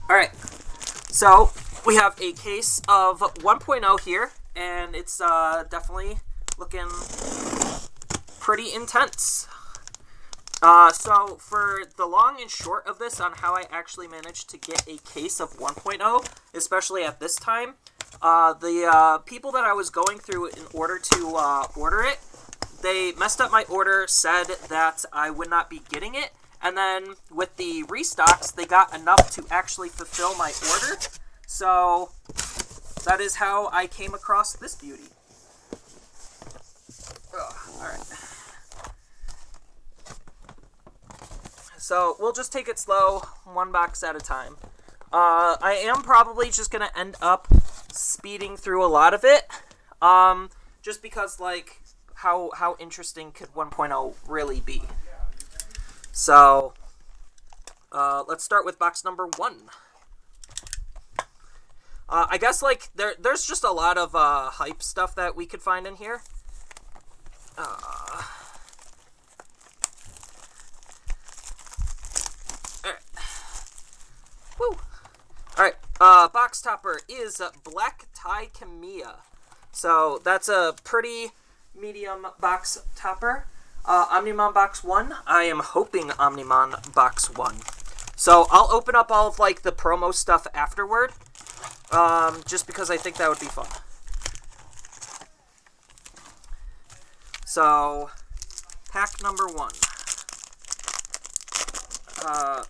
Alright, so we have a case of 1.0 here, and it's definitely looking pretty intense. So for the long and short of this on how I actually managed to get a case of 1.0, especially at this time, the people that I was going through in order to order it, they messed up my order, said that I would not be getting it, and then with the restocks, they got enough to actually fulfill my order. So that is how I came across this beauty. Alright. So we'll just take it slow, one box at a time. I am probably just going to end up speeding through a lot of it. Just because, like, how interesting could 1.0 really be? So, let's start with box number 1. I guess, like, there's just a lot of hype stuff that we could find in here. Woo! Alright, box topper is Black Tie Kamiya. So, that's a pretty medium box topper. Omnimon box 1. I am hoping Omnimon box 1. So, I'll open up all of, like, the promo stuff afterward. Just because I think that would be fun. So, pack number 1.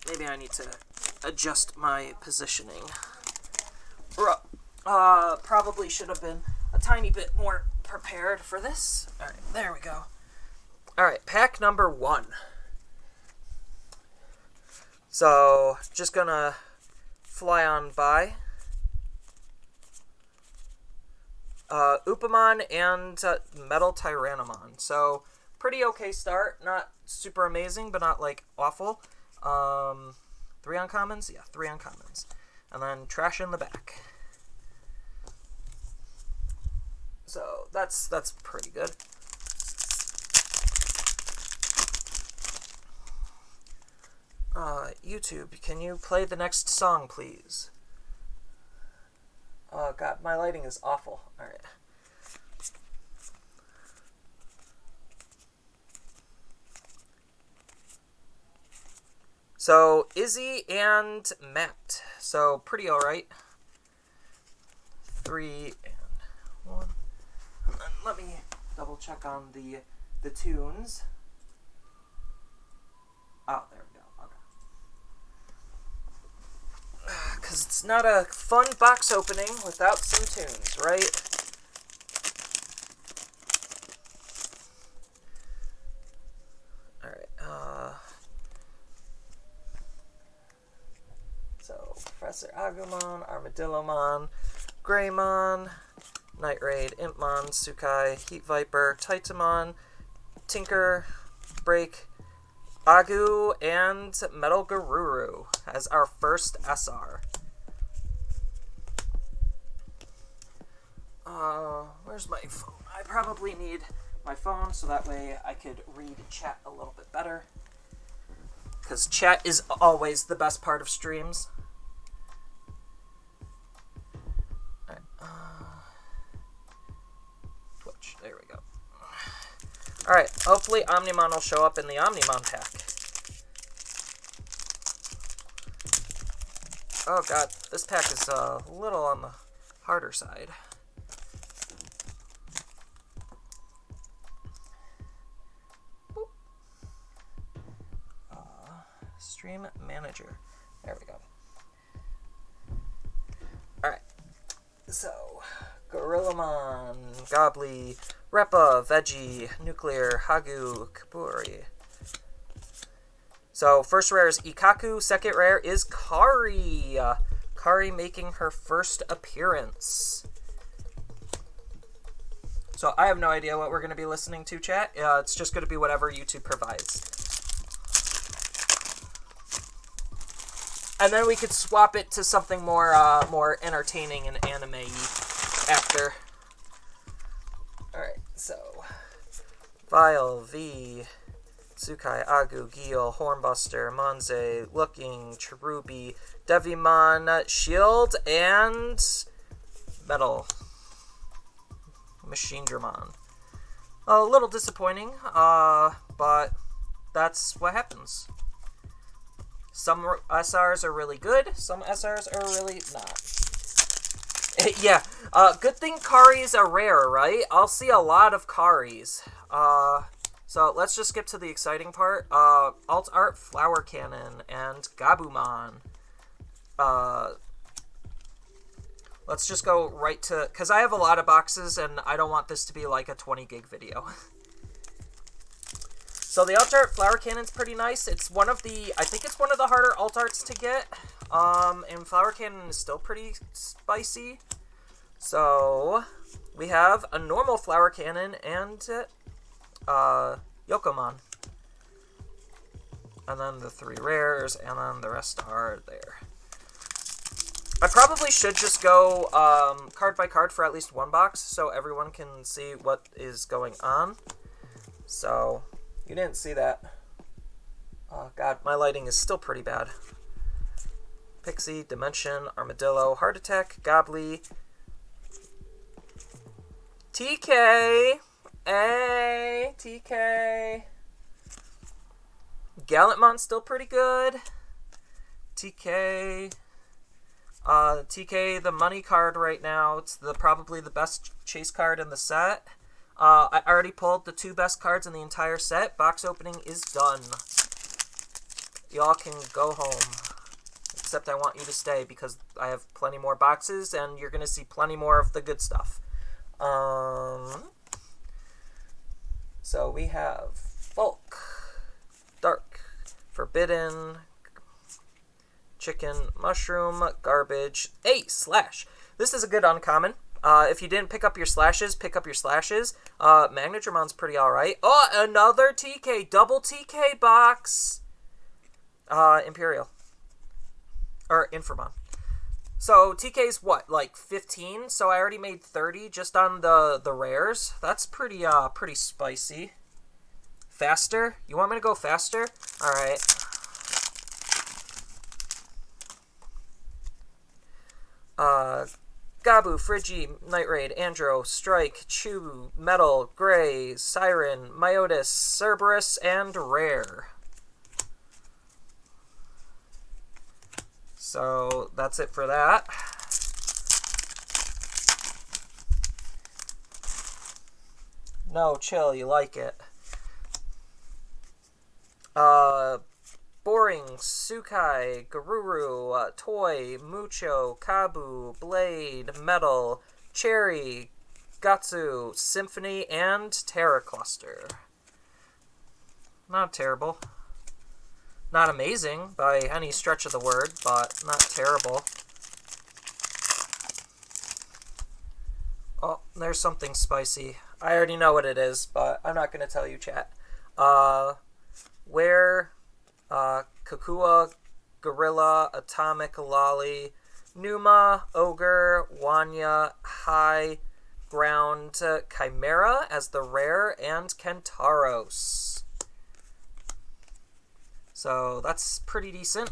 Maybe I need to adjust my positioning. Probably should have been a tiny bit more prepared for this. Alright, there we go. Alright, pack number 1. So, just gonna fly on by. Upamon and Metal Tyrannomon. So, pretty okay start. Not super amazing, but not, like, awful. 3 uncommons? Yeah, 3 uncommons. And then trash in the back. So, that's pretty good. YouTube, can you play the next song, please? Oh, God, my lighting is awful. Alright. So, Izzy and Matt. So, pretty alright. 3 and 1. And then let me double check on the tunes. Oh, there we go. Okay. Because it's not a fun box opening without some tunes, right? Alright, so, Professor Agumon, Armadillomon, Greymon, Night Raid, Impmon, Sukai, Heat Viper, Titamon, Tinker, Break, Agu, and Metal Garuru as our first SR. Where's my phone? I probably need my phone so that way I could read chat a little bit better. Because chat is always the best part of streams. Alright, Twitch, there we go. Alright, hopefully Omnimon will show up in the Omnimon pack. Oh god, this pack is a little on the harder side. Stream Manager. There we go. Alright. So, Gorillamon, Gobbly, Repa, Veggie, Nuclear, Hagu, Kaburi. So, first rare is Ikaku, second rare is Kari. Kari making her first appearance. So, I have no idea what we're going to be listening to, chat. It's just going to be whatever YouTube provides. And then we could swap it to something more more entertaining and anime-y after. Alright, so Vile, V, Tsukai, Agu, Gil, Hornbuster, Monze, Looking, Cherubi, Devimon, Shield, and Metal. Machine Dramon. A little disappointing, but that's what happens. Some SRs are really good, some SRs are really not. Yeah, good thing Kari's are rare, right? I'll see a lot of Karis. So let's just skip to the exciting part. Alt Art Flower Cannon and Gabumon. Let's just go right to... Because I have a lot of boxes, and I don't want this to be like a 20 gig video. So the Alt Art Flower Cannon's pretty nice. It's one of the... I think it's one of the harder Alt Arts to get. And Flower Cannon is still pretty spicy. So we have a normal Flower Cannon and Yokomon. And then the 3 rares, and then the rest are there. I probably should just go card by card for at least one box so everyone can see what is going on. So, you didn't see that. Oh god, my lighting is still pretty bad. Pixie, Dimension, Armadillo, Heart Attack, Gobbly, TK, hey, TK. Gallantmon's still pretty good. TK. TK, the money card right now. It's probably the best chase card in the set. I already pulled the 2 best cards in the entire set. Box opening is done. Y'all can go home. Except I want you to stay because I have plenty more boxes and you're going to see plenty more of the good stuff. So we have Bulk, Dark, Forbidden, Chicken, Mushroom, Garbage, Slash. This is a good uncommon. If you didn't pick up your slashes, pick up your slashes. Magnetramon's pretty alright. Oh, another TK. Double TK box. Imperial. Or Inframon. So, TK's what? Like 15? So I already made 30 just on the rares. That's pretty spicy. Faster? You want me to go faster? Alright. Gabu, Frigi, Night Raid, Andro, Strike, Chew, Metal, Gray, Siren, Myotis, Cerberus, and Rare. So that's it for that. No, chill, you like it. Boring, Sukai, Garuru, Toy, Mucho, Kabu, Blade, Metal, Cherry, Gatsu, Symphony, and Terra Cluster. Not terrible. Not amazing by any stretch of the word, but not terrible. Oh, there's something spicy. I already know what it is, but I'm not going to tell you, chat. Kakua, Gorilla, Atomic Lolly, Numa, Ogre, Wanya, High Ground, Chimera as the rare, and Kentaros. So that's pretty decent.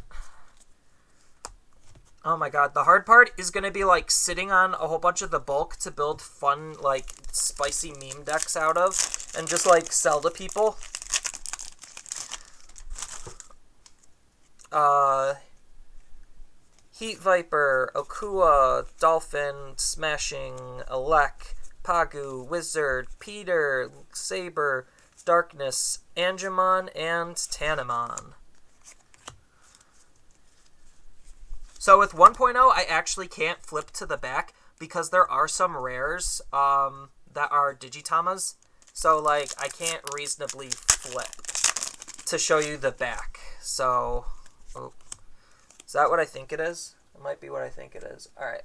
Oh my god, the hard part is going to be like sitting on a whole bunch of the bulk to build fun, like, spicy meme decks out of, and just like sell to people. Heat Viper, Okua, Dolphin, Smashing, Elec, Pagu, Wizard, Peter, Saber, Darkness, Angemon, and Tanimon. So with 1.0, I actually can't flip to the back because there are some rares that are Digitamas. So, like, I can't reasonably flip to show you the back. So, oh, is that what I think it is? It might be what I think it is. Alright.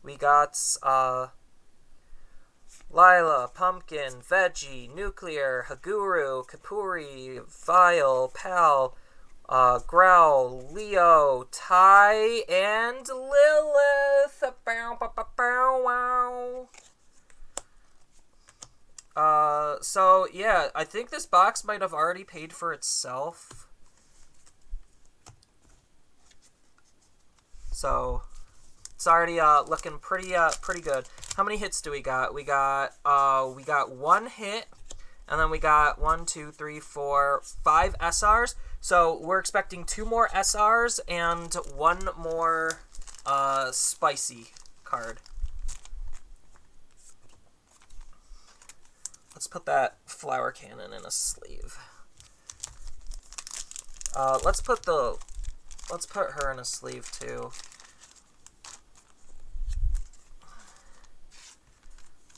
We got Lila, Pumpkin, Veggie, Nuclear, Haguru, Kapuri, Vile, Pal, Growl, Leo, Ty, and Lilith. Bow, bow, bow, bow, wow. So, yeah, I think this box might have already paid for itself. So, it's already looking pretty good. How many hits do we got? We got one hit, and then we got 1, 2, 3, 4, 5 SRs. So we're expecting 2 more SRs and 1 more spicy card. Let's put that flower cannon in a sleeve. Let's put her in a sleeve too.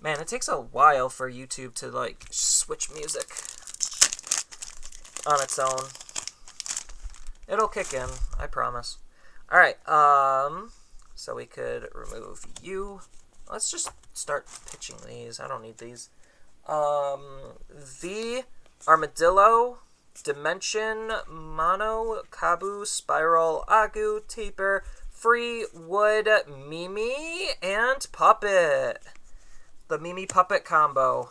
Man, it takes a while for YouTube to like switch music on its own. It'll kick in, I promise. All right, so we could remove you. Let's just start pitching these. I don't need these. V, Armadillo, Dimension, Mono, Kabu, Spiral, Agu, Taper, Free, Wood, Mimi, and Puppet. The Mimi Puppet combo.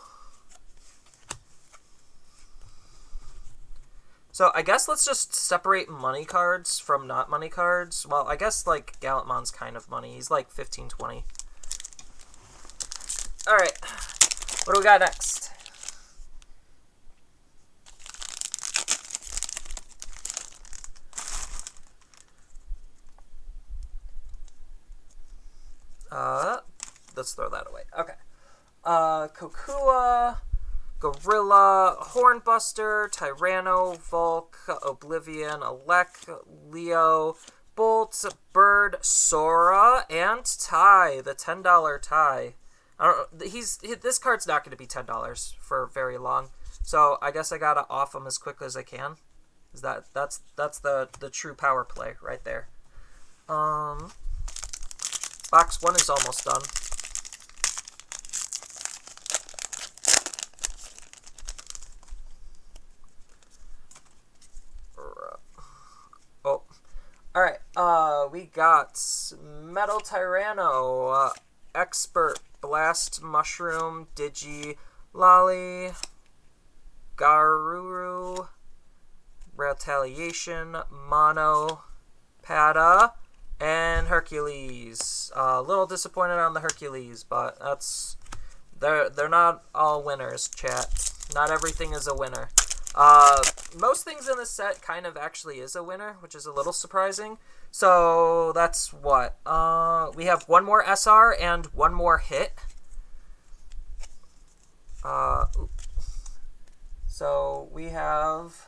So I guess let's just separate money cards from not money cards. Well, I guess like Gallantmon's kind of money. He's like 15, 20. Alright. What do we got next? Let's throw that away. Okay. Kokua, Gorilla, Hornbuster, Tyranno, Volk, Oblivion, Alec, Leo, Bolt, Bird, Sora, and Ty, the $10 Ty. I don't. This card's not going to be $10 for very long, so I guess I gotta off him as quickly as I can. Is that's the true power play right there. Box 1 is almost done. Oh, all right. We got Metal Tyranno, Expert, Blast Mushroom, Digi, Lolly, Garuru, Retaliation, Mono, Pada, and Hercules. A little disappointed on the Hercules, but they're not all winners, chat. Not everything is a winner. Most things in this set kind of actually is a winner, which is a little surprising. So that's what? We have 1 more SR and 1 more hit. So we have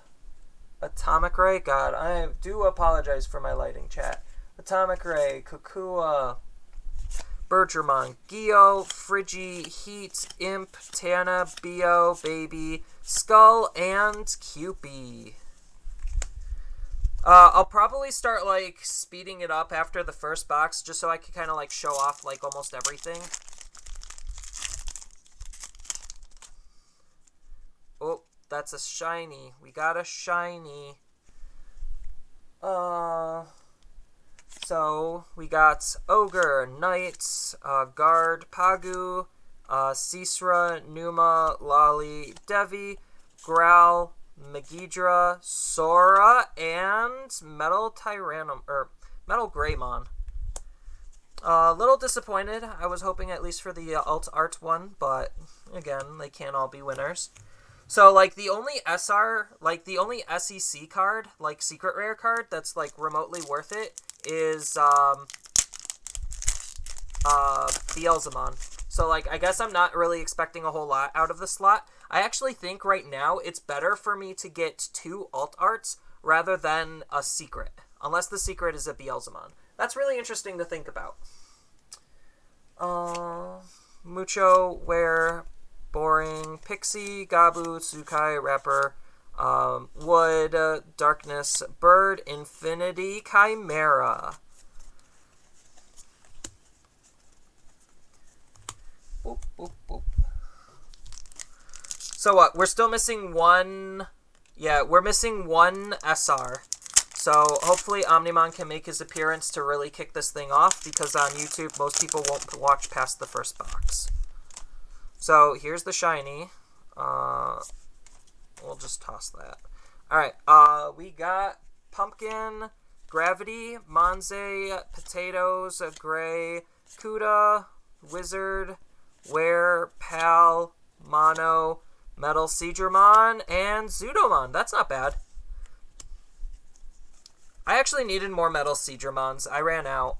Atomic Ray. God, I do apologize for my lighting, chat. Atomic Ray, Kokua, Bergermon, Gio, Frigi, Heat, Imp, Tana, Bio, Baby, Skull, and Cupie. I'll probably start, like, speeding it up after the first box, just so I can kind of, like, show off, like, almost everything. Oh, that's a shiny. We got a shiny. So, we got Ogre, Knight, Guard, Pagu, Sisra, Numa, Lolly, Devi, Growl, Megidra, Sora, and Metal Tyrannom, or Metal Greymon. A little disappointed. I was hoping at least for the alt art one, but again, they can't all be winners. So, like, the only SR, like, the only SEC card, like, secret rare card that's, like, remotely worth it is, Beelzemon. So, like, I guess I'm not really expecting a whole lot out of the slot. I actually think right now it's better for me to get 2 alt arts rather than a secret. Unless the secret is a Beelzemon. That's really interesting to think about. Mucho, Where, Boring, Pixie, Gabu, Tsukai, Rapper, Wood, Darkness, Bird, Infinity, Chimera. Boop, boop, boop. So what? We're still missing 1... Yeah, we're missing 1 SR. So hopefully Omnimon can make his appearance to really kick this thing off, because on YouTube most people won't watch past the first box. So here's the shiny. We'll just toss that. Alright, we got Pumpkin, Gravity, Monze, Potatoes, Gray, Kuda, Wizard, Were, Pal, Mono, Metal Seedramon, and Zudomon. That's not bad. I actually needed more Metal Seedramons. I ran out.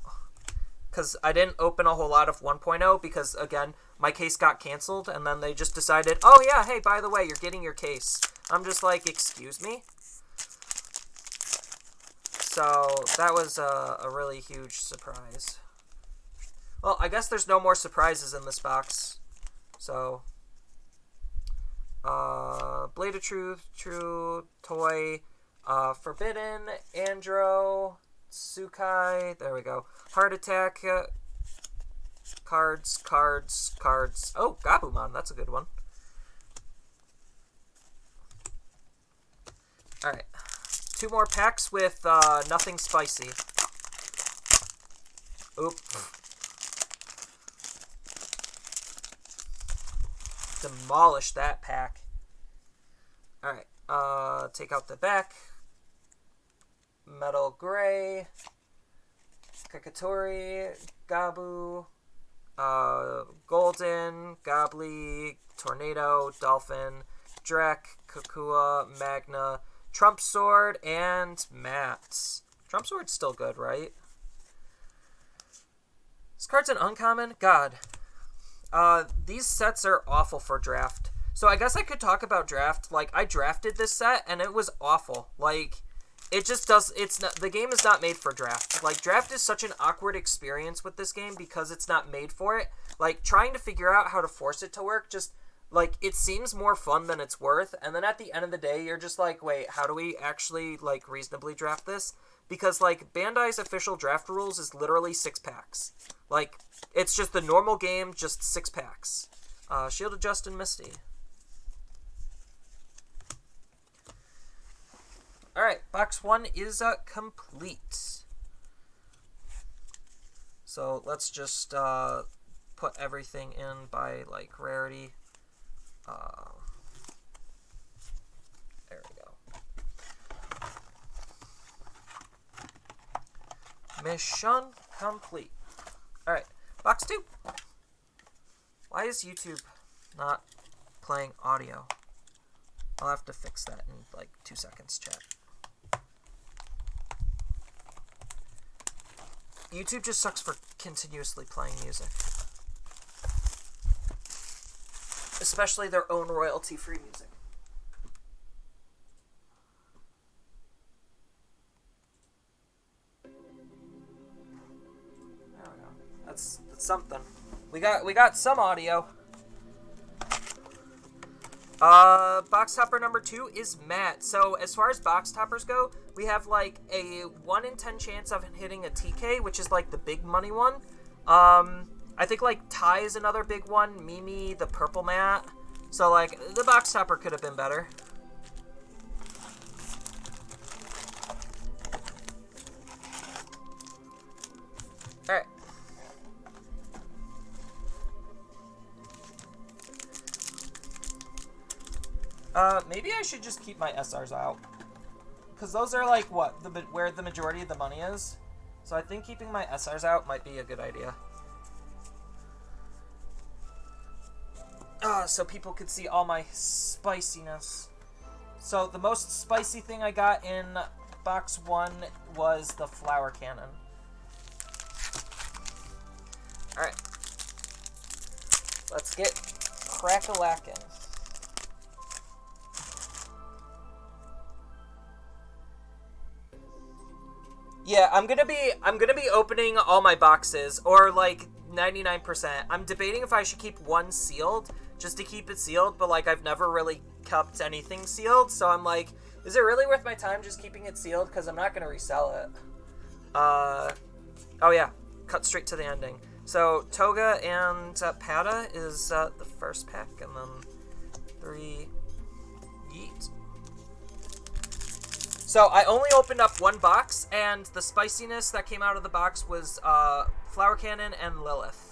Because I didn't open a whole lot of 1.0 because, again, my case got canceled, and then they just decided, oh yeah, hey, by the way, you're getting your case. I'm just like, excuse me? So, that was a really huge surprise. Well, I guess there's no more surprises in this box. So, Blade of Truth, True, Toy, Forbidden, Andro, Tsukai, there we go. Heart Attack, cards. Oh, Gabumon, that's a good one. Alright. 2 more packs with nothing spicy. Oop. Demolish that pack. Alright. Take out the back. Metal Gray. Kakatori. Gabu. Golden. Gobly. Tornado. Dolphin. Drek. Kukua. Magna. Trump Sword. And Mats. Trump Sword's still good, right? This card's an uncommon? God. These sets are awful for draft. So I guess I could talk about draft. Like, I drafted this set, and it was awful. Like, it just does, it's not, the game is not made for draft. Like, draft is such an awkward experience with this game because it's not made for it. Like, trying to figure out how to force it to work just, like, it seems more fun than it's worth. And then at the end of the day, you're just like, wait, how do we actually, like, reasonably draft this? Because, like, Bandai's official draft rules is literally 6 packs. Like, it's just the normal game, just 6 packs. Shielded Justin Misty. Alright, box 1 is complete. So, let's just put everything in by, like, rarity. There we go. Mission complete. Alright, box 2. Why is YouTube not playing audio? I'll have to fix that in like 2 seconds, chat. YouTube just sucks for continuously playing music. Especially their own royalty-free music. There we go. That's something. We got some audio. Box topper number 2 is Matt. So as far as box toppers go, we have like a 1 in 10 chance of hitting a TK, which is like the big money one. I think like Ty is another big one. Mimi, the purple Matt. So like the box topper could have been better. Alright. Maybe I should just keep my SRs out. Because those are like, what, where the majority of the money is. So I think keeping my SRs out might be a good idea. So people could see all my spiciness. So the most spicy thing I got in box 1 was the flower cannon. Alright. Let's get crack-a-lackin'. Yeah, I'm gonna be opening all my boxes, or like 99%. I'm debating if I should keep one sealed, just to keep it sealed, but like I've never really kept anything sealed, so I'm like, is it really worth my time just keeping it sealed? Because I'm not gonna resell it. Oh yeah, cut straight to the ending. So Toga and Pata is the first pack, and then 3 yeet. So I only opened up 1 box, and the spiciness that came out of the box was Flower Cannon and Lilith.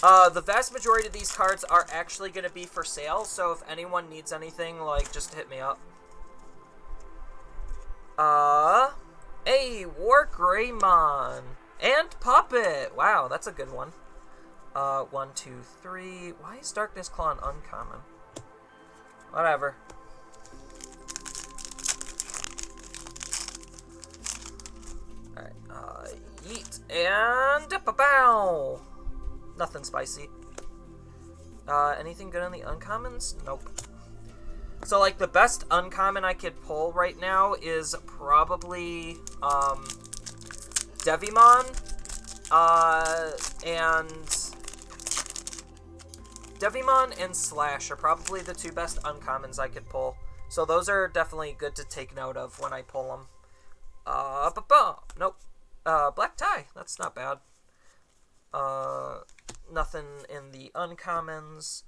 The vast majority of these cards are actually going to be for sale, so if anyone needs anything, like, just hit me up. War Greymon. And Puppet. Wow, that's a good one. 1, 2, 3. Why is Darkness Claw an uncommon? Whatever. Alright, yeet. And pow! Nothing spicy. Anything good on the uncommons? Nope. So, like, the best uncommon I could pull right now is probably, Digimon, Digimon and Slash are probably the two best uncommons I could pull. So those are definitely good to take note of when I pull them. Nope. Black Tie. That's not bad. Nothing in the uncommons.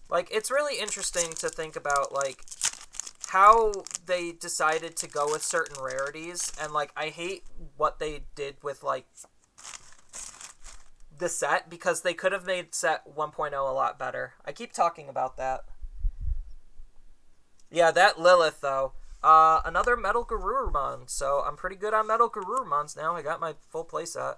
Like, it's really interesting to think about, like, how they decided to go with certain rarities, and, like, I hate what they did with, like, the set, because they could have made set 1.0 a lot better. I keep talking about that. Yeah, that Lilith, though. Another Metal Garurumon, so I'm pretty good on Metal Garurumons now. I got my full playset.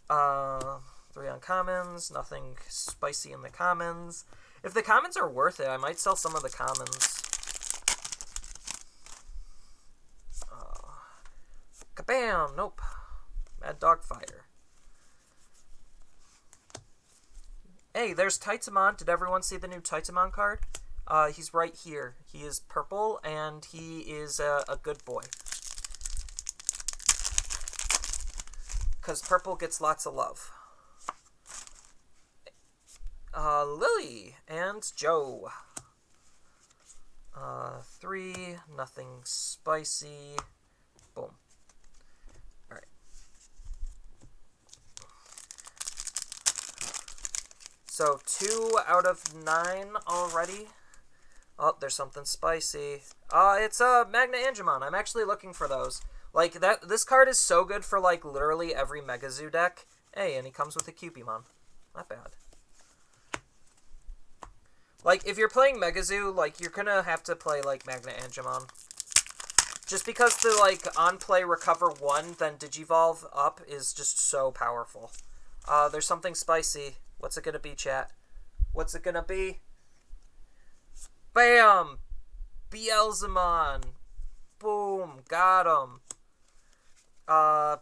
3 uncommons, nothing spicy in the commons. If the commons are worth it, I might sell some of the commons. Kabam! Nope. Mad Dog Fire. Hey, there's Titamon. Did everyone see the new Titamon card? He's right here. He is purple, and he is a good boy. Because purple gets lots of love. Lily and Joe. 3, nothing spicy. Boom. Alright. So, 2 out of 9 already. Oh, there's something spicy. It's Magna Angemon. I'm actually looking for those. Like, this card is so good for, like, literally every Mega Zoo deck. Hey, and he comes with a Cupimon. Not bad. Like, if you're playing Mega Zoo, like, you're gonna have to play, like, Magna Angemon. Just because the, like, on-play recover 1, then Digivolve up is just so powerful. There's something spicy. What's it gonna be, chat? What's it gonna be? Bam! Beelzemon. Boom. Got him.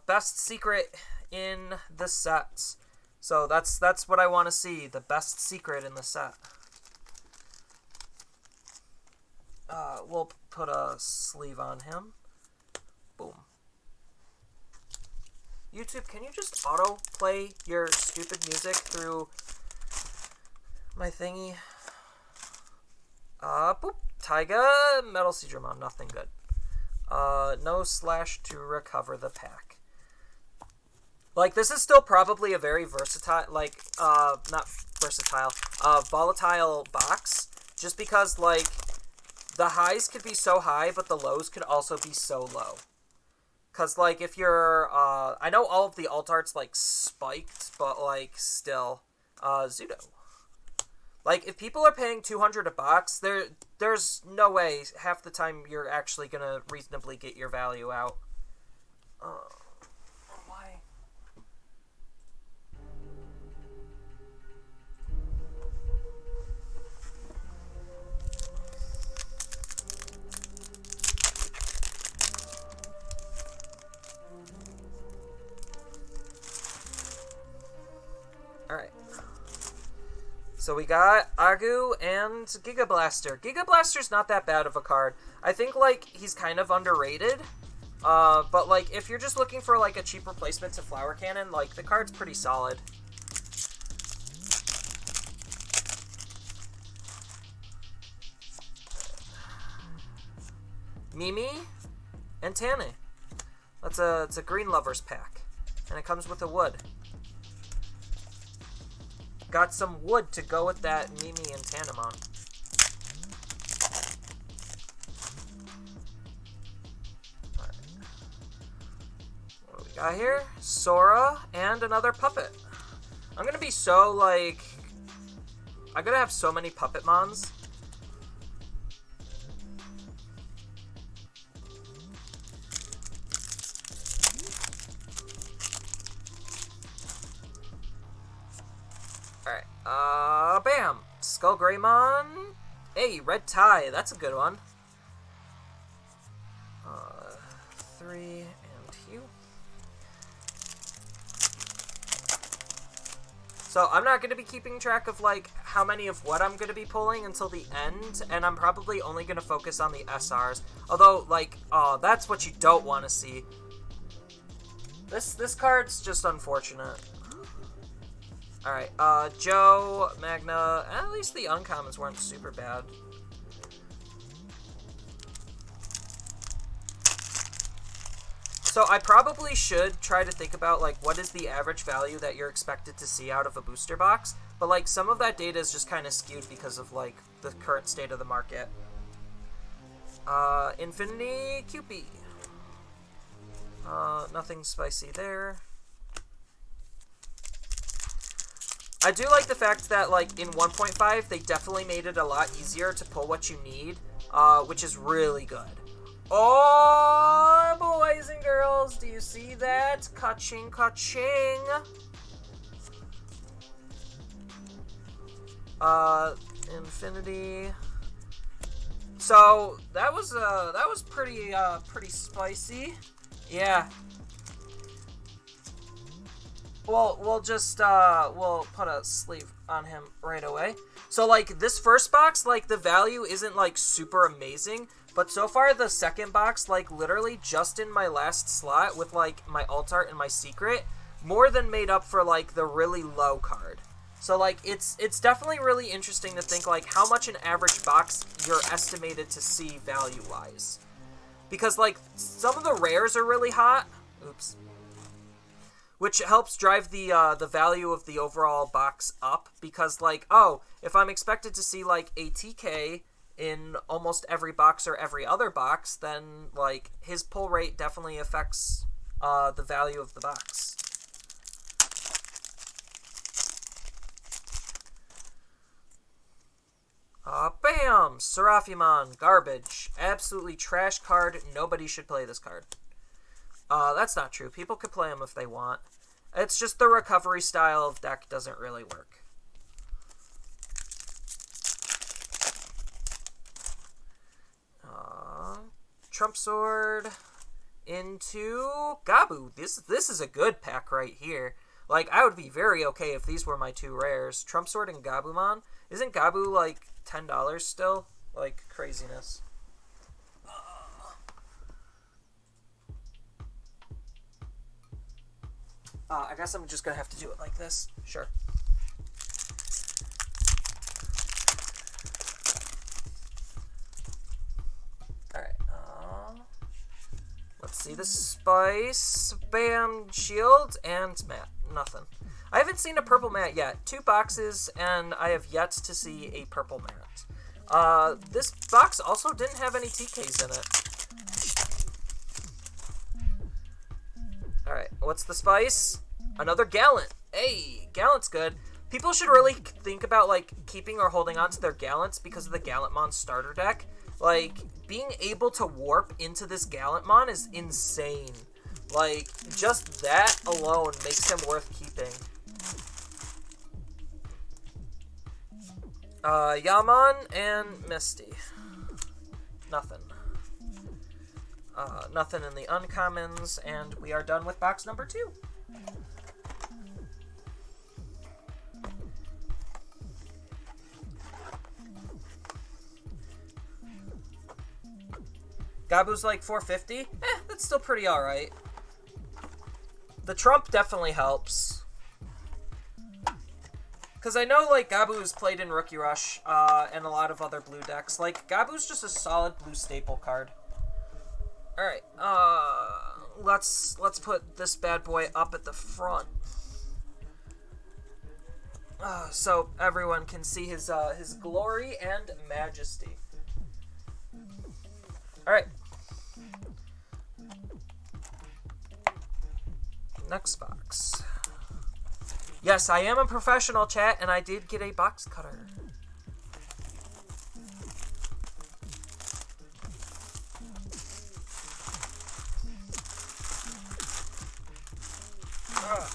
Best secret in the set. So that's what I want to see. The best secret in the set. We'll put a sleeve on him. Boom. YouTube, can you just auto-play your stupid music through my thingy? Boop. Taiga, Metal Seedramon, nothing good. No Slash to recover the pack. Like, this is still probably a very versatile, like, not versatile, volatile box, just because, like, the highs could be so high, but the lows could also be so low. Because, like, if you're, I know all of the alt arts, like, spiked, but, like, still, Zudo. Like, if people are paying $200 a box, there's no way half the time you're actually gonna reasonably get your value out. Why? Alright. So we got Agu and Giga Blaster. Giga Blaster's not that bad of a card. I think, like, he's kind of underrated. But, like, if you're just looking for, like, a cheap replacement to Flower Cannon, like, the card's pretty solid. Mimi and Tane. It's a Green Lovers pack. And it comes with a wood. Got some wood to go with that Mimi and Tanemon. Right. What do we got here? Sora and another puppet. I'm gonna be so, like... I'm gonna have so many puppet mons. Alright, bam! Skull Greymon. Hey, red tie, that's a good one. 3, and Hugh. So I'm not going to be keeping track of, like, how many of what I'm going to be pulling until the end, and I'm probably only going to focus on the SRs. Although, like, that's what you don't want to see. This card's just unfortunate. Alright, Joe, Magna, at least the uncommons weren't super bad. So I probably should try to think about, like, what is the average value that you're expected to see out of a booster box, but, like, some of that data is just kind of skewed because of, like, the current state of the market. Infinity Cupid. Nothing spicy there. I do like the fact that, like, in 1.5, they definitely made it a lot easier to pull what you need, which is really good. Oh, boys and girls, do you see that? Ka-ching, ka-ching. Infinity. So, that was pretty spicy. Yeah. Well, we'll put a sleeve on him right away. So, like, this first box, like, the value isn't, like, super amazing, but so far the second box, like, literally just in my last slot with, like, my alt art and my secret, more than made up for, like, the really low card. So, like, it's definitely really interesting to think, like, how much an average box you're estimated to see value-wise. Because, like, some of the rares are really hot. Oops. Which helps drive the value of the overall box up, because, like, oh, if I'm expected to see, like, a TK in almost every box or every other box, then, like, his pull rate definitely affects the value of the box. Bam! Seraphimon, garbage. Absolutely trash card. Nobody should play this card. That's not true. People could play them if they want. It's just the recovery style of deck doesn't really work. Trump Sword into Gabu. This is a good pack right here. Like, I would be very okay if these were my two rares. Trump Sword and Gabumon. Isn't Gabu, like, $10 still? Like, craziness. I guess I'm just gonna have to do it like this. Sure. Alright, let's see the spice. Bam, shield, and mat. Nothing. I haven't seen a purple mat yet. 2 boxes, and I have yet to see a purple mat. This box also didn't have any TKs in it. Alright, what's the spice? Another Gallant. Hey, Gallant's good. People should really think about, like, keeping or holding on to their Gallants because of the Gallantmon starter deck. Like, being able to warp into this Gallantmon is insane. Like, just that alone makes him worth keeping. Yaman and Misty. Nothing. Nothing in the uncommons, and we are done with box number 2. Gabu's like 450? That's still pretty alright. The Trump definitely helps. Because I know, like, Gabu is played in Rookie Rush, and a lot of other blue decks. Like, Gabu's just a solid blue staple card. Alright, let's put this bad boy up at the front. So everyone can see his glory and majesty. Alright. next box. Yes, I am a professional, chat, and I did get a box cutter.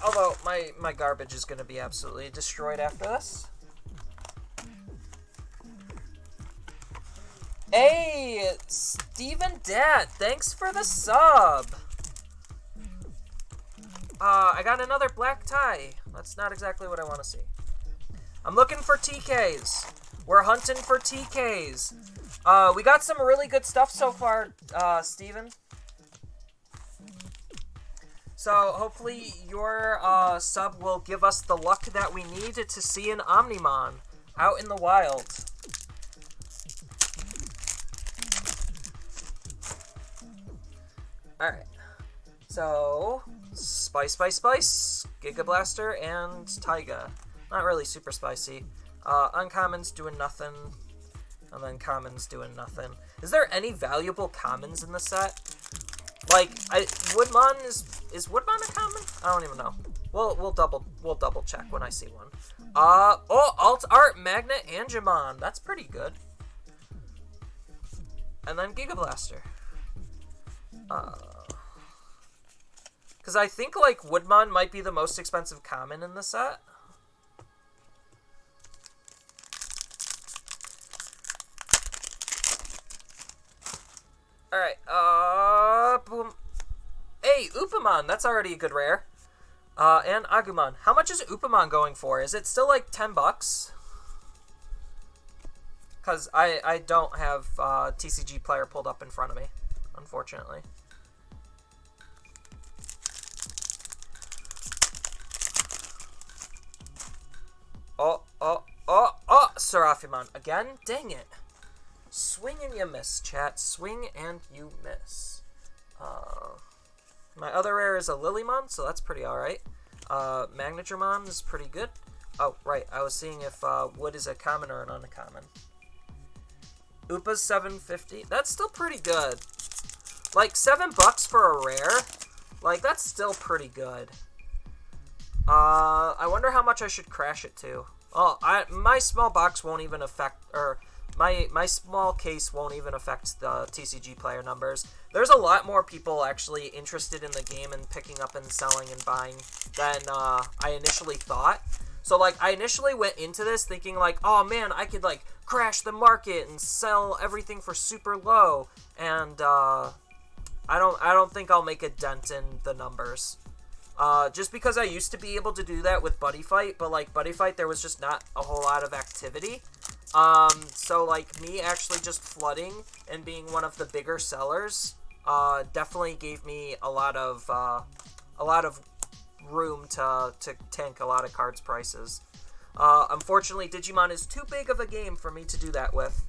Although, my garbage is going to be absolutely destroyed after this. Hey, Steven Dat, thanks for the sub. I got another black tie. That's not exactly what I want to see. I'm looking for TKs. We're hunting for TKs. We got some really good stuff so far, Steven. So hopefully your sub will give us the luck that we need to see an Omnimon out in the wild. Alright. So, Spice, Giga Blaster, and Taiga. Not really super spicy. Uncommon's doing nothing. And then Common's doing nothing. Is there any valuable commons in the set? Like, Woodmon is Woodmon a common? I don't even know. We'll double check when I see one. Alt Art Magnet Angemon. That's pretty good. And then Giga Blaster. Because I think, like, Woodmon might be the most expensive common in the set. Alright, boom. Hey, Upamon, that's already a good rare. And Agumon. How much is Upamon going for? Is it still, like, $10? Because I don't have TCG Player pulled up in front of me, unfortunately. Seraphimon. Again? Dang it. Swing and you miss, chat. Swing and you miss. My other rare is a Lilymon, so that's pretty alright. Magnetramon is pretty good. Oh, right. I was seeing if Wood is a common or an uncommon. Upa's $7.50. That's still pretty good. Like, $7 for a rare? Like, that's still pretty good. I wonder how much I should crash it to. Oh, my small box won't even affect, or my small case won't even affect the TCG Player numbers. There's a lot more people actually interested in the game and picking up and selling and buying than I initially thought. So, like, I initially went into this thinking, like, oh, man, I could, like, crash the market and sell everything for super low. And, I don't think I'll make a dent in the numbers. Just because I used to be able to do that with Buddy Fight, but, like, Buddy Fight, there was just not a whole lot of activity. So, like, me actually just flooding and being one of the bigger sellers, definitely gave me a lot of room to tank a lot of cards' prices. Unfortunately, Digimon is too big of a game for me to do that with.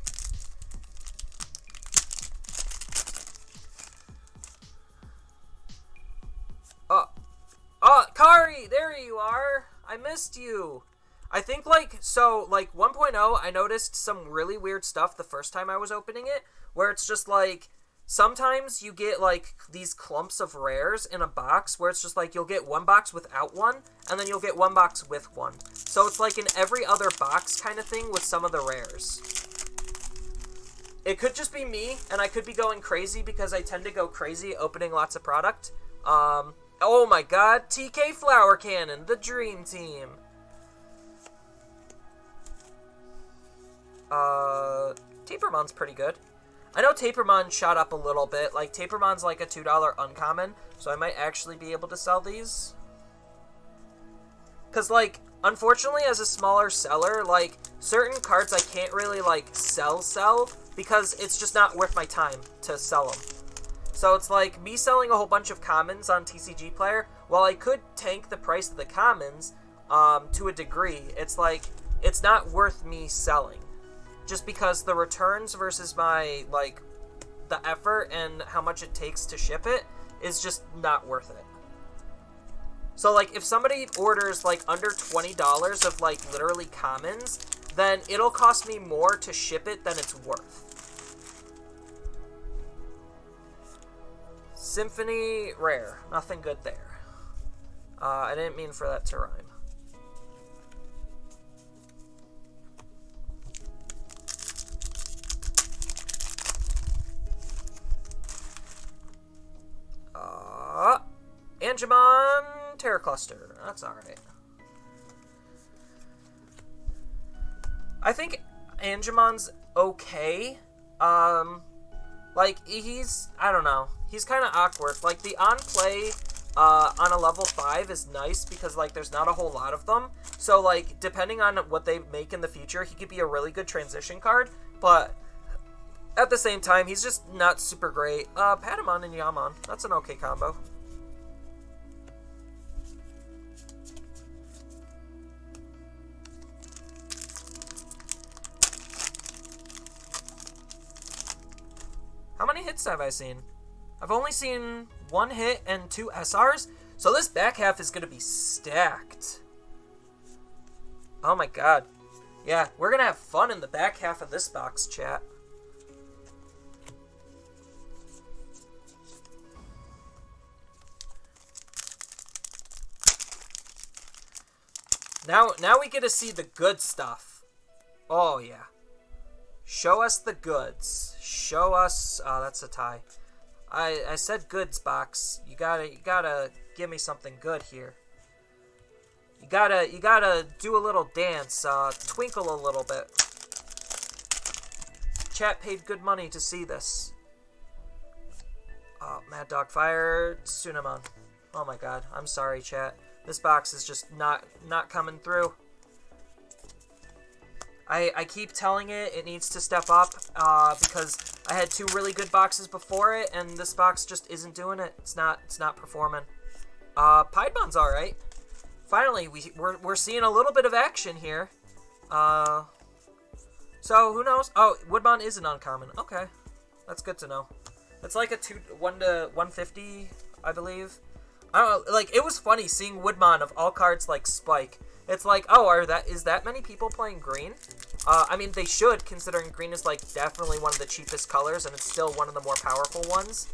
Kari, there you are. I missed you. I think, like, so, like, 1.0, I noticed some really weird stuff the first time I was opening it, where it's just, like, sometimes you get, like, these clumps of rares in a box, where it's just, like, you'll get one box without one, and then you'll get one box with one. So it's, like, an every other box kind of thing with some of the rares. It could just be me, and I could be going crazy because I tend to go crazy opening lots of product. Oh my god, TK Flower Cannon, the dream team. Tapermon's pretty good. I know Tapermon shot up a little bit. Like, Tapermon's like a $2 uncommon, so I might actually be able to sell these. Because, like, unfortunately, as a smaller seller, like, certain cards I can't really, like, sell, because it's just not worth my time to sell them. So it's like, me selling a whole bunch of commons on TCG Player, while I could tank the price of the commons, to a degree, it's like, it's not worth me selling. Just because the returns versus my, like, the effort and how much it takes to ship it is just not worth it. So, like, if somebody orders, like, under $20 of, like, literally commons, then it'll cost me more to ship it than it's worth. Symphony, rare. Nothing good there. I didn't mean for that to rhyme. Digimon Terror Cluster. That's alright. I think Angemon's okay. Like, I don't know. He's kind of awkward. Like, the on-play on a level 5 is nice because, like, there's not a whole lot of them. So, like, depending on what they make in the future, he could be a really good transition card. But at the same time, he's just not super great. Patamon and Yamon. That's an okay combo. How many hits have I seen? I've only seen 1 hit and 2 SRs, so this back half is going to be stacked. Oh my god. Yeah, we're going to have fun in the back half of this box, chat. Now we get to see the good stuff. Oh yeah. Show us the goods. Show us. Oh, that's a tie. I said goods box. You gotta give me something good here. You gotta do a little dance. Twinkle a little bit. Chat paid good money to see this. Oh, Mad Dog Fire Tsunamon. Oh my god. I'm sorry, chat. This box is just not coming through. I keep telling it needs to step up because I had 2 really good boxes before it, and this box just isn't doing it. It's not performing. Piedmon's all right. Finally, we're seeing a little bit of action here. So who knows? Oh, Woodmon is an uncommon. Okay, that's good to know. It's like a 1 to 150, I believe. I don't know. Like, it was funny seeing Woodmon of all cards like Spike. It's like, oh, is that many people playing green? I mean, they should, considering green is, like, definitely one of the cheapest colors, and it's still one of the more powerful ones.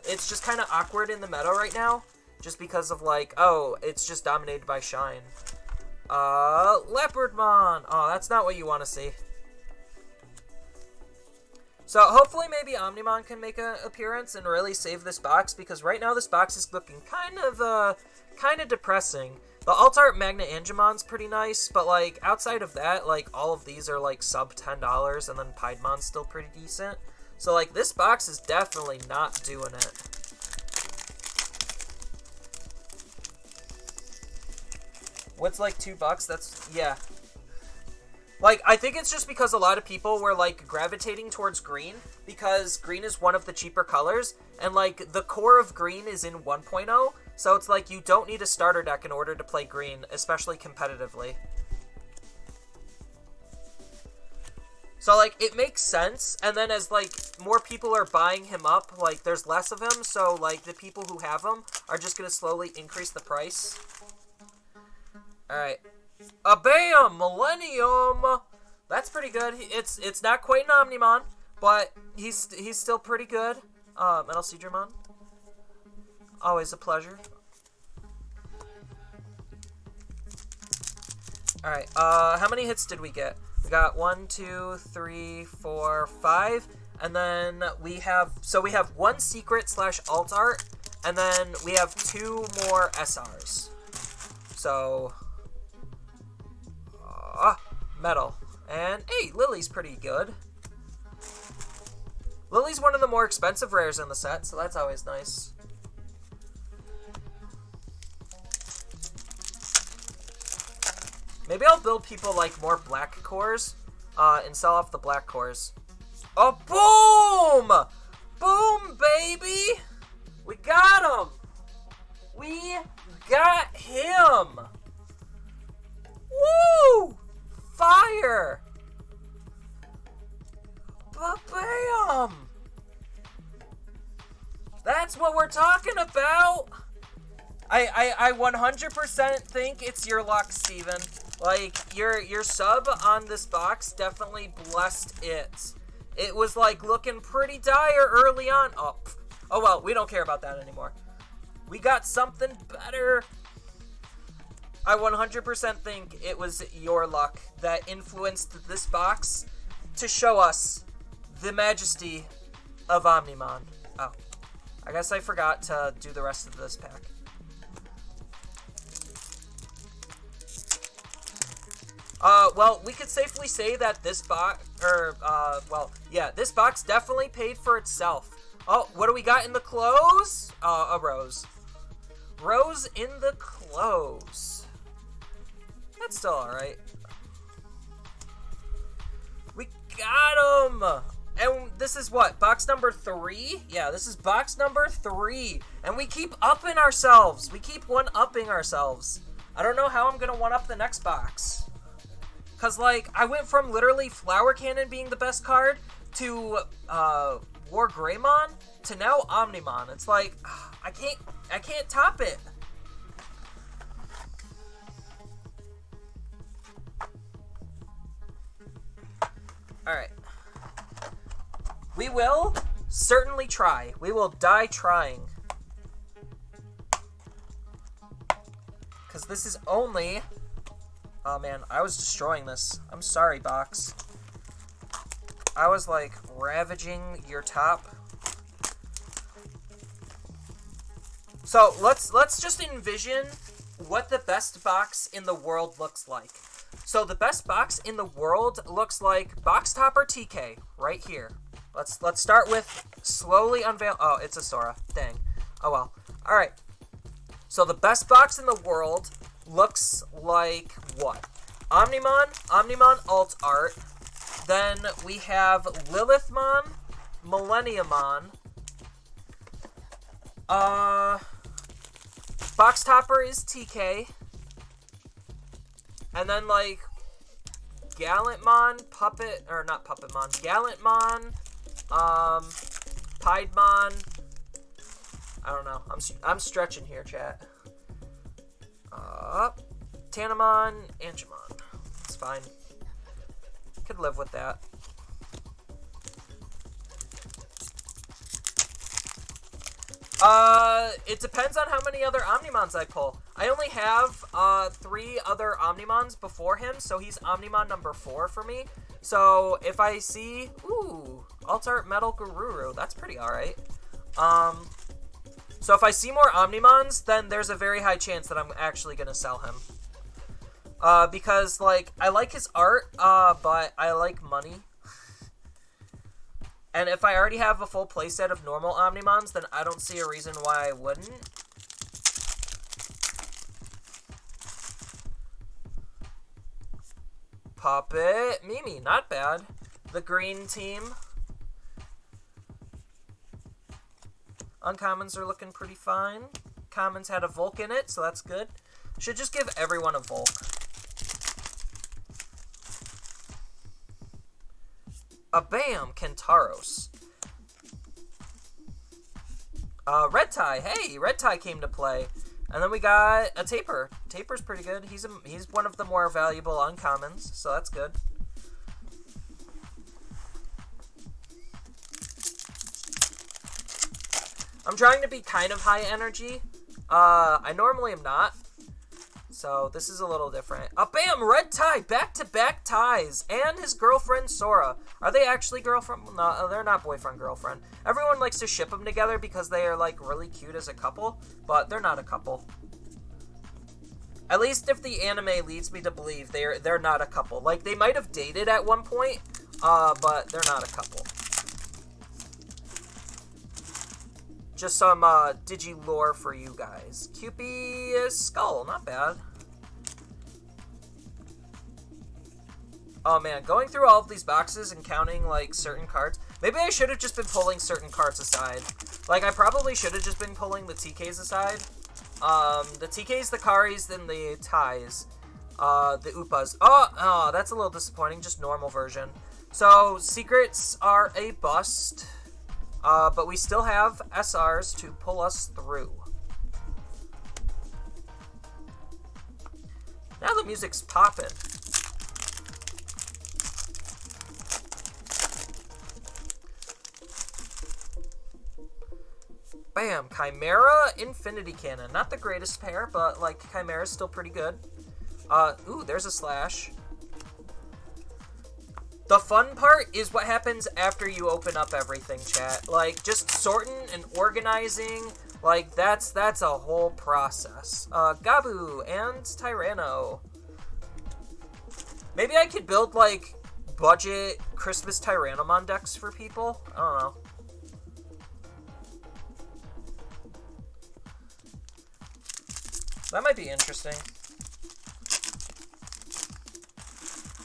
It's just kind of awkward in the meta right now, just because of, like, oh, it's just dominated by Shine. Leopardmon! Oh, that's not what you want to see. So, hopefully maybe Omnimon can make an appearance and really save this box, because right now this box is looking kind of depressing. The alt art Magna Angemon's pretty nice, but, like, outside of that, like, all of these are, like, sub $10, and then Piedmon's still pretty decent. So, like, this box is definitely not doing it. What's, like, $2? That's, yeah. Like, I think it's just because a lot of people were, like, gravitating towards green, because green is one of the cheaper colors, and, like, the core of green is in 1.0, so it's like you don't need a starter deck in order to play green, especially competitively. So, like, it makes sense, and then as, like, more people are buying him up, like, there's less of him, so, like, the people who have him are just going to slowly increase the price. Alright. A bam! Millennium! That's pretty good. It's not quite an Omnimon, but he's still pretty good. Metal Seedramon. Always a pleasure. Alright, how many hits did we get? We got 1, 2, 3, 4, 5, and then we have 1 secret / alt art, and then we have 2 more SRs. So, metal. And, hey, Lily's pretty good. Lily's one of the more expensive rares in the set, so that's always nice. Maybe I'll build people, like, more black cores, and sell off the black cores. Oh, boom! Boom, baby! We got him! We got him! Woo! Fire! Ba-bam! That's what we're talking about! I 100% think it's your luck, Steven. Like, your sub on this box definitely blessed it. It was, like, looking pretty dire early on. Oh well, we don't care about that anymore. We got something better. I 100% think it was your luck that influenced this box to show us the majesty of Omnimon. Oh, I guess I forgot to do the rest of this pack. Well, we could safely say that this box, this box definitely paid for itself. Oh, what do we got in the close? A rose. Rose in the close. That's still alright. We got him! And this is what? Box number 3? Yeah, this is box number 3. And we keep upping ourselves. We keep one-upping ourselves. I don't know how I'm going to one-up the next box. Because, like, I went from literally Flower Cannon being the best card to War Greymon to now Omnimon. It's like, I can't top it. Alright. We will certainly try. We will die trying. Because this is only... Oh man, I was destroying this. I'm sorry, box. I was like ravaging your top. So let's just envision what the best box in the world looks like. So the best box in the world looks like box topper TK right here. Let's start with slowly unveil. Oh, it's a Sora. Dang. Oh well. All right. So the best box in the world looks like what? Omnimon alt art. Then we have Lilithmon, Millenniumon. Box topper is TK. And then like Gallantmon, Gallantmon, Piedmon. I don't know. I'm stretching here, chat. Tanamon, Angemon. It's fine. Could live with that. It depends on how many other Omnimons I pull. I only have 3 other Omnimons before him, so he's Omnimon number 4 for me. So if I see, ooh, Alt Art Metal Garuru, that's pretty alright. So if I see more Omnimons, then there's a very high chance that I'm actually gonna sell him. Because, like, I like his art, but I like money. And if I already have a full playset of normal Omnimons, then I don't see a reason why I wouldn't. Puppet, Mimi, not bad. The green team. Uncommons are looking pretty fine. Commons had a Volk in it, so that's good. Should just give everyone a Volk. A Bam, Kentaros. Red Tie, hey, Red Tie came to play. And then we got a Taper. Taper's pretty good. He's one of the more valuable uncommons, so that's good. I'm trying to be kind of high energy. I normally am not. So this is a little different. Bam! Red Tie! Back-to-back ties! And his girlfriend, Sora. Are they actually girlfriend? No, they're not boyfriend-girlfriend. Everyone likes to ship them together because they are, like, really cute as a couple. But they're not a couple. At least if the anime leads me to believe they're not a couple. Like, they might have dated at one point, but they're not a couple. Just some Digi lore for you guys. Cupid Skull, not bad. Oh man, going through all of these boxes and counting like certain cards. Maybe I should have just been pulling certain cards aside. Like I probably should have just been pulling the TKs aside. The TKs, the Karis, then the ties. The Upas. Oh, that's a little disappointing. Just normal version. So secrets are a bust. But we still have SRs to pull us through. Now the music's popping. Bam! Chimera, Infinity Cannon. Not the greatest pair, but, like, Chimera's still pretty good. Ooh, there's a slash. The fun part is what happens after you open up everything, chat. Like, just sorting and organizing, like, that's a whole process. Gabu and Tyranno. Maybe I could build, like, budget Christmas Tyrannomon decks for people? I don't know. That might be interesting.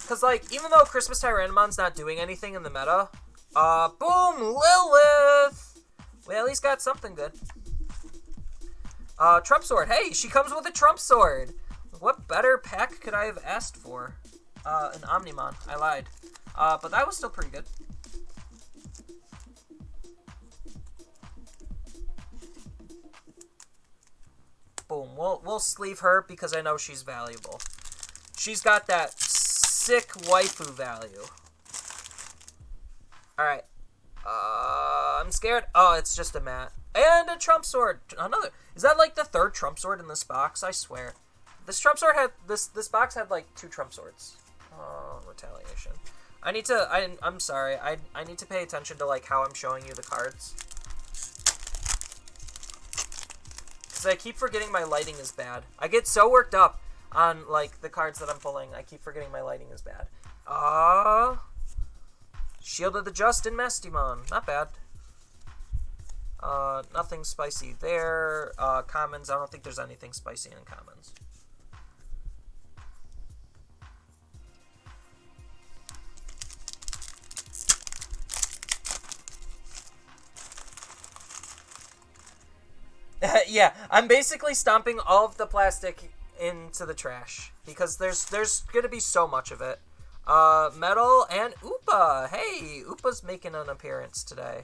Because, like, even though Christmas Tyrannomon's not doing anything in the meta, boom, Lilith! We at least got something good. Trump Sword. Hey, she comes with a Trump Sword! What better pack could I have asked for? An Omnimon. I lied. But that was still pretty good. Boom. We'll sleeve her because I know she's valuable. She's got that sick waifu value. Alright. I'm scared. Oh, it's just a mat. And a Trump Sword. Another. Is that like the third Trump Sword in this box? I swear. This Trump Sword had... This box had like 2 Trump Swords. Oh, retaliation. I need to... I'm sorry. I need to pay attention to like how I'm showing you the cards. Because I keep forgetting my lighting is bad. I get so worked up on, like, the cards that I'm pulling. I keep forgetting my lighting is bad. Shield of the Just and Mestimon. Not bad. Nothing spicy there. Commons. I don't think there's anything spicy in commons. Yeah, I'm basically stomping all of the plastic into the trash because there's gonna be so much of it. Metal and Oopa. Hey, Oopa's making an appearance today.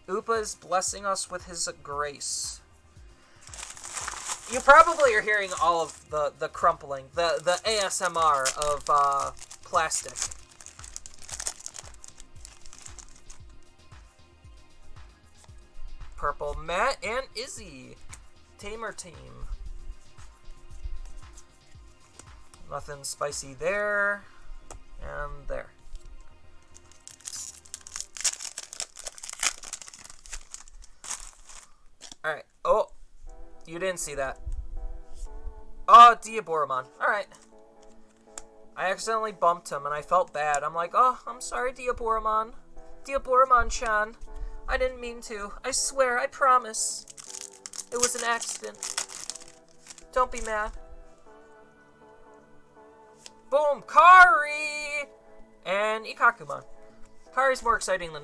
Oopa's blessing us with his grace. You probably are hearing all of the crumpling, the ASMR of plastic. Purple Matt and Izzy. Tamer team. Nothing spicy there. And there. Alright. Oh. You didn't see that. Oh, Diaboromon. Alright. I accidentally bumped him and I felt bad. I'm like, oh, I'm sorry, Diaboromon. Diaboromon-chan. I didn't mean to. I swear, I promise. It was an accident. Don't be mad. Boom! Kari! And Ikakumon. Kari's more exciting than...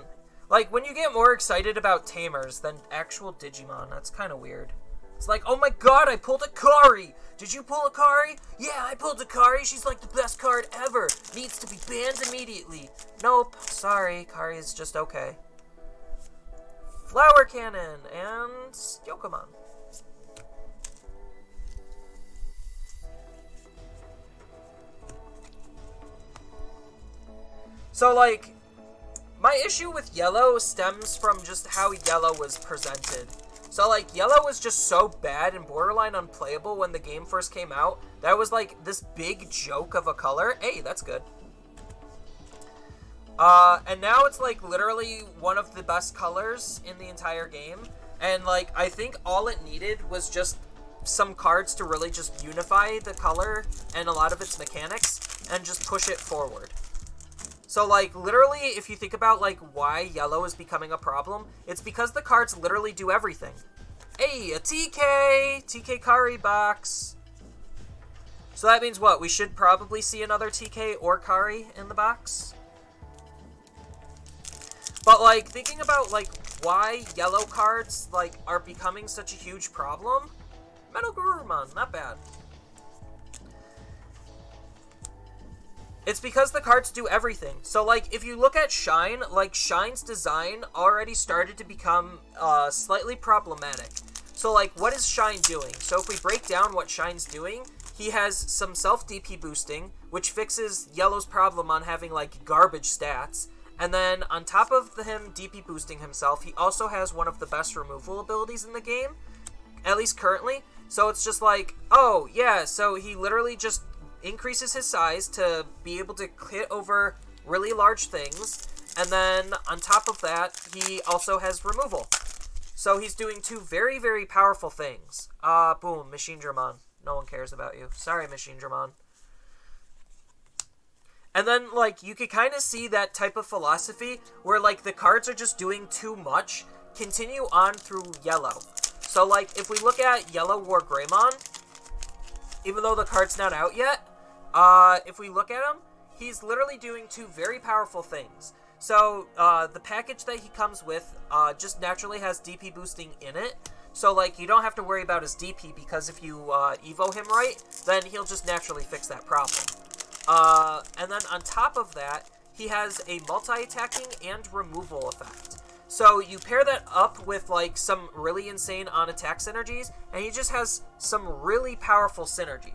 Like, when you get more excited about Tamers than actual Digimon, that's kind of weird. It's like, oh my god, I pulled a Kari! Did you pull a Kari? Yeah, I pulled a Kari. She's like the best card ever. Needs to be banned immediately. Nope. Sorry, Kari is just okay. Flower Cannon and Yokomon. So, like, my issue with Yellow stems from just how Yellow was presented. So, like, Yellow was just so bad and borderline unplayable when the game first came out. That was, like, this big joke of a color. Hey, that's good. And now it's, like, literally one of the best colors in the entire game. And, like, I think all it needed was just some cards to really just unify the color and a lot of its mechanics and just push it forward. So, like, literally, if you think about, like, why Yellow is becoming a problem, it's because the cards literally do everything. Hey, a TK! TK Kari box. So that means what? We should probably see another TK or Kari in the box? But, like, thinking about, like, why Yellow cards, like, are becoming such a huge problem, Metal Gurumon, not bad. It's because the cards do everything. So, like, if you look at Shine, like, Shine's design already started to become slightly problematic. So, like, what is Shine doing? So if we break down what Shine's doing, he has some self-DP boosting, which fixes Yellow's problem on having, like, garbage stats. And then, on top of him DP boosting himself, he also has one of the best removal abilities in the game. at least currently. So it's just like, oh, yeah, so he literally just increases his size to be able to hit over really large things, and then on top of that, he also has removal. So he's doing two very, very powerful things. Boom, Machine Dramon. No one cares about you. Sorry, Machine Dramon. And then, like, you could kind of see that type of philosophy where, like, the cards are just doing too much continue on through yellow. So, like, if we look at Yellow War Greymon, even though the card's not out yet, if we look at him, he's literally doing two very powerful things. So, the package that he comes with just naturally has DP boosting in it. So, like, you don't have to worry about his DP, because if you Evo him right, then he'll just naturally fix that problem. And then on top of that, he has a multi-attacking and removal effect. So you pair that up with, like, some really insane on-attack synergies, and he just has some really powerful synergy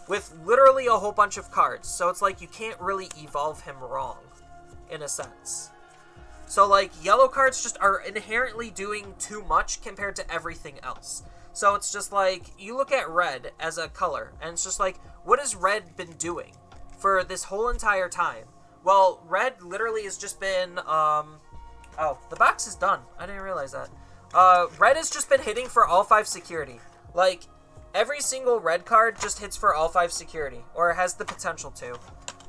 with literally a whole bunch of cards. So it's like you can't really evolve him wrong, in a sense. So, like, yellow cards just are inherently doing too much compared to everything else. So it's just like, you look at red as a color, and it's just like, what has red been doing for this whole entire time? Well, red literally has just been, oh, the box is done. I didn't realize that. Red has just been hitting for all 5 security. Like, every single red card just hits for all 5 security, or has the potential to.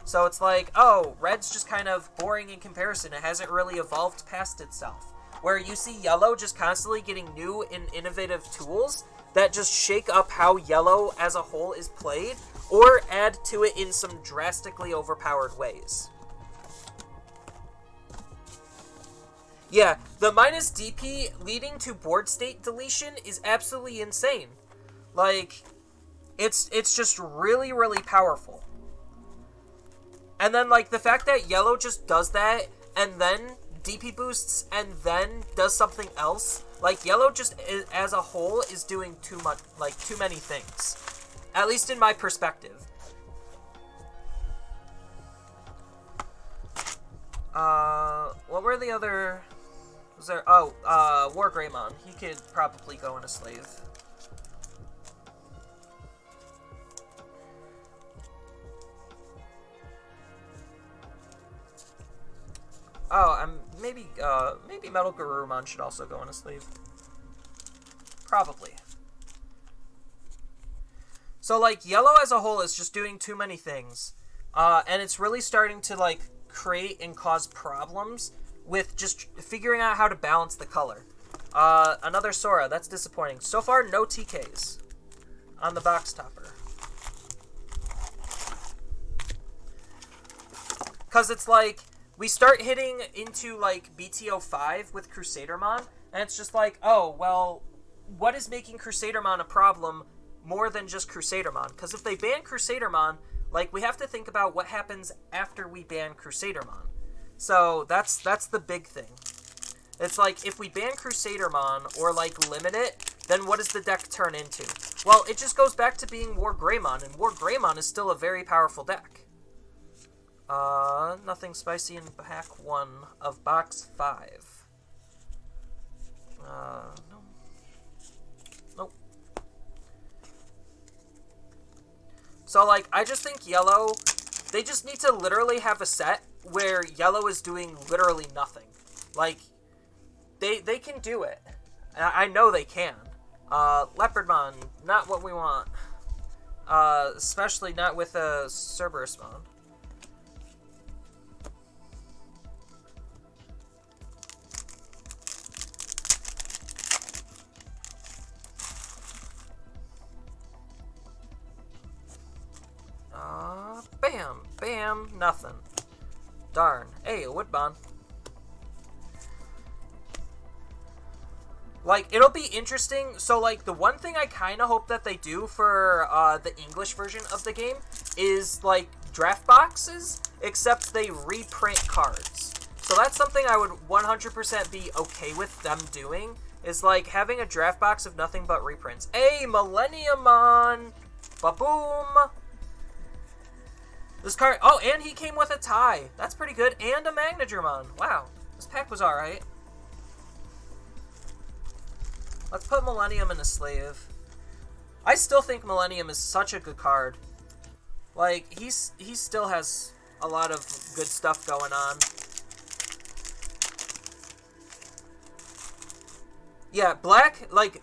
So it's like, oh, red's just kind of boring in comparison. It hasn't really evolved past itself. Where you see yellow just constantly getting new and innovative tools that just shake up how yellow as a whole is played, or add to it in some drastically overpowered ways. Yeah, the minus DP leading to board state deletion is absolutely insane. Like, it's just really, really powerful. And then, like, the fact that yellow just does that, and then DP boosts, and then does something else. Like, yellow just, as a whole, is doing too much, like, too many things. At least in my perspective. What were the other... Was there... Oh, War Greymon. He could probably go in a slave. Oh, maybe Metal Garurumon should also go in a sleeve. Probably. So, like, yellow as a whole is just doing too many things. And it's really starting to, like, create and cause problems with just figuring out how to balance the color. Another Sora, that's disappointing. So far, no TKs on the box topper. Because it's like, we start hitting into, like, BTO5 with Crusadermon, and it's just like, oh, well, what is making Crusadermon a problem more than just Crusadermon? Because if they ban Crusadermon, like, we have to think about what happens after we ban Crusadermon. So, that's the big thing. It's like, if we ban Crusadermon, or, like, limit it, then what does the deck turn into? Well, it just goes back to being War Greymon, and War Greymon is still a very powerful deck. Nothing spicy in pack 1 of box 5. No. Nope. So, like, I just think yellow, they just need to literally have a set where yellow is doing literally nothing. Like, they can do it. I know they can. Leopardmon, not what we want. Especially not with a Cerberusmon. Bam, bam, nothing. Darn. Hey, a Woodbon. Like, it'll be interesting. So, like, the one thing I kind of hope that they do for the English version of the game is, like, draft boxes, except they reprint cards. So that's something I would 100% be okay with them doing, is, like, having a draft box of nothing but reprints. Hey, Millenniumon! Ba-boom! This card... Oh, and he came with a tie. That's pretty good. And a Magnadramon. Wow. This pack was alright. Let's put Millennium in a sleeve. I still think Millennium is such a good card. Like, he still has a lot of good stuff going on. Yeah, Black, like,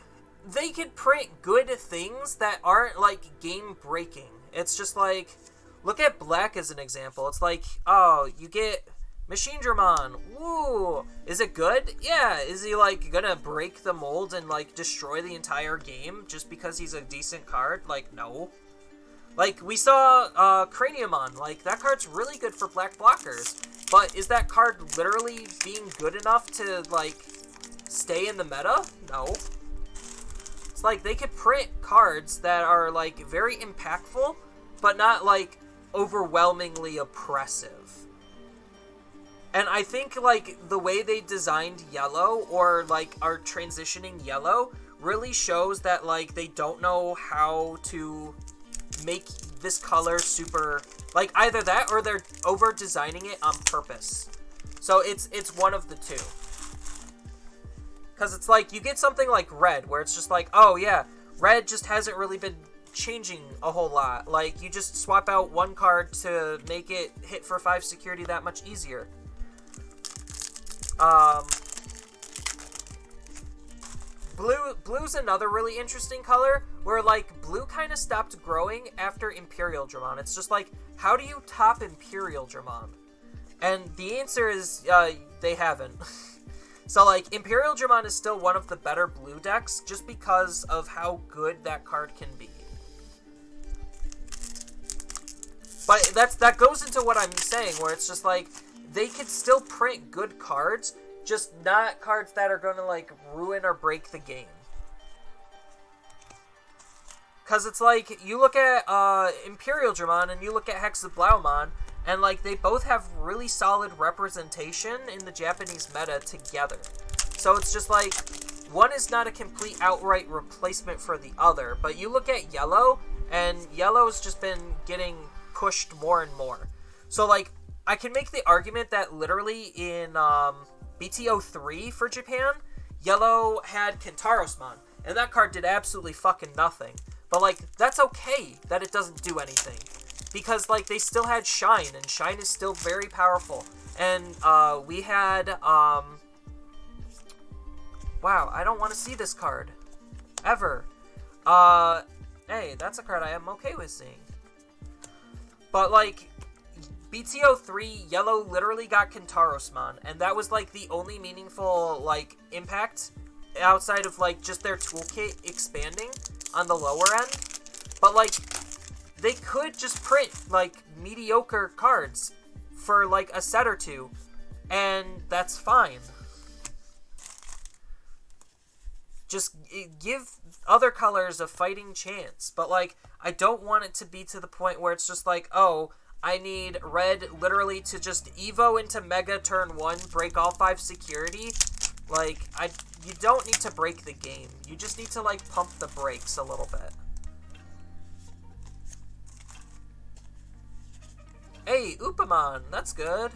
they could print good things that aren't, like, game-breaking. It's just like, look at Black as an example. It's like, oh, you get Machine Dramon. Woo! Is it good? Yeah. Is he, like, gonna break the mold and, like, destroy the entire game just because he's a decent card? Like, no. Like, we saw Craniumon. Like, that card's really good for black blockers. But is that card literally being good enough to, like, stay in the meta? No. It's like, they could print cards that are, like, very impactful, but not, like, overwhelmingly oppressive. And I think, like, the way they designed Yellow, or, like, are transitioning Yellow, really shows that, like, they don't know how to make this color super... Like, either that, or they're over-designing it on purpose. So it's one of the two. Because it's like, you get something like Red, where it's just like, oh, yeah, Red just hasn't really been changing a whole lot. Like, you just swap out one card to make it hit for 5 security that much easier. Blue's another really interesting color, where, like, blue kind of stopped growing after Imperial Dramon. It's just like, how do you top Imperial Dramon? And the answer is, they haven't. So, like, Imperial Dramon is still one of the better blue decks, just because of how good that card can be. But that goes into what I'm saying, where it's just like, they could still print good cards, just not cards that are going to, like, ruin or break the game. Because it's like, you look at Imperial Dramon and you look at Hexablaumon, and, like, they both have really solid representation in the Japanese meta together. So it's just like, one is not a complete outright replacement for the other. But you look at Yellow, and Yellow's just been getting pushed more and more. So, like, I can make the argument that literally in BTO3 for Japan, Yellow had Kentarosmon, and that card did absolutely fucking nothing. But, like, that's okay that it doesn't do anything. Because, like, they still had Shine, and Shine is still very powerful. And, we had, wow, I don't want to see this card. Ever. Hey, that's a card I am okay with seeing. But, like, BTO3, Yellow literally got Kentarosmon, and that was, like, the only meaningful, like, impact outside of, like, just their toolkit expanding on the lower end. But, like, they could just print, like, mediocre cards for, like, a set or two, and that's fine. Just give other colors a fighting chance. But, like, I don't want it to be to the point where it's just like, oh, I need Red literally to just Evo into Mega turn 1, break all 5 security. Like, you don't need to break the game. You just need to, like, pump the brakes a little bit. Hey, Upamon, that's good.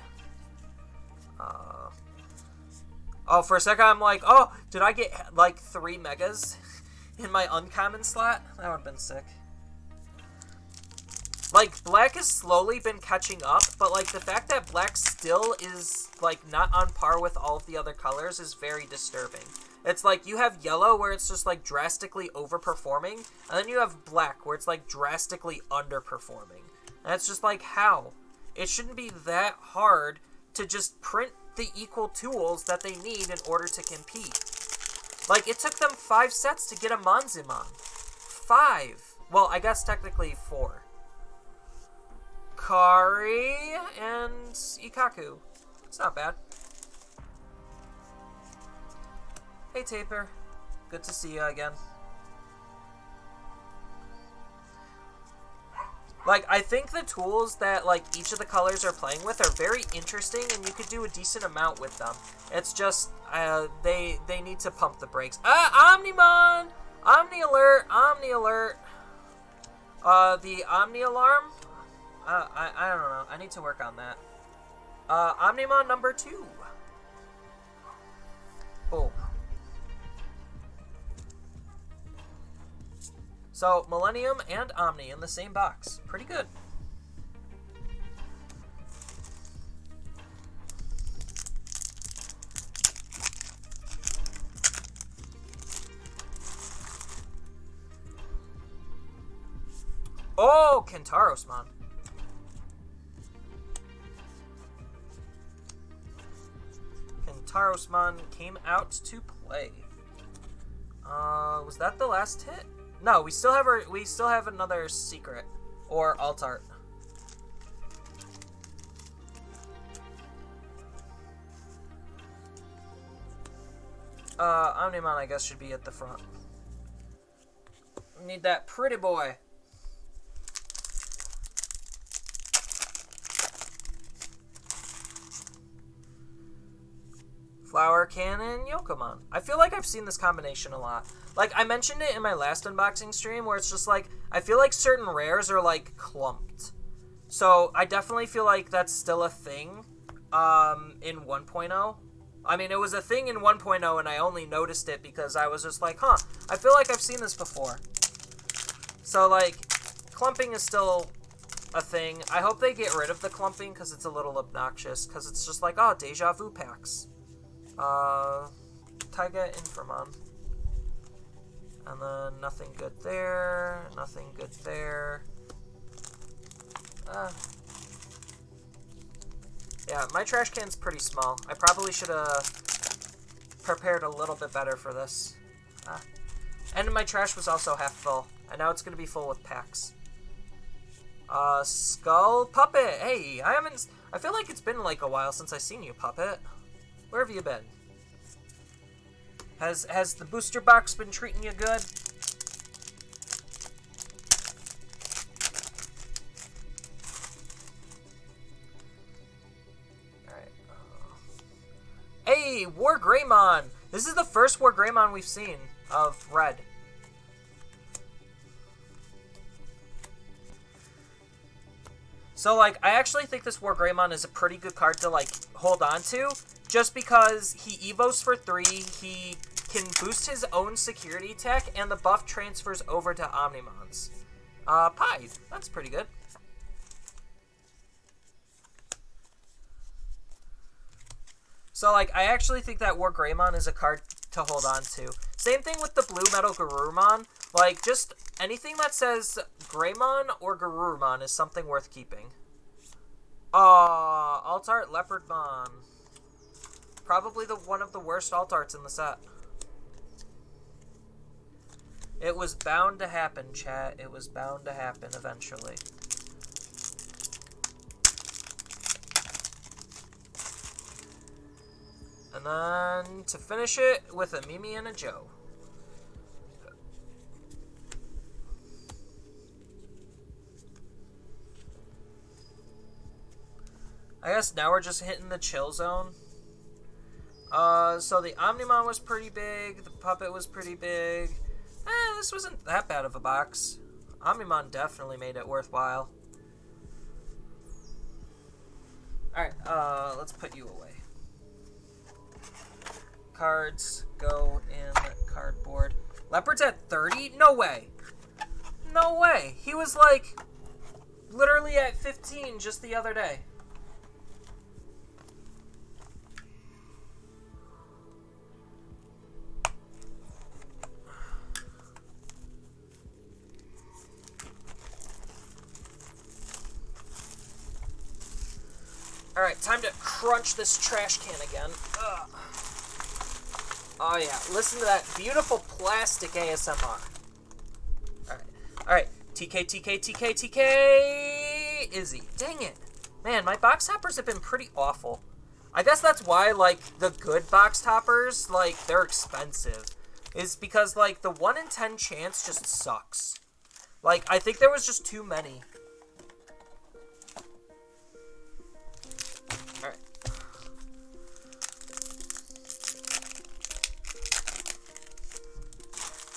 Oh, for a second I'm like, oh, did I get, like, 3 Megas in my uncommon slot? That would've been sick. Like, Black has slowly been catching up, but, like, the fact that Black still is, like, not on par with all of the other colors is very disturbing. It's like, you have Yellow, where it's just, like, drastically overperforming, and then you have Black, where it's, like, drastically underperforming. And it's just like, how? It shouldn't be that hard to just print the equal tools that they need in order to compete. Like, it took them 5 sets to get a Monzimon. 5! Well, I guess technically 4. Kari and Ikaku. It's not bad. Hey, Taper. Good to see you again. Like, I think the tools that, like, each of the colors are playing with are very interesting, and you could do a decent amount with them. It's just, they need to pump the brakes. Omnimon! Omni Alert! Omni Alert! The Omni Alarm? I don't know. I need to work on that. Omnimon number 2. Boom. So, Millennium and Omni in the same box. Pretty good. Oh, Kentarosmon. Kentarosmon came out to play. Was that the last hit? No, we still have another secret or alt art. Omnimon, I guess, should be at the front. We need that pretty boy. Flower Cannon, Yokomon. I feel like I've seen this combination a lot. Like, I mentioned it in my last unboxing stream, where it's just like, I feel like certain rares are, like, clumped. So, I definitely feel like that's still a thing, in 1.0. I mean, it was a thing in 1.0, and I only noticed it because I was just like, huh, I feel like I've seen this before. So, like, clumping is still a thing. I hope they get rid of the clumping, because it's a little obnoxious, because it's just like, oh, deja vu packs. Taiga Inframon. And then nothing good there, nothing good there. Yeah, my trash can's pretty small. I probably should have prepared a little bit better for this. And my trash was also half full, and now it's going to be full with packs. Skull Puppet! Hey, I feel like it's been like a while since I've seen you, Puppet. Where have you been? Has the booster box been treating you good? Alright. Hey, War Greymon! This is the first War Greymon we've seen of red. So, like, I actually think this War Greymon is a pretty good card to, like, hold on to. Just because he evos for 3, he can boost his own security tech, and the buff transfers over to Omnimons. Pied. That's pretty good. So, like, I actually think that War Greymon is a card to hold on to. Same thing with the Blue Metal Garurumon. Like, just anything that says Greymon or Garurumon is something worth keeping. Alt Art Leopardmon. Probably one of the worst alt arts in the set. It was bound to happen, chat. It was bound to happen eventually. And then to finish it with a Mimi and a Joe. I guess now we're just hitting the chill zone. So the Omnimon was pretty big, the Puppet was pretty big. This wasn't that bad of a box. Omnimon definitely made it worthwhile. Alright, let's put you away. Cards go in cardboard. Leopard's at 30? No way! No way! He was like, literally at 15 just the other day. Alright, time to crunch this trash can again. Ugh. Oh yeah, listen to that beautiful plastic ASMR. Alright. TK, TK, TK, TK! Izzy. Dang it. Man, my box toppers have been pretty awful. I guess that's why, like, the good box toppers, like, they're expensive. Is because, like, the 1 in 10 chance just sucks. Like, I think there was just too many. Alright.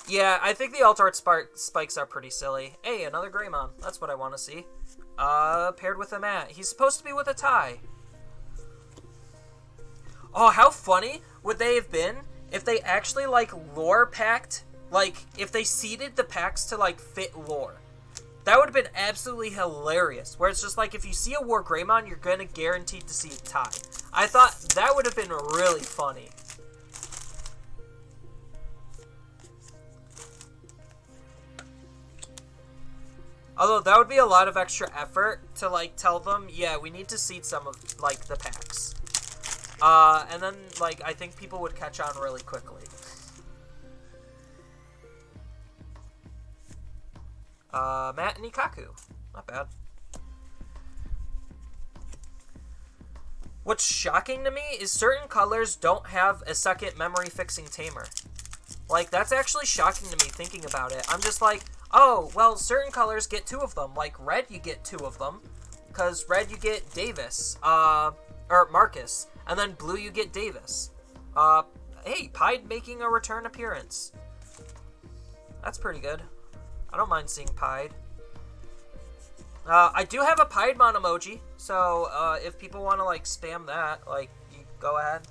Yeah, I think the alt art spikes are pretty silly. Hey, another Greymon. That's what I want to see. Paired with a Matt. He's supposed to be with a tie. Oh, how funny would they have been if they actually, like, lore packed Like, if they seeded the packs to, like, fit lore. That would have been absolutely hilarious. Where it's just like, if you see a War Greymon, you're going to guaranteed to see a tie. I thought that would have been really funny. Although, that would be a lot of extra effort to, like, tell them, yeah, we need to seed some of, like, the packs. And then, like, I think people would catch on really quickly. Matt and Ikaku. Not bad. What's shocking to me is certain colors don't have a second memory-fixing tamer. Like, that's actually shocking to me thinking about it. I'm just like, oh, well, certain colors get 2 of them. Like, red, you get 2 of them. Because red, you get Davis. Or Marcus. And then blue, you get Davis. Hey, Pied making a return appearance. That's pretty good. I don't mind seeing Pied. I do have a Piedmon emoji, so if people want to like spam that, like, you go ahead.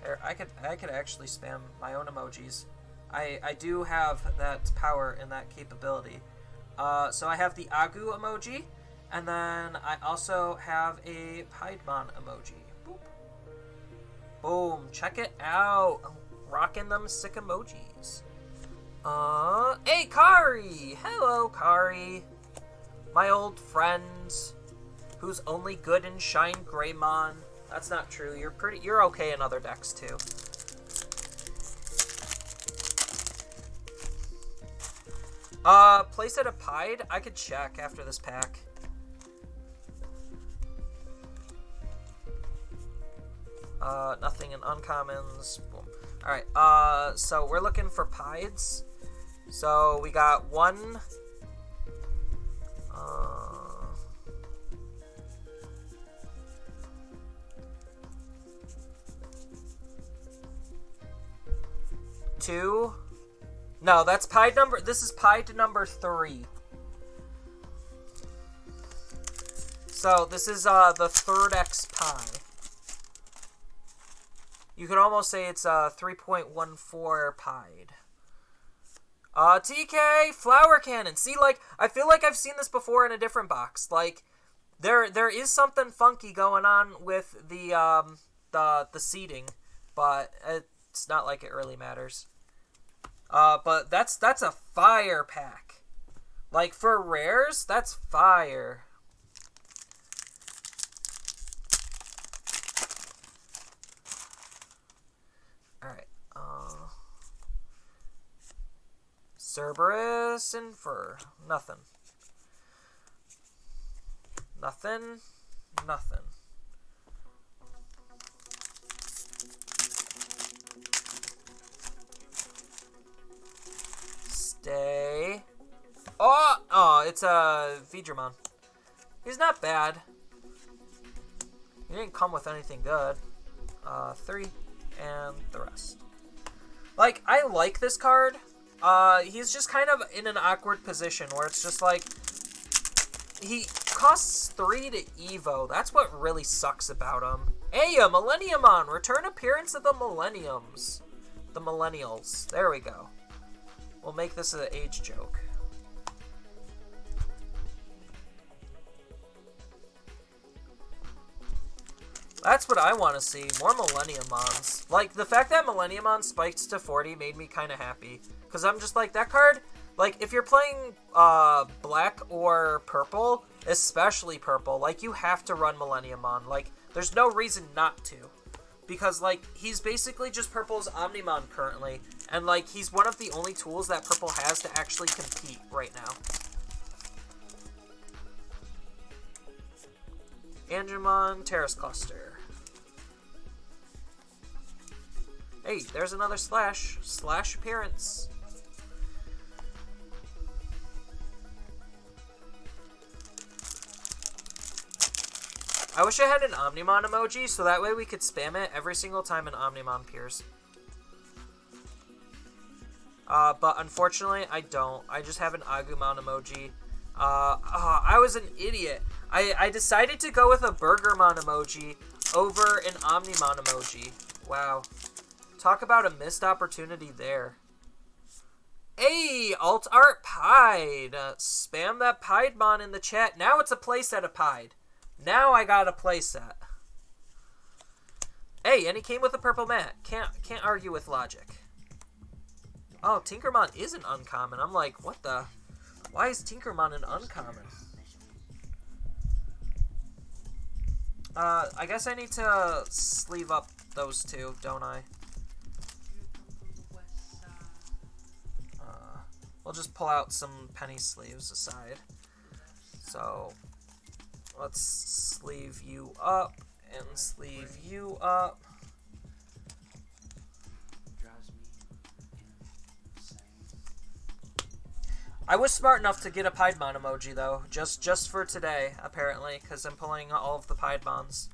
Here, I could actually spam my own emojis. I do have that power and that capability. So I have the Agu emoji, and then I also have a Piedmon emoji. Boop. Boom! Check it out. Rocking them sick emojis. Hey, Kari! Hello, Kari. My old friend, who's only good in Shine Greymon. That's not true. You're okay in other decks, too. Playset of Pied? I could check after this pack. Nothing in uncommons. Boom. Alright, so we're looking for Pieds. So we got 1. 2. No, that's Pied number. This is Pied number 3. So this is the third X Pie. You could almost say it's 3.14 Pied. TK, Flower Cannon. See, like, I feel like I've seen this before in a different box. Like, there is something funky going on with the seeding, but it's not like it really matters. But that's a fire pack. Like, for rares, that's fire. Alright, Cerberus and Fur. Nothing. Nothing. Nothing. Stay. Oh, it's a Digimon. He's not bad. He didn't come with anything good. 3. And the rest. Like, I like this card. He's just kind of in an awkward position where it's just like, he costs 3 to Evo. That's what really sucks about him. Hey, a Millenniumon! Return appearance of the Millenniums. The Millennials. There we go. We'll make this an age joke. That's what I want to see. More Millenniumons. Like, the fact that Millenniumon spiked to 40 made me kind of happy. Because I'm just like, that card, like, if you're playing black or purple, especially purple, like, you have to run Millenniumon. Like, there's no reason not to. Because, like, he's basically just purple's Omnimon currently. And, like, he's one of the only tools that purple has to actually compete right now. Angemon, Terrace Cluster. Hey, there's another Slash. Slash appearance. I wish I had an Omnimon emoji, so that way we could spam it every single time an Omnimon appears. But unfortunately, I don't. I just have an Agumon emoji. I was an idiot. I decided to go with a Burgermon emoji over an Omnimon emoji. Wow. Talk about a missed opportunity there. Hey, Alt Art Pied. Spam that Piedmon in the chat. Now it's a playset of Pied. Now I got a playset. Hey, and he came with a purple mat. Can't argue with logic. Oh, Tinkermon isn't uncommon. I'm like, what the? Why is Tinkermon an uncommon? I guess I need to sleeve up those two, don't I? We'll just pull out some penny sleeves aside. So, let's sleeve you up and sleeve you up. I was smart enough to get a Piedmon emoji, though, just for today, apparently, because I'm pulling all of the Piedmons.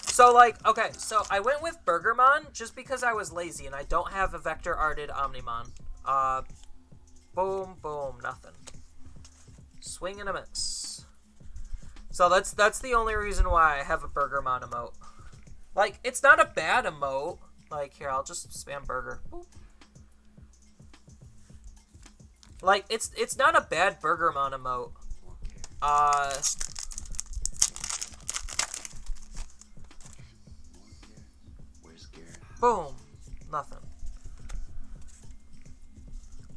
So, like, okay, so I went with Burgermon just because I was lazy and I don't have a vector-arted Omnimon. Boom, boom, nothing. Swing and a miss. So that's the only reason why I have a Burgermon emote. Like, it's not a bad emote. Like, here, I'll just spam burger. Boop. Like, it's not a bad Burgermon emote. Boom. Nothing.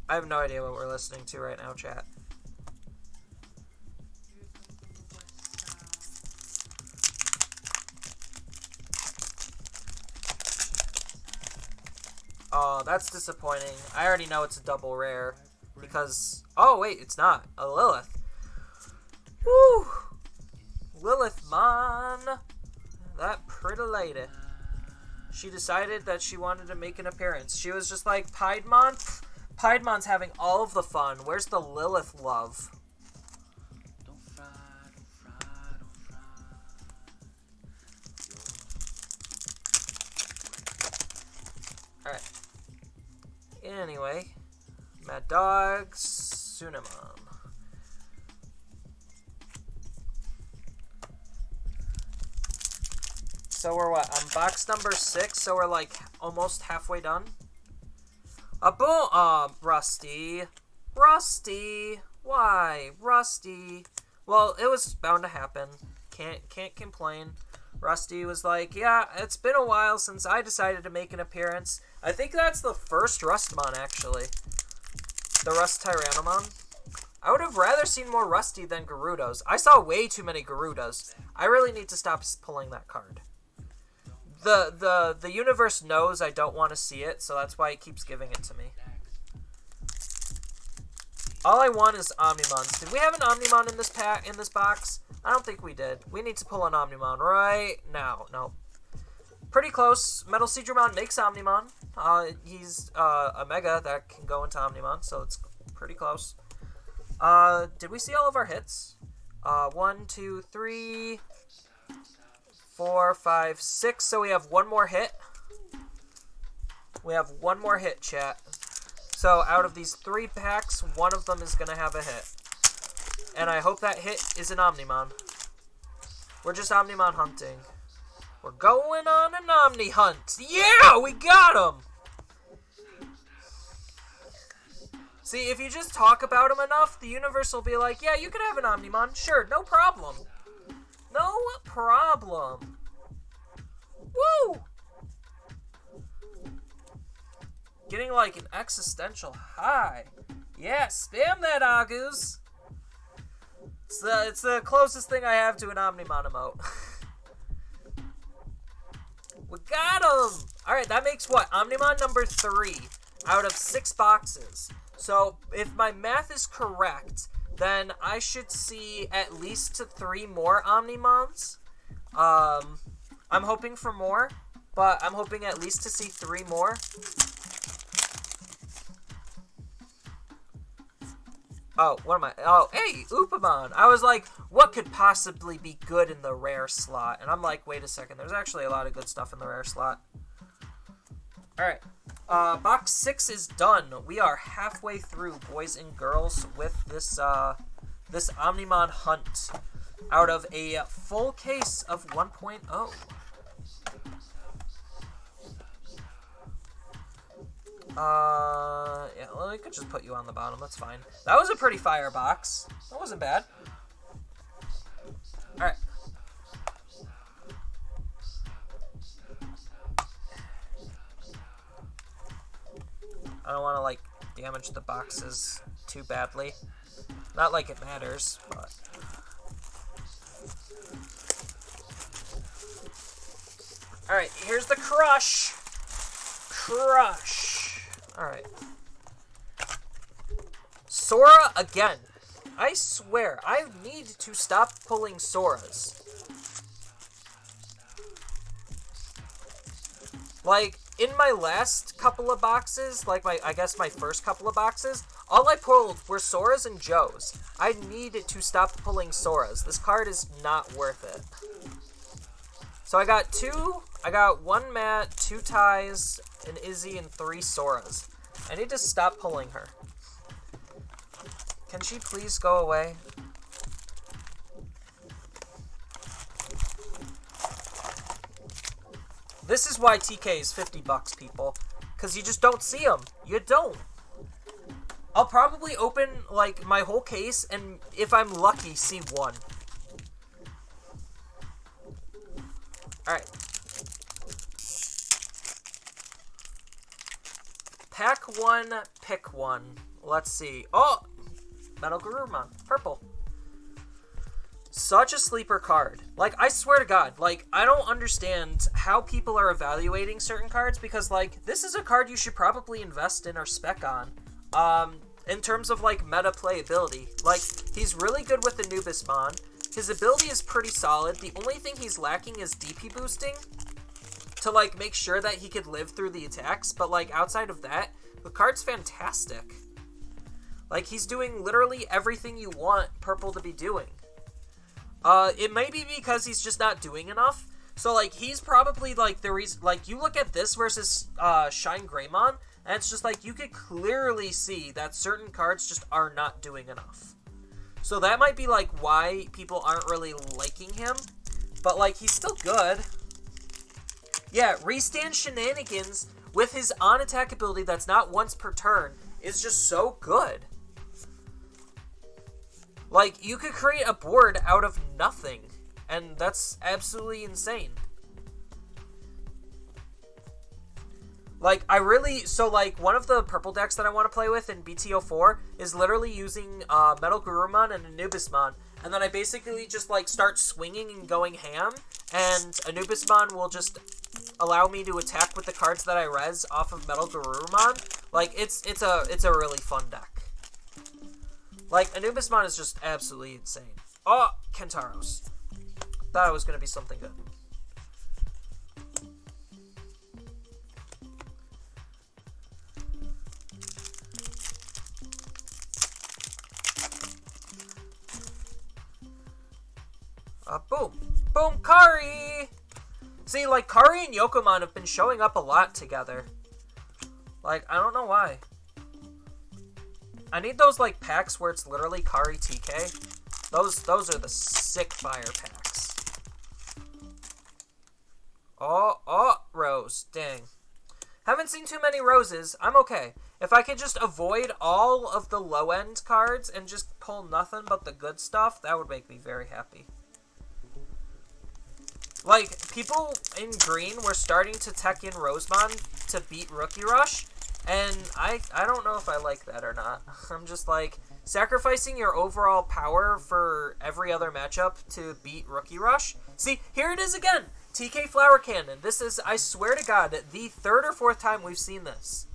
I have no idea what we're listening to right now, chat. Oh, that's disappointing. I already know it's a double rare. Because... Oh, wait, it's not. A Lilith. Woo! Lilithmon. That pretty lady. She decided that she wanted to make an appearance. She was just like, Piedmon? Piedmon's having all of the fun. Where's the Lilith love? Don't fry, don't fry, don't fry. Alright. Anyway. Mad Dog, Sunamon. So we're what? On box number 6, so we're like almost halfway done. Boom! Rusty. Rusty! Why? Rusty. Well, it was bound to happen. Can't complain. Rusty was like, yeah, it's been a while since I decided to make an appearance. I think that's the first Rustmon, actually. The Rust Tyrannomon. I would have rather seen more Rusty than Gerudos. I saw way too many Gerudos. I really need to stop pulling that card. The universe knows I don't want to see it, so that's why it keeps giving it to me. All I want is Omnimons. Did we have an Omnimon in this pack, in this box? I don't think we did. We need to pull an Omnimon right now. No. Pretty close. Metal Seedramon makes Omnimon. He's a Mega that can go into Omnimon, so it's pretty close. Did we see all of our hits? 1, 2, 3, 4, 5, 6. So we have one more hit. We have one more hit, chat. So out of these 3 packs, one of them is going to have a hit. And I hope that hit is an Omnimon. We're just Omnimon hunting. We're going on an Omni hunt. Yeah, we got him! See, if you just talk about him enough, the universe will be like, yeah, you can have an Omnimon. Sure, no problem. No problem. Woo! Getting like an existential high. Yeah, spam that, Agus. It's the closest thing I have to an Omnimon emote. We got him! Alright, that makes what? Omnimon number 3 out of 6 boxes. So, if my math is correct, then I should see at least 3 more Omnimons. I'm hoping for more, but I'm hoping at least to see 3 more. Oh, what am I? Oh, hey, Upamon. I was like, what could possibly be good in the rare slot? And I'm like, wait a second. There's actually a lot of good stuff in the rare slot. Alright. Box 6 is done. We are halfway through, boys and girls, with this, this Omnimon hunt. out of a full case of 1.0. Yeah, well, we could just put you on the bottom. That's fine. That was a pretty fire box. That wasn't bad. Alright. I don't want to, like, damage the boxes too badly. Not like it matters, but... Alright, here's the crush! Crush! Alright. Sora again. I swear, I need to stop pulling Soras. Like, in my last couple of boxes, like I guess my first couple of boxes, all I pulled were Soras and Joes. I needed to stop pulling Soras. This card is not worth it. So I got one Matt, 2 Ties, an Izzy, and 3 Soras. I need to stop pulling her. Can she please go away? This is why TK is $50, people. Because you just don't see them. You don't. I'll probably open, like, my whole case, and if I'm lucky, see one. Alright. Pack 1, pick 1. Let's see. Oh! Metal Garurumon. Purple. Such a sleeper card. Like, I swear to God, like, I don't understand how people are evaluating certain cards, because, like, this is a card you should probably invest in or spec on. In terms of, like, meta playability. Like, he's really good with the Anubismon. His ability is pretty solid. The only thing he's lacking is DP boosting to, like, make sure that he could live through the attacks. But, like, outside of that, the card's fantastic. Like, he's doing literally everything you want Purple to be doing. It may be because he's just not doing enough. So, like, he's probably, like, the reason... Like, you look at this versus Shine Greymon, and it's just, like, you could clearly see that certain cards just are not doing enough. So that might be, like, why people aren't really liking him. But, like, he's still good. Yeah, Restand Shenanigans with his on-attack ability that's not once per turn is just so good. Like, you could create a board out of nothing, and that's absolutely insane. Like, so, like, one of the purple decks that I want to play with in BTO4 is literally using Metal Garurumon and Anubismon, and then I basically just, like, start swinging and going ham, and Anubismon will just allow me to attack with the cards that I res off of Metal Garurumon. Like, it's a really fun deck. Like, Anubismon is just absolutely insane. Oh, Kentaros. Thought it was going to be something good. Boom. Boom, Kari! See, like, Kari and Yokomon have been showing up a lot together. Like, I don't know why. I need those, like, packs where it's literally Kari TK. Those are the sick fire packs. Oh, Rose. Dang. Haven't seen too many Roses. I'm okay. If I could just avoid all of the low-end cards and just pull nothing but the good stuff, that would make me very happy. Like, people in green were starting to tech in Rosemon to beat Rookie Rush, and I don't know if I like that or not. I'm just like, sacrificing your overall power for every other matchup to beat Rookie Rush? See, here it is again! TK Flower Cannon. This is, I swear to God, the 3rd or 4th time we've seen this.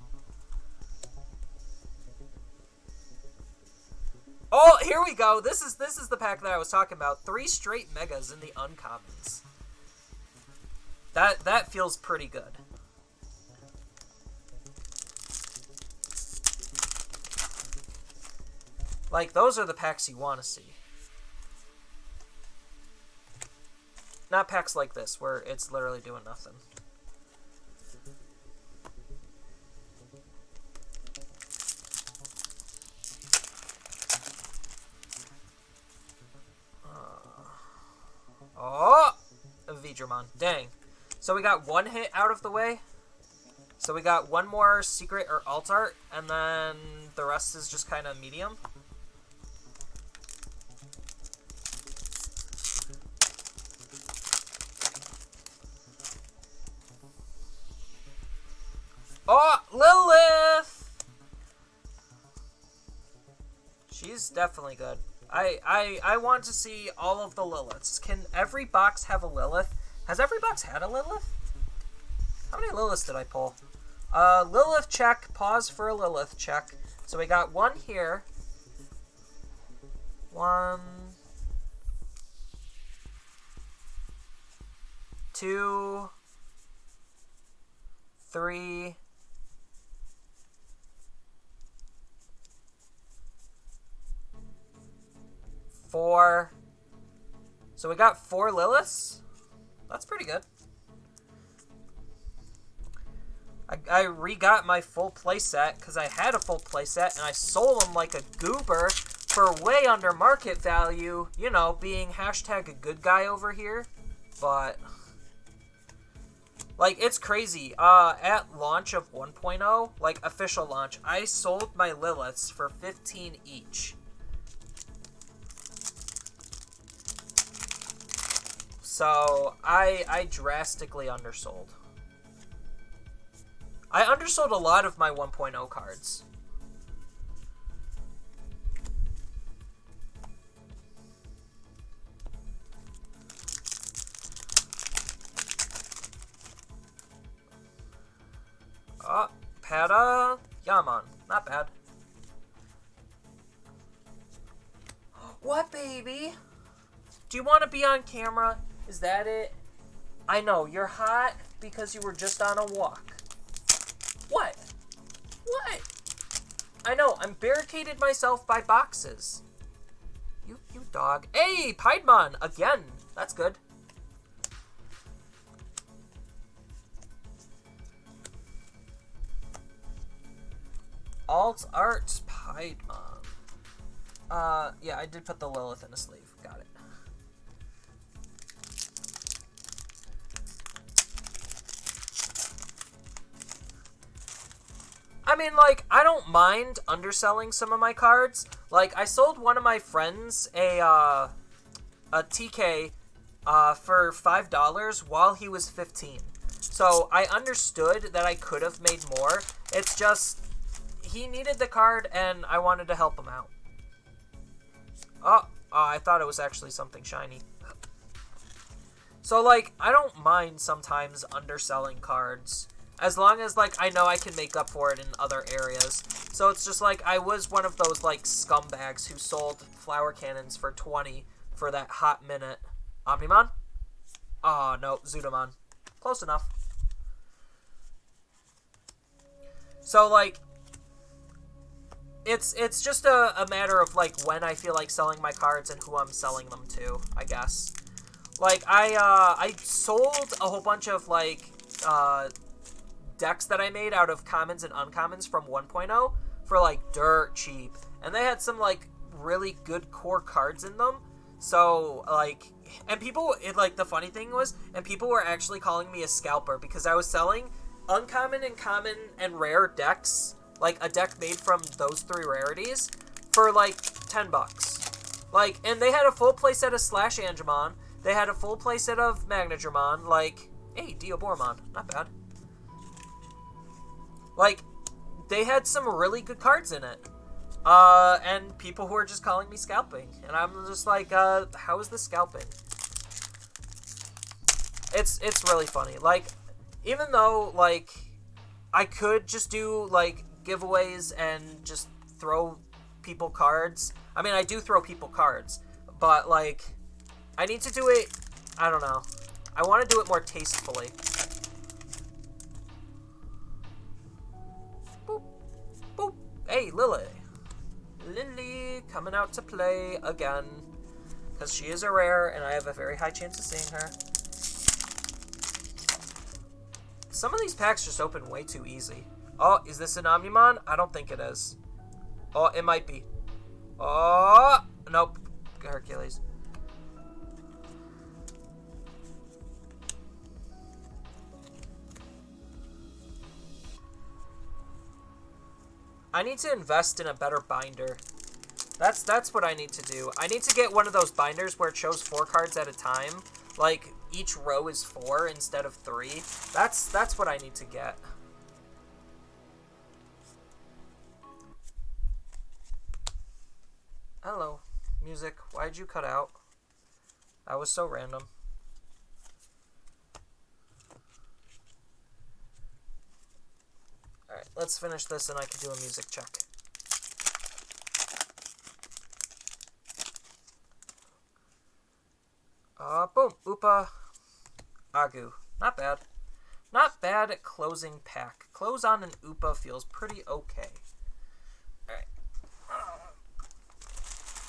Oh, here we go! This is the pack that I was talking about. 3 straight megas in the uncommons. That feels pretty good. Like, those are the packs you want to see. Not packs like this, where it's literally doing nothing. Digimon. Dang. So we got one hit out of the way. So we got one more secret or alt art, and then the rest is just kind of medium. Oh, Lilith! She's definitely good. I want to see all of the Liliths. Can every box have a Lilith? Has every box had a Lilith? How many Liliths did I pull? Lilith check. Pause for a Lilith check. So we got one here. 1, 2, 3, 4. So we got 4 Liliths. That's pretty good. I re-got my full playset because I had a full playset and I sold them like a goober for way under market value. You know, being hashtag a good guy over here. But, like, it's crazy. At launch of 1.0, like official launch, I sold my Liliths for 15 each. So, I drastically undersold. I undersold a lot of my 1.0 cards. Oh, Pata Yaman. Not bad. What, baby? Do you want to be on camera? Is that it? I know, you're hot because you were just on a walk. What? What? I know, I'm barricaded myself by boxes. You dog. Hey, Piedmon, again. That's good. Alt Art Piedmon. Yeah, I did put the Lilith in a sleeve. Got it. I mean, like, I don't mind underselling some of my cards. Like, I sold one of my friends a TK for $5 while he was 15. So I understood that I could have made more. It's just, he needed the card and I wanted to help him out. Oh, I thought it was actually something shiny. So, like, I don't mind sometimes underselling cards. As long as, like, I know I can make up for it in other areas. So it's just like, I was one of those, like, scumbags who sold flower cannons for 20 for that hot minute. Omnimon? Oh, no, Zudomon. Close enough. So, like, it's just a matter of, like, when I feel like selling my cards and who I'm selling them to, I guess. Like, I sold a whole bunch of, like, decks that I made out of commons and uncommons from 1.0 for, like, dirt cheap. And they had some, like, really good core cards in them. So, like, and people, like, the funny thing was, and people were actually calling me a scalper because I was selling uncommon and common and rare decks, like, a deck made from those 3 rarities for, like, $10. Like, and they had a full playset of Slash Angemon. They had a full playset of Magnadramon. Like, hey, Diobormon. Not bad. Like, they had some really good cards in it. And people who are just calling me scalping. And I'm just like, how is this scalping? It's really funny. Like, even though, like, I could just do, like, giveaways and just throw people cards. I mean, I do throw people cards. But, like, I need to do it, I don't know. I want to do it more tastefully. Boop. Boop. Hey, Lily. Lily coming out to play again. Because she is a rare, and I have a very high chance of seeing her. Some of these packs just open way too easy. Oh, is this an Omnimon? I don't think it is. Oh, it might be. Oh, nope. Hercules. I need to invest in a better binder. That's what I need to do. I need to get one of those binders where it shows 4 cards at a time. Like, each row is 4 instead of 3. That's what I need to get. Hello, music. Why'd you cut out? That was so random. Alright, let's finish this and I can do a music check. Boom. Upa. Agu. Not bad. Not bad at closing pack. Close on an Upa feels pretty okay. Alright.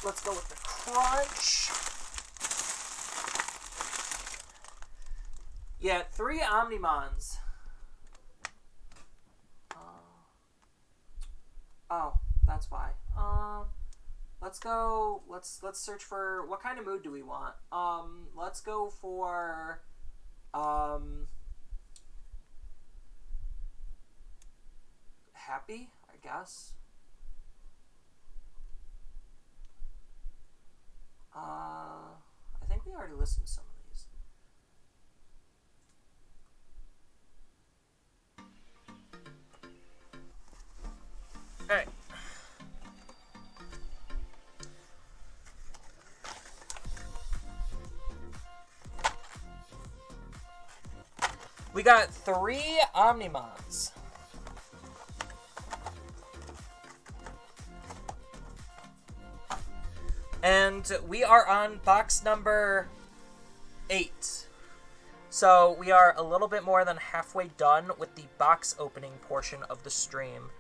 Let's go with the crunch. Yeah, 3 omnimons. Oh, that's why. Let's go. Let's search for what kind of mood do we want. Let's go for happy, I guess. I think we already listened to some of these. All right. We got 3 omnimons. And we are on box number 8. So we are a little bit more than halfway done with the box opening portion of the stream.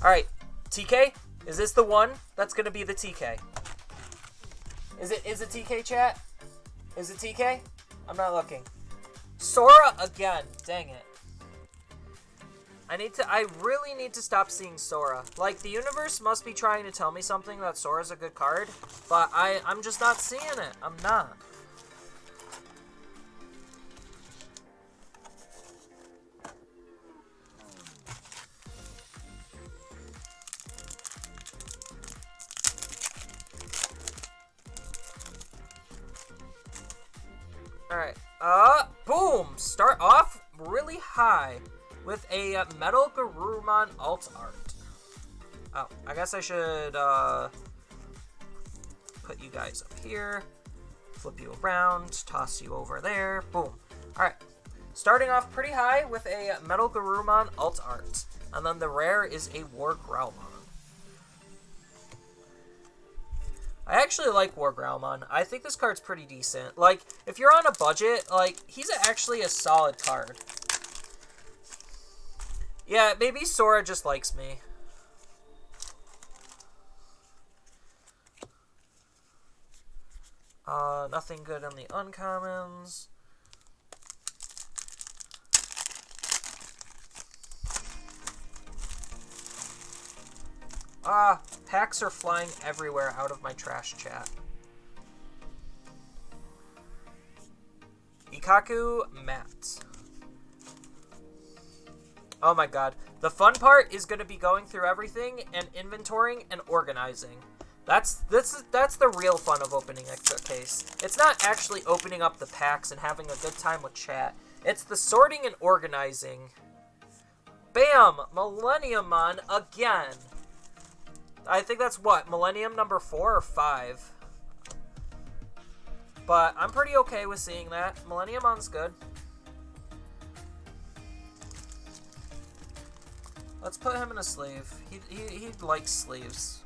Alright, TK? Is this the one that's going to be the TK? Is it TK, chat? Is it TK? I'm not looking. Sora again. Dang it. I really need to stop seeing Sora. Like, the universe must be trying to tell me something that Sora's a good card, but I'm just not seeing it. I'm not. Alright, boom! Start off really high with a Metal Garurumon alt art. Oh, I guess I should, put you guys up here, flip you around, toss you over there, boom. Alright, starting off pretty high with a Metal Garurumon alt art, and then the rare is a War Growlmon. I actually like War Growlmon. I think this card's pretty decent. Like, if you're on a budget, like, he's actually a solid card. Yeah, maybe Sora just likes me. Nothing good in the uncommons. Packs are flying everywhere out of my trash chat. Ikaku Matt. Oh my god. The fun part is going to be going through everything and inventorying and organizing. That's the real fun of opening a case. It's not actually opening up the packs and having a good time with chat. It's the sorting and organizing. Bam! Millenniumon again. I think that's what? Millennium number 4 or 5? But I'm pretty okay with seeing that. Millenniumon's good. Let's put him in a sleeve. He likes sleeves.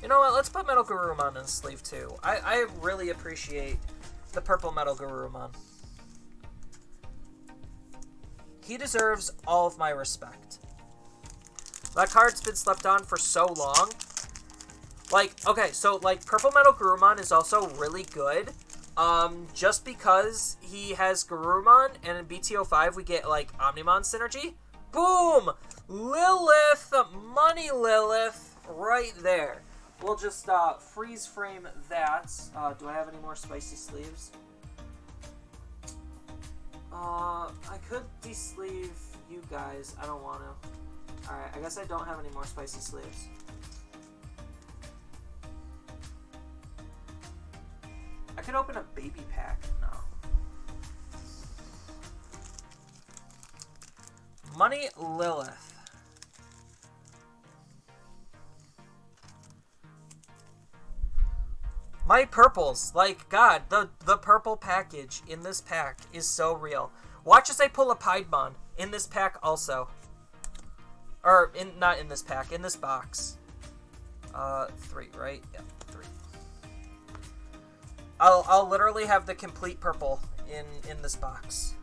You know what? Let's put Metal Garurumon in a sleeve too. I really appreciate the purple Metal Garurumon. He deserves all of my respect. That card's been slept on for so long. Like, okay, so, like, purple Metal Garurumon is also really good. Just because he has Garurumon, and in BTO5 we get, like, Omnimon synergy. Boom! Lilith! Money Lilith! Right there. We'll just freeze frame that. Do I have any more spicy sleeves? I could de-sleeve you guys. I don't want to. Alright, I guess I don't have any more spicy sleeves. I could open a baby pack. No. Money Lilith. My purples, like, God, the purple package in this pack is so real. Watch as I pull a Piedmon in this pack also. Or, not in this pack, in this box. 3, right? Yeah, 3. I'll literally have the complete purple in this box.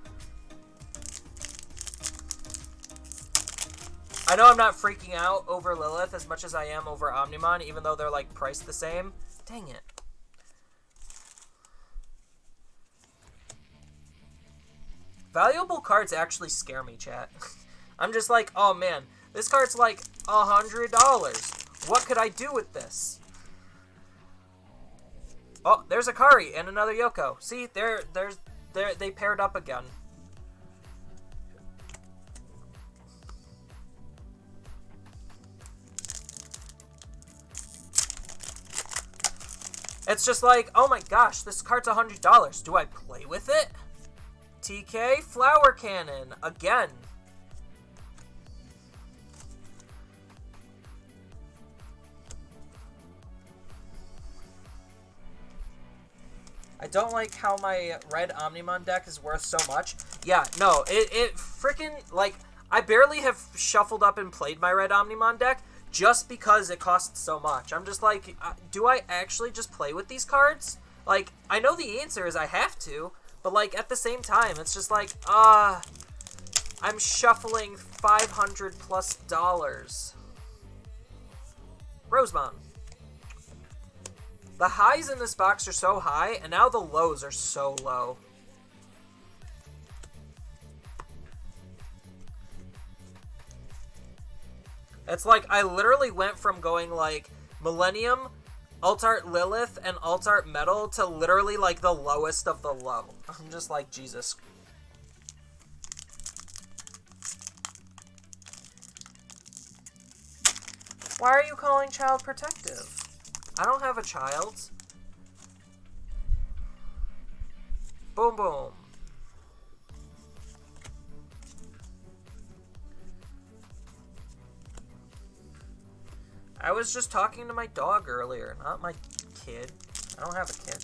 I know I'm not freaking out over Lilith as much as I am over Omnimon, even though they're, like, priced the same. Dang it. Valuable cards actually scare me, chat. I'm just like, oh man, this card's like $100. What could I do with this? Oh, there's a Kari and another Yoko. See, they paired up again. It's just like, oh my gosh, this card's $100. Do I play with it? TK, Flower Cannon, again. I don't like how my red Omnimon deck is worth so much. Yeah, no, it freaking, like, I barely have shuffled up and played my red Omnimon deck just because it costs so much. I'm just like, do I actually just play with these cards? Like, I know the answer is I have to, but, like, at the same time, it's just like, I'm shuffling $500 plus. Rosemon. The highs in this box are so high, and now the lows are so low. It's like, I literally went from going, like, Millennium, Alt-Art Lilith, and Alt-Art Metal to literally, like, the lowest of the low. I'm just like, Jesus. Why are you calling Child Protective? I don't have a child. Boom, boom. I was just talking to my dog earlier, not my kid. I don't have a kid.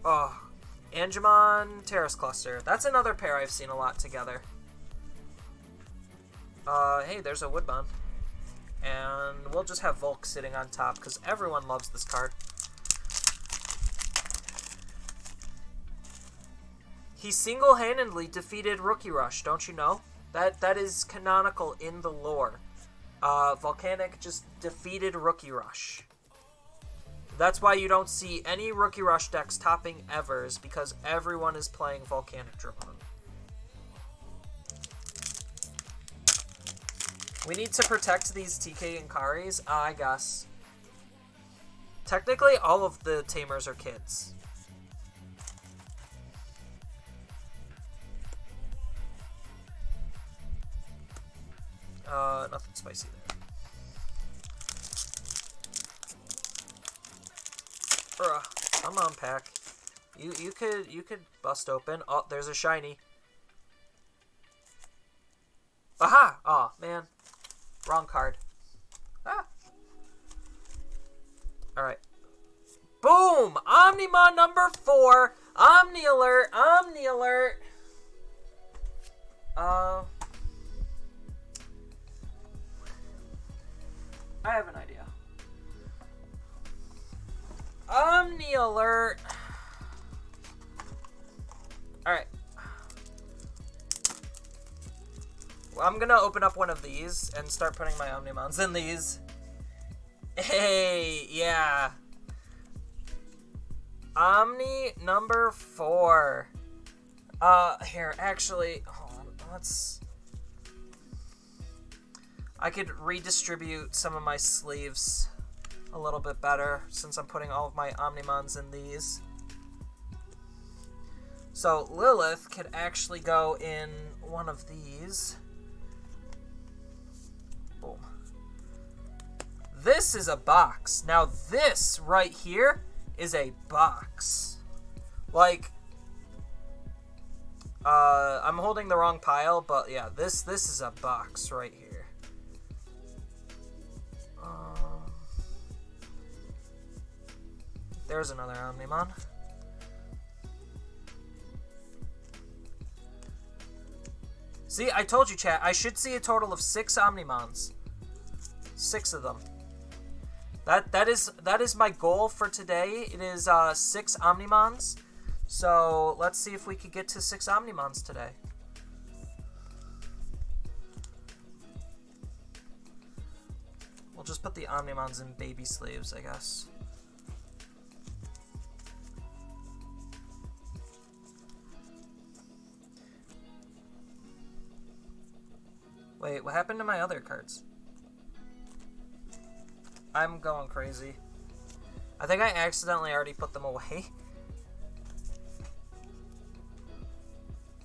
Oh, Angemon, Terrace Cluster. That's another pair I've seen a lot together. Hey, there's a Woodbond. And we'll just have Volk sitting on top, because everyone loves this card. He single-handedly defeated Rookie Rush, don't you know? That is canonical in the lore. Volcanic just defeated Rookie Rush. That's why you don't see any Rookie Rush decks topping Evers, because everyone is playing Volcanic Dramon. We need to protect these TK and Karis, I guess. Technically, all of the Tamers are kids. Nothing spicy there. Come on, pack. You could bust open. Oh, there's a shiny. Aha! Oh man, wrong card. Ah. All right. Boom! Omnimon number 4. Omni alert! Omni alert! I have an idea. Omni alert! Alright. Well, I'm gonna open up one of these and start putting my Omnimons in these. Hey, yeah. Omni number 4. Here, actually, hold on. I could redistribute some of my sleeves a little bit better since I'm putting all of my omnimons in these. So Lilith could actually go in one of these. Boom. This is a box. Now this right here is a box. Like, I'm holding the wrong pile, but yeah, this is a box right here. There's another Omnimon. See, I told you, chat, I should see a total of 6 Omnimons. 6 of them. That is my goal for today. It is 6 Omnimons. So let's see if we could get to 6 Omnimons today. We'll just put the Omnimons in baby sleeves, I guess. Wait, what happened to my other cards? I'm going crazy. I think I accidentally already put them away.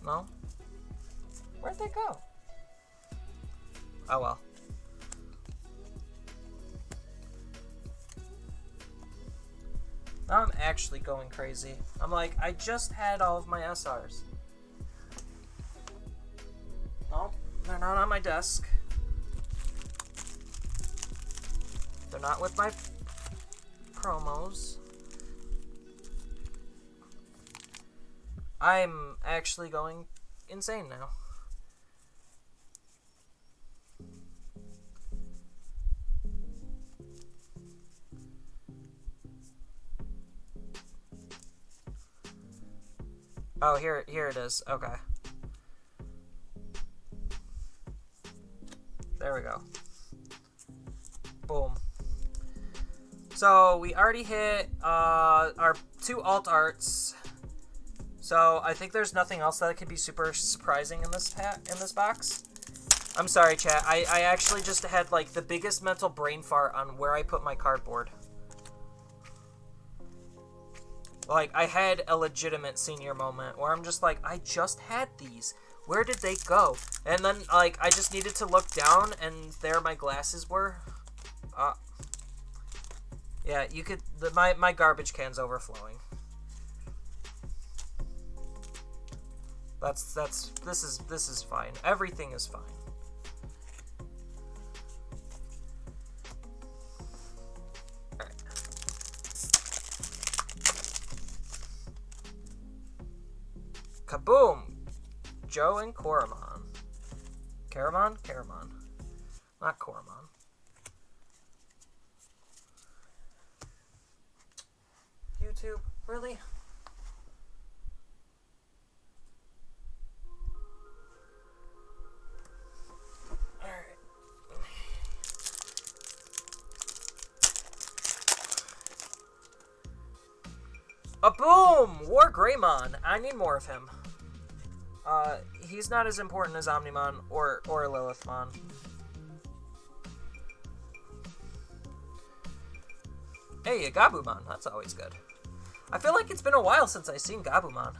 No? Where'd they go? Oh well. Now I'm actually going crazy. I'm like, I just had all of my SRs. Nope, they're not on my desk. They're not with my promos. I'm actually going insane now. Oh, here it is. Okay. There we go. Boom. So we already hit our 2 alt arts. So I think there's nothing else that could be super surprising in this box. I'm sorry, chat. I actually just had like the biggest mental brain fart on where I put my cardboard. Like, I had a legitimate senior moment where I'm just like, I just had these. Where did they go? And then, like, I just needed to look down, and there my glasses were. Yeah, you could. My garbage can's overflowing. This is fine. Everything is fine. Kaboom! Joe and Koromon. Karamon? Karamon. Not Koromon. YouTube? Really? Alright. A boom! War Greymon. I need more of him. He's not as important as Omnimon or Lilithmon. Hey, a Gabumon. That's always good. I feel like it's been a while since I've seen Gabumon.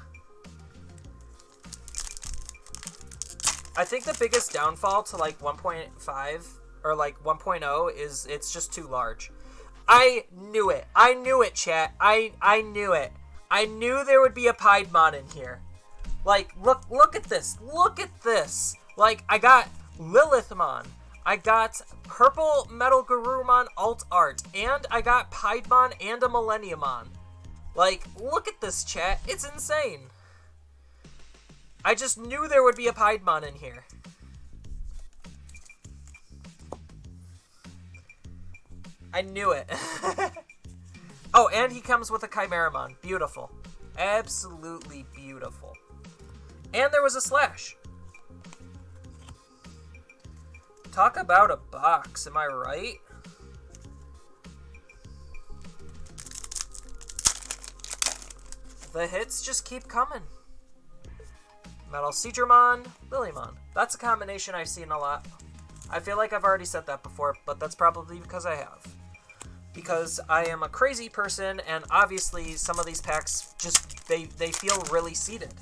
I think the biggest downfall to like 1.5 or like 1.0 is it's just too large. I knew it. I knew it, chat. I knew it. I knew there would be a Piedmon in here. Like, look at this. Look at this. Like, I got Lilithmon. I got Purple Metal Garurumon alt art. And I got Piedmon and a Millenniumon. Like, look at this, chat. It's insane. I just knew there would be a Piedmon in here. I knew it. Oh, and he comes with a Chimeramon. Beautiful. Absolutely beautiful. And there was a Slash. Talk about a box, am I right? The hits just keep coming. Metal Digimon, Lilymon. That's a combination I've seen a lot. I feel like I've already said that before, but that's probably because I have. Because I am a crazy person, and obviously some of these packs just, they feel really seeded.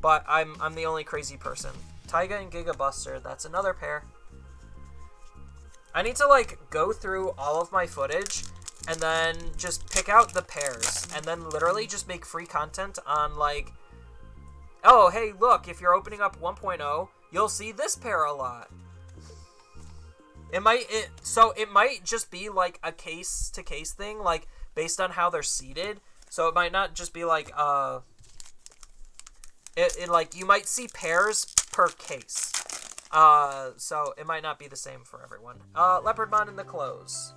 But I'm the only crazy person. Taiga and Giga Buster, that's another pair. I need to, like, go through all of my footage and then just pick out the pairs and then literally just make free content on, like, oh, hey, look, if you're opening up 1.0, you'll see this pair a lot. It might just be, like, a case-to-case thing, like, based on how they're seeded. So it might not just be, like, like, you might see pairs per case. So it might not be the same for everyone. Leopardmon in the clothes.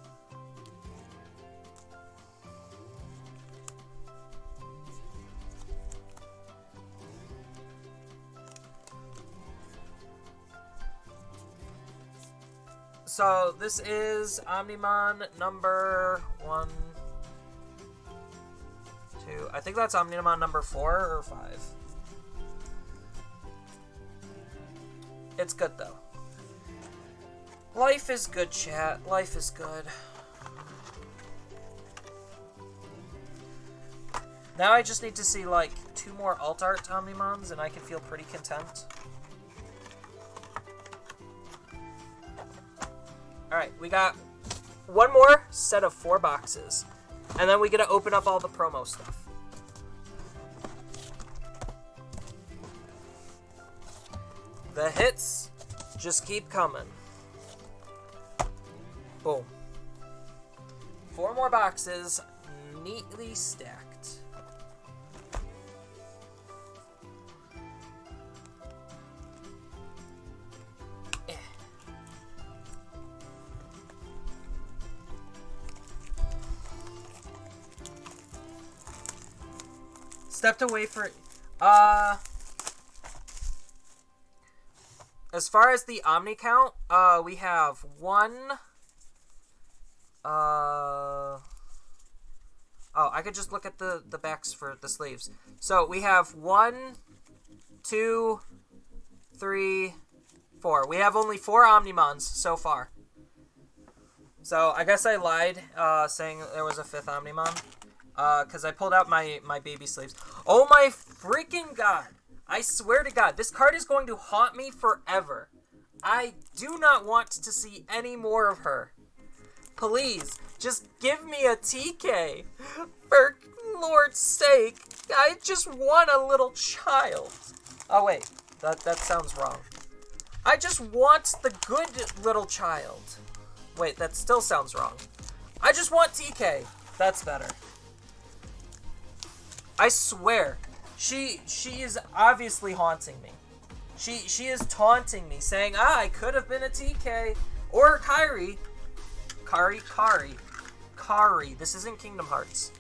So this is Omnimon number 1, 2. I think that's Omnimon number 4 or 5. It's good, though. Life is good, chat. Life is good. Now I just need to see, like, 2 more alt art Omnimons, and I can feel pretty content. Alright, we got 1 more set of 4 boxes. And then we get to open up all the promo stuff. The hits just keep coming. Boom. 4 more boxes, neatly stacked. Stepped away for... As far as the Omni count, we have 1... Oh, I could just look at the backs for the sleeves. So we have 1, 2, 3, 4. We have only 4 Omnimons so far. So I guess I lied saying there was a 5th Omnimon. Because I pulled out my baby sleeves. Oh my freaking god! I swear to god, this card is going to haunt me forever. I do not want to see any more of her. Please, just give me a TK. For Lord's sake, I just want a little child. Oh wait, that sounds wrong. I just want the good little child. Wait, that still sounds wrong. I just want TK. That's better. I swear, she is obviously haunting me. She is taunting me, saying, I could have been a TK. Or Kairi. Kari. This isn't Kingdom Hearts.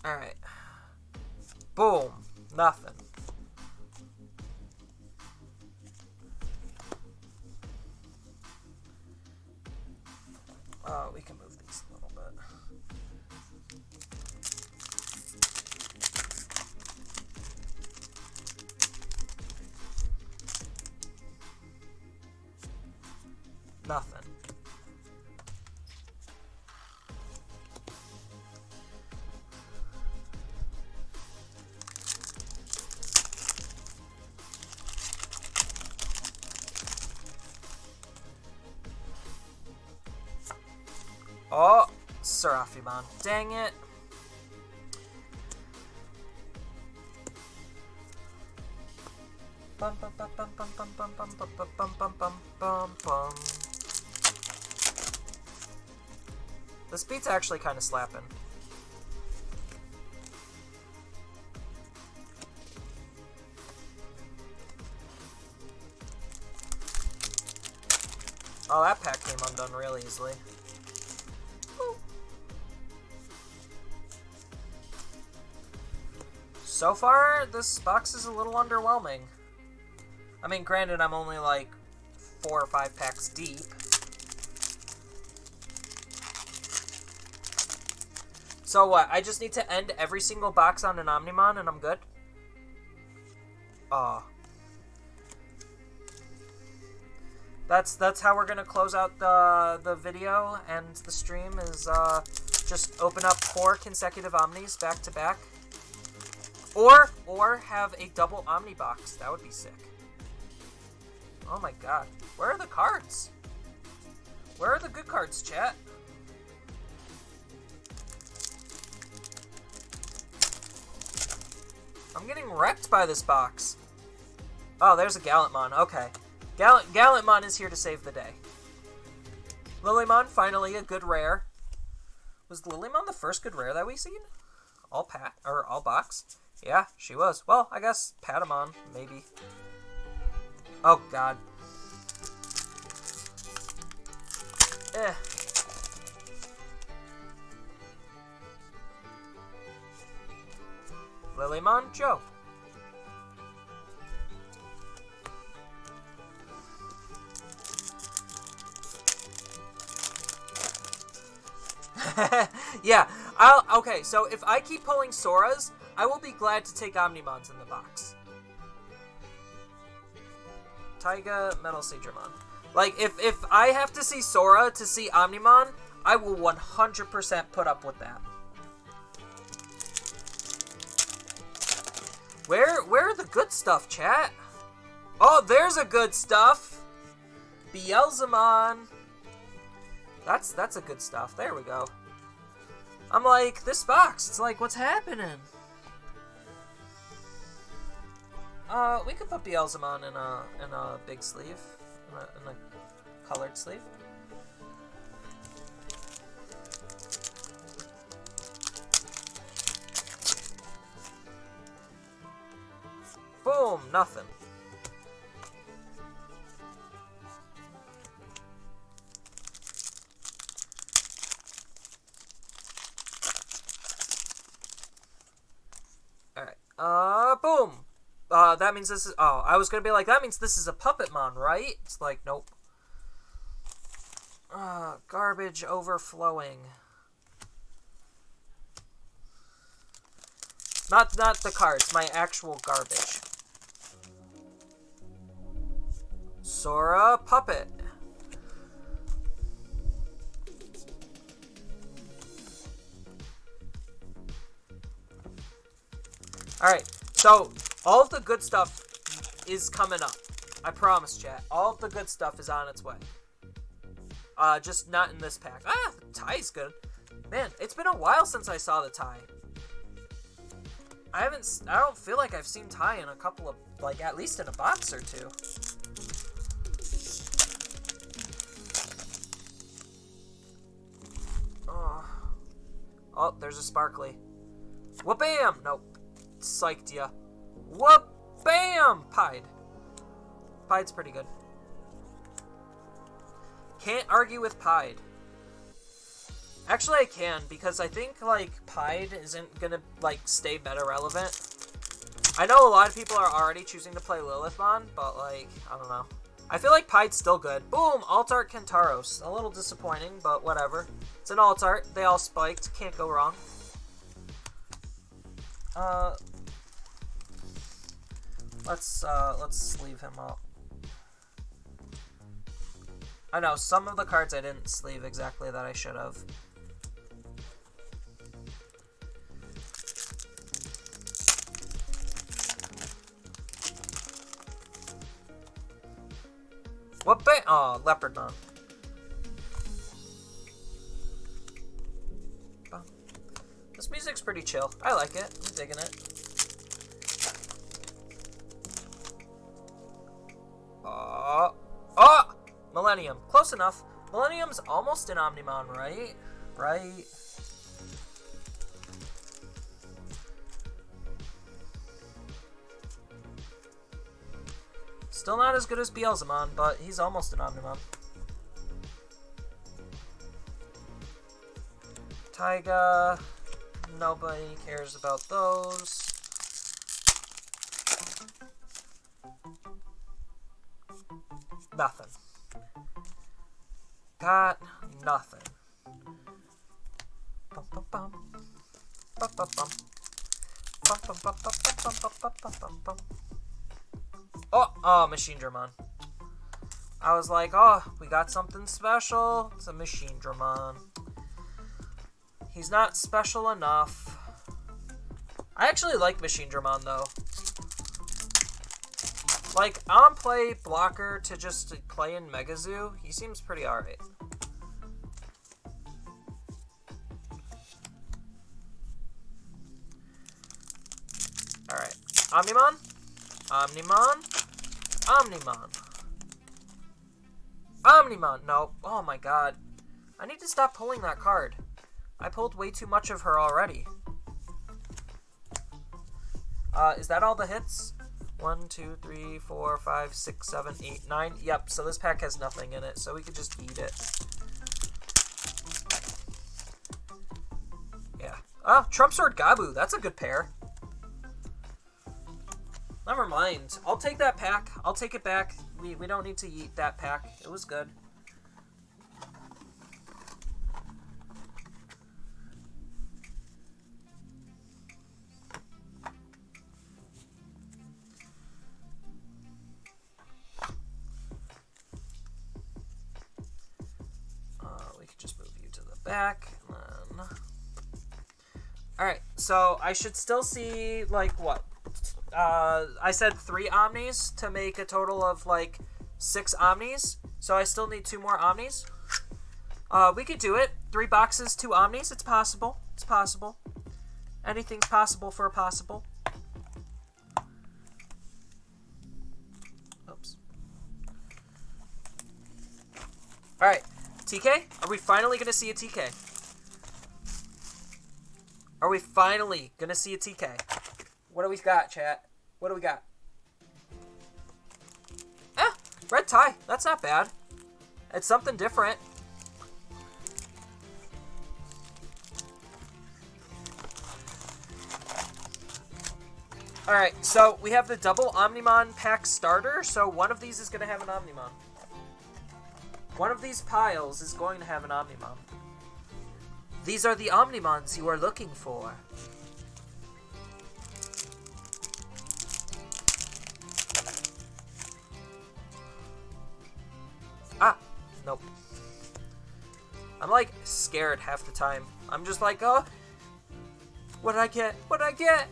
Alright. Boom. Nothing. We can move these a little bit. Nothing. Oh, Seraphimon. Dang it. Bum bum bum bum bum bum bum bum bum bum bum bum bum bum. This beat's actually kind of slapping. Oh, that pack came undone real easily. So far, this box is a little underwhelming. I mean, granted, I'm only like 4 or 5 packs deep. So what? I just need to end every single box on an Omnimon and I'm good? That's how we're gonna close out the video and the stream is just open up 4 consecutive Omnis back to back. Or have a double Omni box. That would be sick. Oh my god. Where are the cards? Where are the good cards, chat? I'm getting wrecked by this box. Oh, there's a Gallantmon. Okay. Gallantmon is here to save the day. Lilymon, finally a good rare. Was Lilymon the first good rare that we seen? All box? Yeah, she was. Well, I guess Patamon, maybe. Oh, God. Lilymon, Joe. Yeah, okay, so if I keep pulling Soras, I will be glad to take Omnimons in the box. Taiga, Metal Seedramon. Like, if I have to see Sora to see Omnimon, I will 100% put up with that. Where are the good stuff, chat? Oh, there's a good stuff! Beelzemon. That's a good stuff. There we go. I'm like, this box, it's like, what's happening? We could put Beelzemon in a big sleeve. In a colored sleeve. Boom, nothing. Alright, boom! That means this is, I was gonna be like, that means this is a Puppetmon, right? It's like, nope. Garbage overflowing. Not the cards, my actual garbage. Sora Puppet. Alright, so all of the good stuff is coming up. I promise, chat. All of the good stuff is on its way. Just not in this pack. Ah, the tie's good. Man, it's been a while since I saw the tie. I don't feel like I've seen tie in a couple of, like, at least in a box or two. Oh, there's a sparkly. Whoop-bam! Nope. Psyched ya. Whoop-bam! Pied. Pied's pretty good. Can't argue with Pied. Actually, I can, because I think, like, Pied isn't gonna, like, stay meta relevant. I know a lot of people are already choosing to play Lilithmon, but, like, I don't know. I feel like Pied's still good. Boom! Alt-Art Kentaros. A little disappointing, but whatever. It's an alt-art. They all spiked. Can't go wrong. Let's sleeve him up. I know, some of the cards I didn't sleeve exactly that I should have. What ba- Oh, Leopardmon. This music's pretty chill. I like it. I'm digging it. Oh! Millennium. Close enough. Millennium's almost an Omnimon, right? Right. Still not as good as Beelzemon, but he's almost an Omnimon. Taiga. Nobody cares about those. Nothing. got nothing. Bum, bum, bum. Bum, bum, bum. Bum, bum, bum, bum, bum, bum, bum, bum, bum, bum. Oh, Machine Dramon. I was like, oh, we got something special. It's a Machine Dramon. He's not special enough. I actually like Machine Dramon, though. Like, on play blocker to just play in Mega Zoo, he seems pretty alright. Alright. Omnimon? Omnimon? Omnimon. Omnimon! No. Oh my god. I need to stop pulling that card. I pulled way too much of her already. Is that all the hits? 1, 2, 3, 4, 5, 6, 7, 8, 9. Yep, so this pack has nothing in it, so we could just eat it. Yeah. Oh, Trump Sword Gabu. That's a good pair. Never mind. I'll take that pack. I'll take it back. We don't need to eat that pack. It was good. We could just move you to the back. And then... Alright, so I should still see, like, what? I said 3 Omnis to make a total of, like, 6 Omnis. So I still need 2 more Omnis. We could do it. 3 boxes, 2 Omnis. It's possible. It's possible. Anything's possible for a possible. Oops. Alright. TK? Are we finally going to see a TK? Are we finally going to see a TK? What do we got, chat? What do we got? Red tie. That's not bad. It's something different. Alright, so we have the double Omnimon pack starter, so one of these is going to have an Omnimon. One of these piles is going to have an Omnimon. These are the Omnimons you are looking for. Ah, nope. I'm like scared half the time. I'm just like, oh, what'd I get? What'd I get?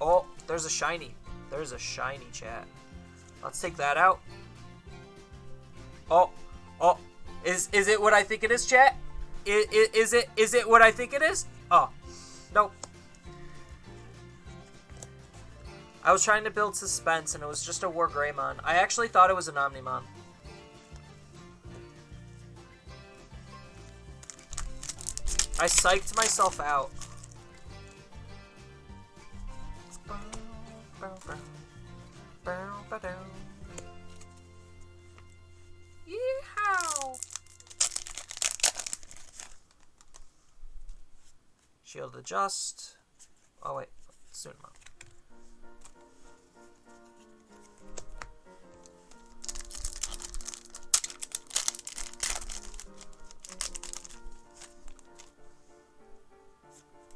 Oh, there's a shiny. There's a shiny, chat. Let's take that out. Oh, is it what I think it is, chat? Is it what I think it is? Oh, nope. I was trying to build suspense, and it was just a War Greymon. I actually thought it was an Omnimon. I psyched myself out. Yeehaw! Shield adjust. Oh wait, soon enough.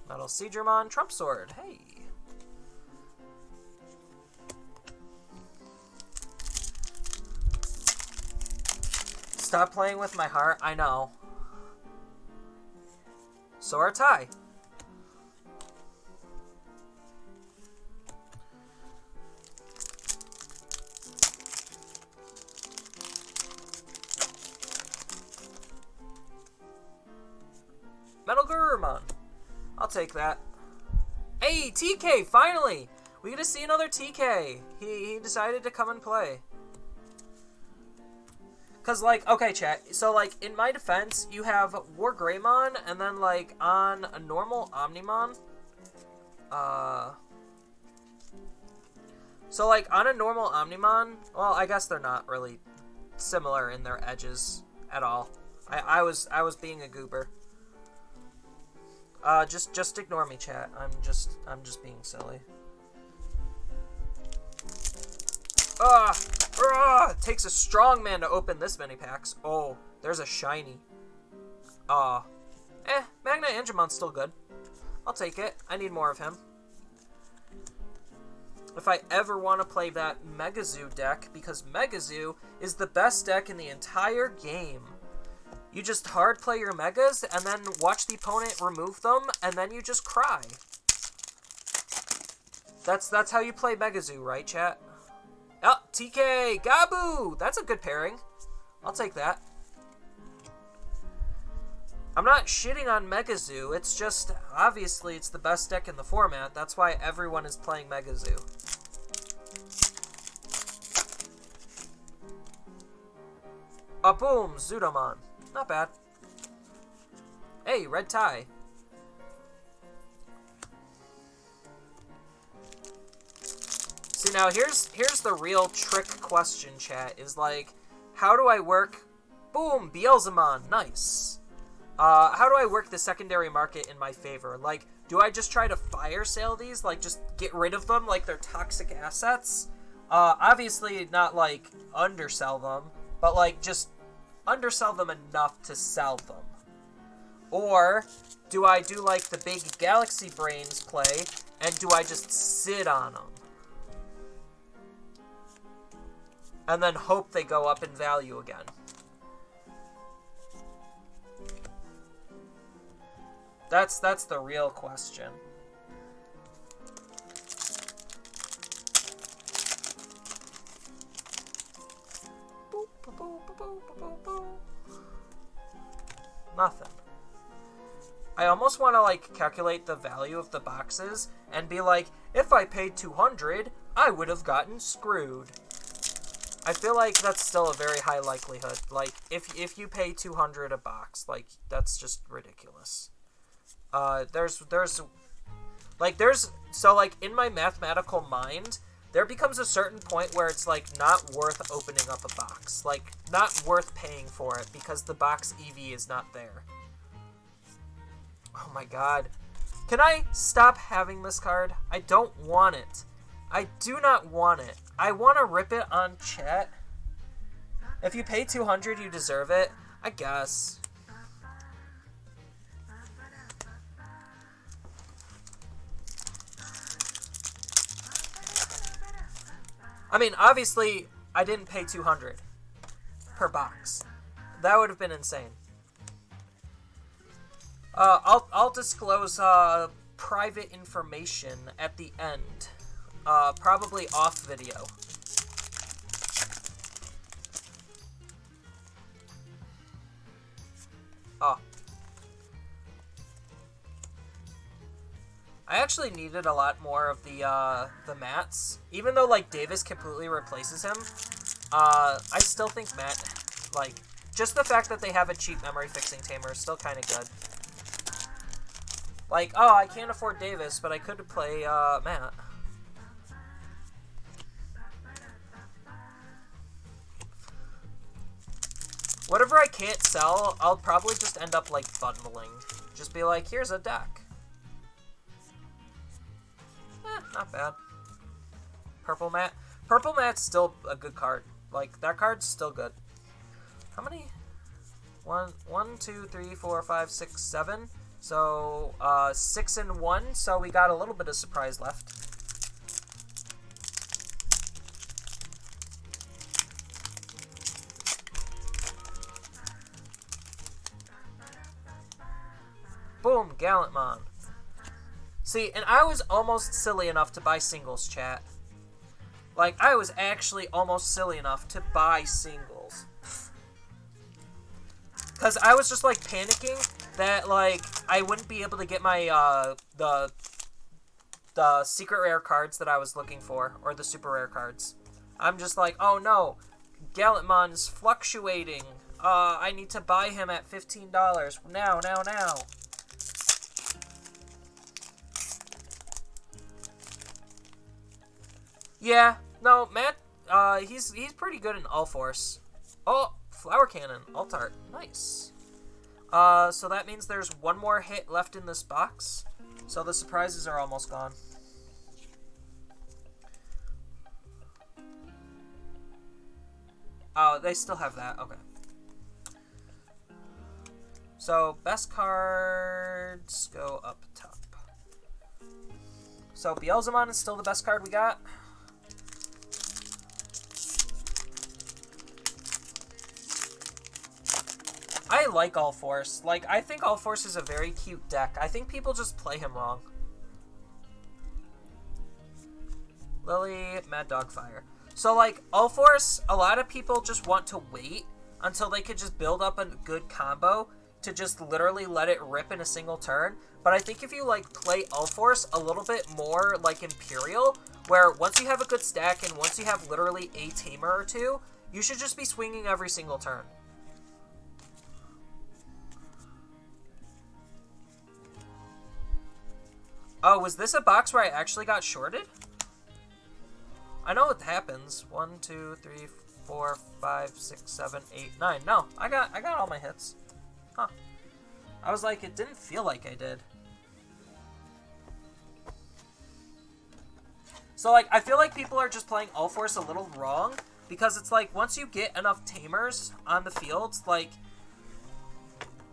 Metal Seedramon, Trump Sword. Hey. Stop playing with my heart. I know. Sora tie. Metal Gurumon. I'll take that. Hey, TK, finally! We get to see another TK. He decided to come and play. Because, like, okay, chat. So, like, in my defense, you have War Greymon, and then, like, on a normal Omnimon. So, like, on a normal Omnimon, well, I guess they're not really similar in their edges at all. I was being a goober. Just ignore me, chat. I'm just being silly. It takes a strong man to open this many packs. Oh, there's a shiny. Magna Angemon's still good. I'll take it. I need more of him. If I ever want to play that Megazoo deck, because Megazoo is the best deck in the entire game. You just hard play your Megas, and then watch the opponent remove them, and then you just cry. That's how you play Megazoo, right, chat? Oh, TK! Gabu! That's a good pairing. I'll take that. I'm not shitting on Megazoo, it's just, obviously, it's the best deck in the format. That's why everyone is playing Megazoo. Boom! Zudomon. Not bad. Hey, red tie. See, now, here's the real trick question, chat, is like, how do I work... Boom! Beelzemon. Nice. How do I work the secondary market in my favor? Like, do I just try to fire sale these? Like, just get rid of them like they're toxic assets? Obviously not, like, undersell them, but, like, just undersell them enough to sell them. Or, do I do, like, the big Galaxy Brains play, and do I just sit on them? And then hope they go up in value again. That's the real question. Nothing. I almost want to, like, calculate the value of the boxes and be like, if I paid 200, I would have gotten screwed. I feel like that's still a very high likelihood. Like, if you pay 200 a box, like, that's just ridiculous. So, like, in my mathematical mind, there becomes a certain point where it's, like, not worth opening up a box. Like, not worth paying for it because the box EV is not there. Oh my god. Can I stop having this card? I don't want it. I do not want it. I want to rip it on chat. If you pay 200, you deserve it. I guess. I mean, obviously, I didn't pay 200 per box. That would have been insane. I'll disclose private information at the end. Probably off video. Oh. I actually needed a lot more of the mats. Even though, like, Davis completely replaces him, I still think Matt, like, just the fact that they have a cheap memory fixing tamer is still kind of good. Like, oh, I can't afford Davis, but I could play, Matt. Whatever I can't sell, I'll probably just end up, like, bundling. Just be like, here's a deck. Not bad. Purple Matte. Purple Matte's still a good card. Like, that card's still good. How many? 1, 2, 3, 4, 5, 6, 7. So, 6 and 1. So we got a little bit of surprise left. Boom, Gallantmon. See, and I was almost silly enough to buy singles, chat. Like, I was actually almost silly enough to buy singles. Because I was just, like, panicking that, like, I wouldn't be able to get my, the secret rare cards that I was looking for, or the super rare cards. I'm just like, oh no, Gallantmon's fluctuating. I need to buy him at $15. Now. Yeah, no, Matt, he's pretty good in All Force. Oh, Flower Cannon, Alt Art, nice. So that means there's one more hit left in this box. So the surprises are almost gone. Oh, they still have that. Okay. So, best cards go up top. So, Beelzemon is still the best card we got. I like All Force. Like, I think All Force is a very cute deck. I think people just play him wrong. Lily, Mad Dog Fire. So, like, All Force, a lot of people just want to wait until they could just build up a good combo to just literally let it rip in a single turn. But I think if you, like, play All Force a little bit more like Imperial, where once you have a good stack and once you have literally a tamer or two, you should just be swinging every single turn. Oh, was this a box where I actually got shorted? I know it happens. 1, 2, 3, 4, 5, 6, 7, 8, 9. No, I got all my hits. Huh. I was like, it didn't feel like I did. So, like, I feel like people are just playing All Force a little wrong, because it's like, once you get enough tamers on the field, like,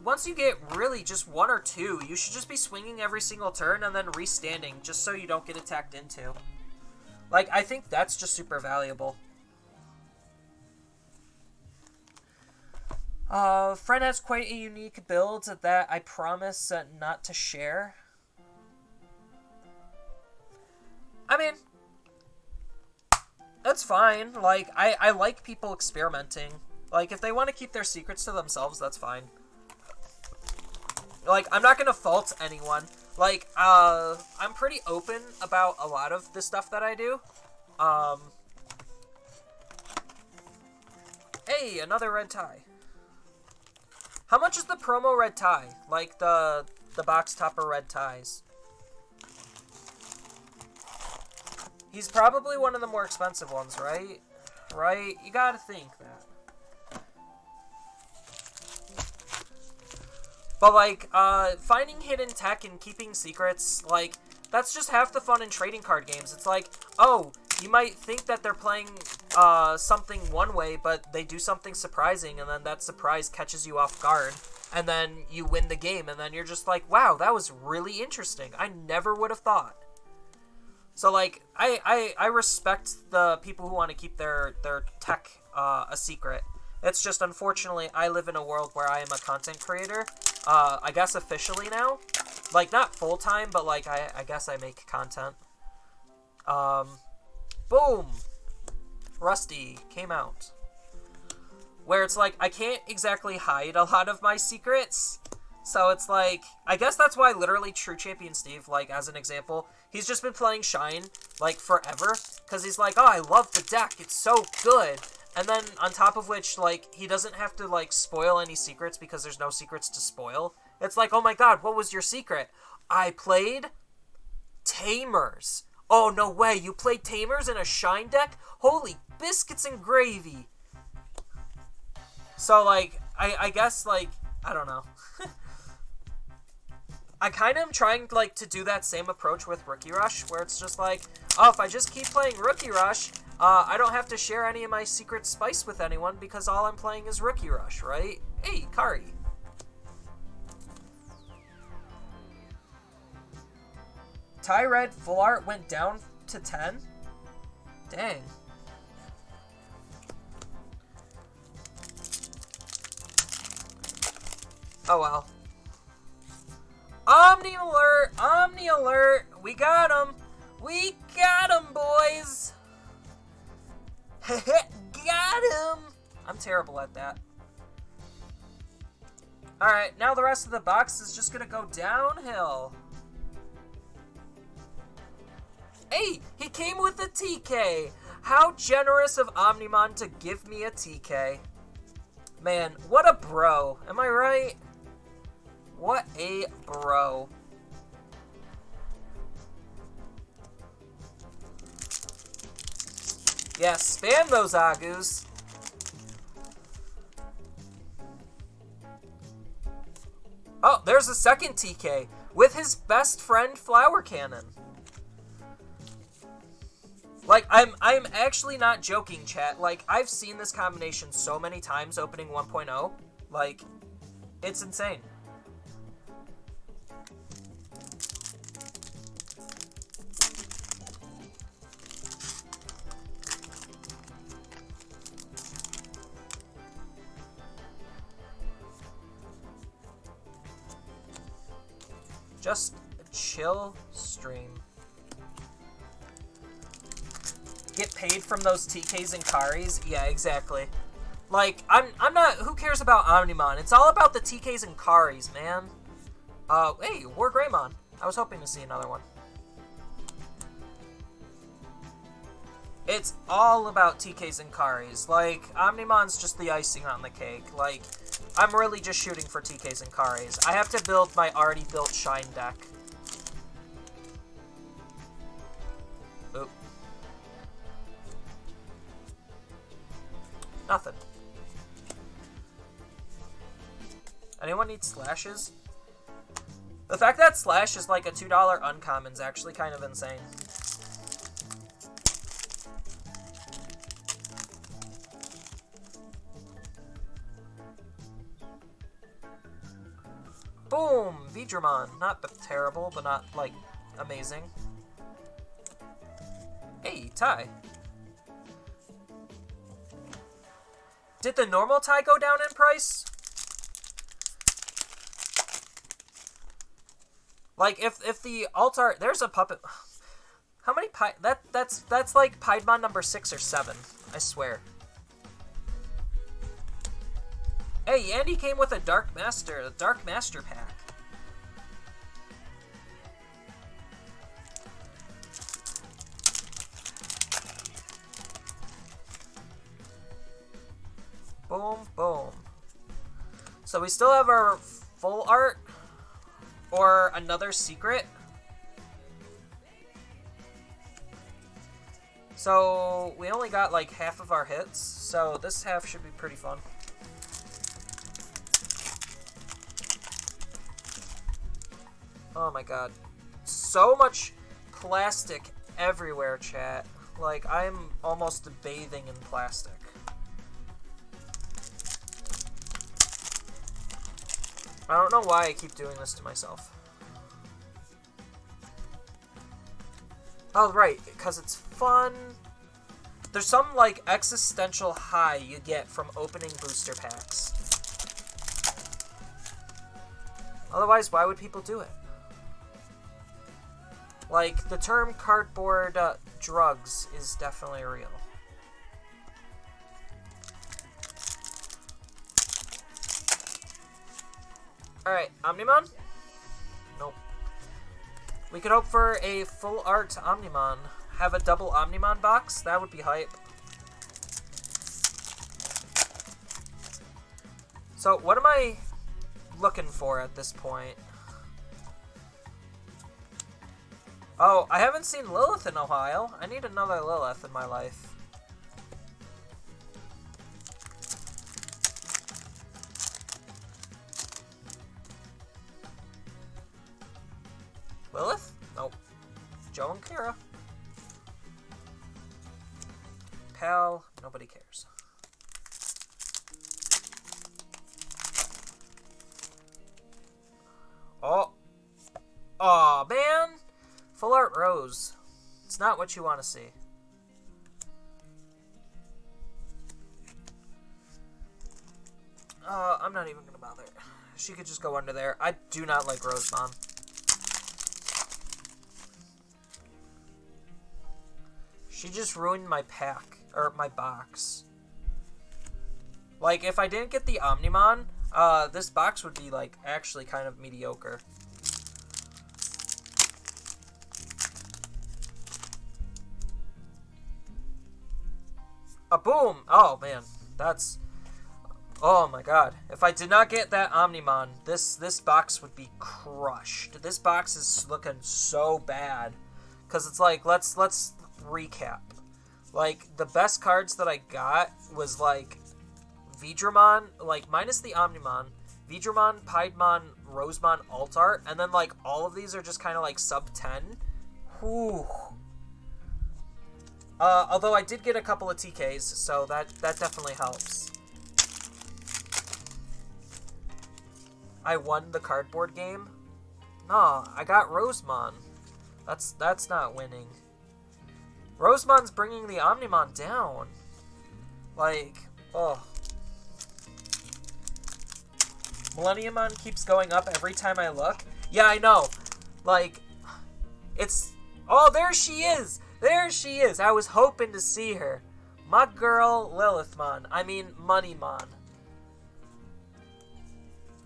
once you get really just 1 or 2, you should just be swinging every single turn and then restanding, just so you don't get attacked into. Like, I think that's just super valuable. Friend has quite a unique build that I promise not to share. I mean, that's fine. Like, I like people experimenting. Like, if they want to keep their secrets to themselves, that's fine. Like, I'm not gonna fault anyone. Like, I'm pretty open about a lot of the stuff that I do. Hey, another red tie. How much is the promo red tie? Like, the box topper red ties. He's probably one of the more expensive ones, right? Right? You gotta think that. But, like, finding hidden tech and keeping secrets, like, that's just half the fun in trading card games. It's like, oh, you might think that they're playing something one way, but they do something surprising, and then that surprise catches you off guard, and then you win the game, and then you're just like, wow, that was really interesting. I never would have thought. So, like, I respect the people who want to keep their tech a secret. It's just, unfortunately, I live in a world where I am a content creator. I guess officially now. Like, not full-time, but, like, I guess I make content. Boom! Rusty came out. Where it's like, I can't exactly hide a lot of my secrets. So it's like, I guess that's why literally True Champion Steve, like, as an example, he's just been playing Shine, like, forever. Because he's like, oh, I love the deck, it's so good. And then, on top of which, like, he doesn't have to, like, spoil any secrets because there's no secrets to spoil. It's like, oh my god, what was your secret? I played Tamers. Oh, no way, you played Tamers in a Shine deck? Holy biscuits and gravy. So, like, I guess, like, I don't know. I kind of am trying, like, to do that same approach with Rookie Rush, where it's just like, oh, if I just keep playing Rookie Rush, I don't have to share any of my secret spice with anyone because all I'm playing is Rookie Rush, right? Hey, Kari. Tie Red Full Art went down to 10? Dang. Oh well. Omni Alert! Omni Alert! We got him! We got him, boys! Got him! I'm terrible at that. Alright, now the rest of the box is just gonna go downhill. Hey, he came with a TK! How generous of Omnimon to give me a TK. Man, what a bro. Am I right? What a bro. Yeah, spam those Agus. Oh, there's a second TK with his best friend Flower Cannon. Like, I'm actually not joking, chat. Like, I've seen this combination so many times opening 1.0. Like, it's insane. Just a chill stream. Get paid from those TKs and Karis? Yeah, exactly. Like, I'm not... Who cares about Omnimon? It's all about the TKs and Karis, man. Hey, War Greymon. I was hoping to see another one. It's all about TKs and Karis. Like, Omnimon's just the icing on the cake. Like, I'm really just shooting for TKs and Karis. I have to build my already built Shine deck. Oop. Nothing. Anyone need slashes? The fact that slash is like a $2 uncommon is actually kind of insane. Boom! Digimon. Not terrible, but not, like, amazing. Hey, tie. Did the normal tie go down in price? Like, if the altar... There's a puppet... How many that's like Piedmon number 6 or 7. I swear. Hey, Andy came with a Dark Master pack. Boom, boom. So we still have our full art or another secret. So we only got like half of our hits, so this half should be pretty fun. Oh my god. So much plastic everywhere, chat. Like, I'm almost bathing in plastic. I don't know why I keep doing this to myself. Oh, right, because it's fun. There's some, like, existential high you get from opening booster packs. Otherwise, why would people do it? Like, the term cardboard drugs is definitely real. Alright, Omnimon? Nope. We could hope for a full art Omnimon. Have a double Omnimon box? That would be hype. So, what am I looking for at this point? Oh, I haven't seen Lilith in a while. I need another Lilith in my life. Lilith? Nope. Joe and Kara. Pal, nobody cares. Oh. Aw, man! Full art Rose. It's not what you want to see. I'm not even gonna bother. She could just go under there. I do not like Rosemon. She just ruined my pack, or my box. Like, if I didn't get the Omnimon, this box would be, like, actually kind of mediocre. A boom! Oh, man. That's... Oh, my God. If I did not get that Omnimon, this box would be crushed. This box is looking so bad. Because it's like, let's recap. Like, the best cards that I got was, like, Digimon, like, minus the Omnimon, Digimon, Piedmon, Rosemon, Altart, and then, like, all of these are just kind of, like, sub 10. Whew. Although I did get a couple of TKs, so that definitely helps. I won the cardboard game? No, I got Rosemon. That's not winning. Rosemon's bringing the Omnimon down. Like, oh. Millenniumon keeps going up every time I look. Yeah, I know. Like, it's... Oh, there she is! There she is! I was hoping to see her. My girl, Lilithmon. I mean, Moneymon.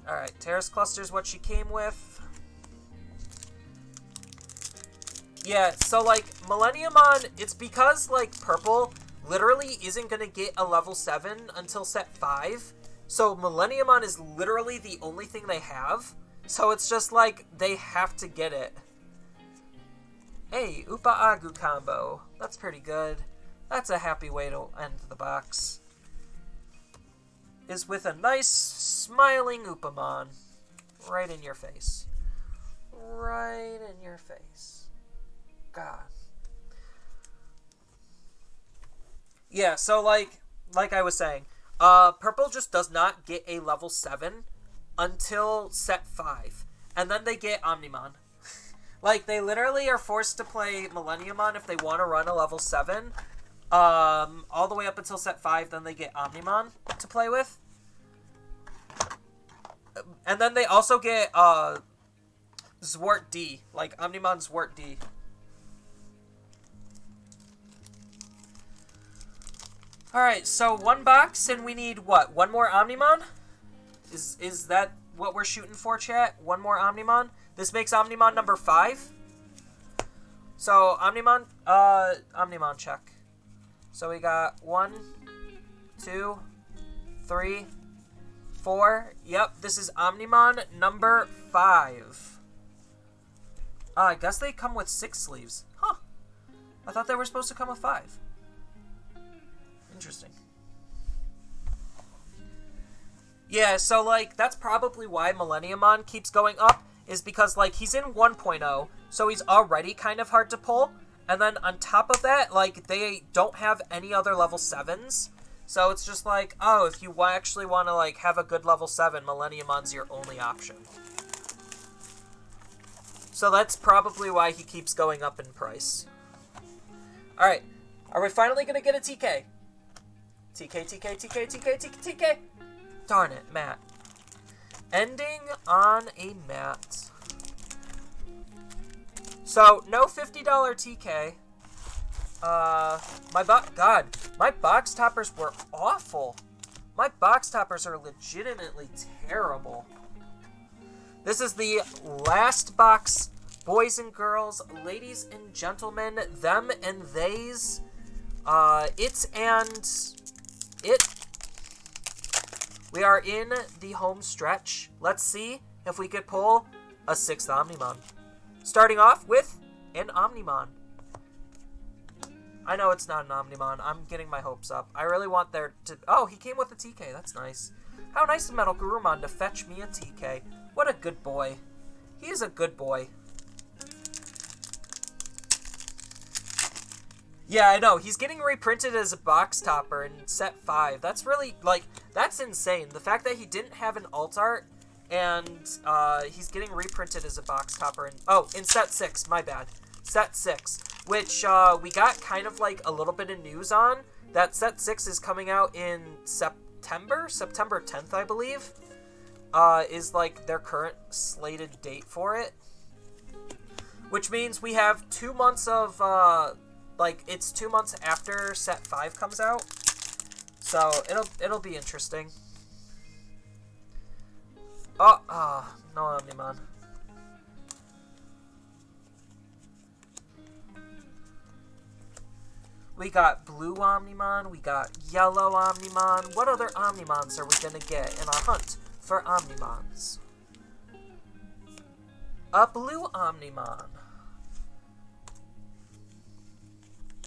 Alright, Terrace Cluster's what she came with. Yeah, so, like, Millenniumon, it's because, like, Purple literally isn't going to get a level 7 until set 5. So Millenniumon is literally the only thing they have. So it's just like, they have to get it. Hey, Upa Agu combo. That's pretty good. That's a happy way to end the box. Is with a nice, smiling Upamon. Right in your face. Right in your face. God. Yeah, so like I was saying, Purple just does not get a level 7 until set 5. And then they get Omnimon. Like, they literally are forced to play Millenniumon if they want to run a level 7. All the way up until set 5, then they get Omnimon to play with. And then they also get, Zwart D. Like, Omnimon Zwart D. Alright, so one box, and we need, what, one more Omnimon? Is that what we're shooting for, chat? One more Omnimon? This makes Omnimon number 5. So, Omnimon check. So we got 1, 2, 3, 4. Yep, this is Omnimon number 5. I guess they come with 6 sleeves. Huh. I thought they were supposed to come with 5. Interesting. Yeah, so, like, that's probably why Millenniumon keeps going up, is because, like, he's in 1.0, so he's already kind of hard to pull, and then on top of that, like, they don't have any other level 7s, so it's just like, oh, if you actually want to, like, have a good level 7, Millenniumon's your only option. So that's probably why he keeps going up in price. Alright, are we finally going to get a TK? TK, TK, TK, TK, TK, TK! Darn it, Matt. Ending on a Matt. So, no $50 TK. My box toppers were awful. My box toppers are legitimately terrible. This is the last box, boys and girls, ladies and gentlemen, them and theys, it and it. We are in the home stretch. Let's see if we could pull a 6th Omnimon. Starting off with an Omnimon. I know it's not an Omnimon. I'm getting my hopes up. I really want there to... Oh, he came with a TK. That's nice. How nice of Metal Gurumon to fetch me a TK. What a good boy. He is a good boy. Yeah, I know. He's getting reprinted as a box topper in set 5. That's really, like, that's insane. The fact that he didn't have an alt art and he's getting reprinted as a box topper in set 6, my bad. Set 6, which we got kind of like a little bit of news on. That set 6 is coming out in September 10th, I believe, is like their current slated date for it. Which means we have 2 months of, like, it's 2 months after set 5 comes out. So, it'll be interesting. Oh, no Omnimon. We got blue Omnimon, we got yellow Omnimon. What other Omnimons are we gonna get in our hunt for Omnimons? A blue Omnimon.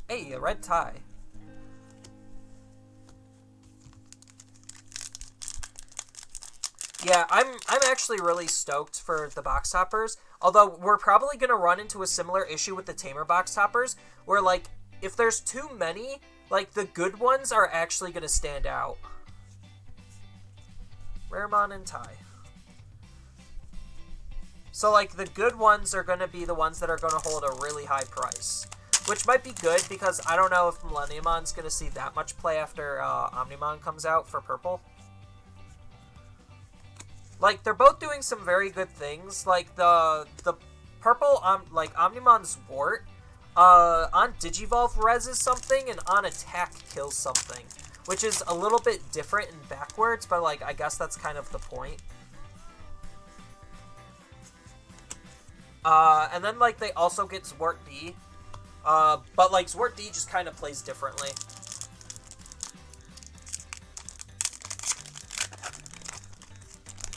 Hey, a red tie. Yeah, I'm actually really stoked for the box toppers. Although we're probably gonna run into a similar issue with the Tamer box toppers, where like if there's too many, like, the good ones are actually going to stand out. Raremon and Tai. So, like, the good ones are going to be the ones that are going to hold a really high price. Which might be good, because I don't know if Millenniumon's going to see that much play after Omnimon comes out for purple. Like, they're both doing some very good things. Like, the purple, like, Omnimon's Wart, on Digivolve reses something, and on attack kills something. Which is a little bit different and backwards, but, like, I guess that's kind of the point. And then, like, they also get Zwart D. But, like, Zwart D just kind of plays differently.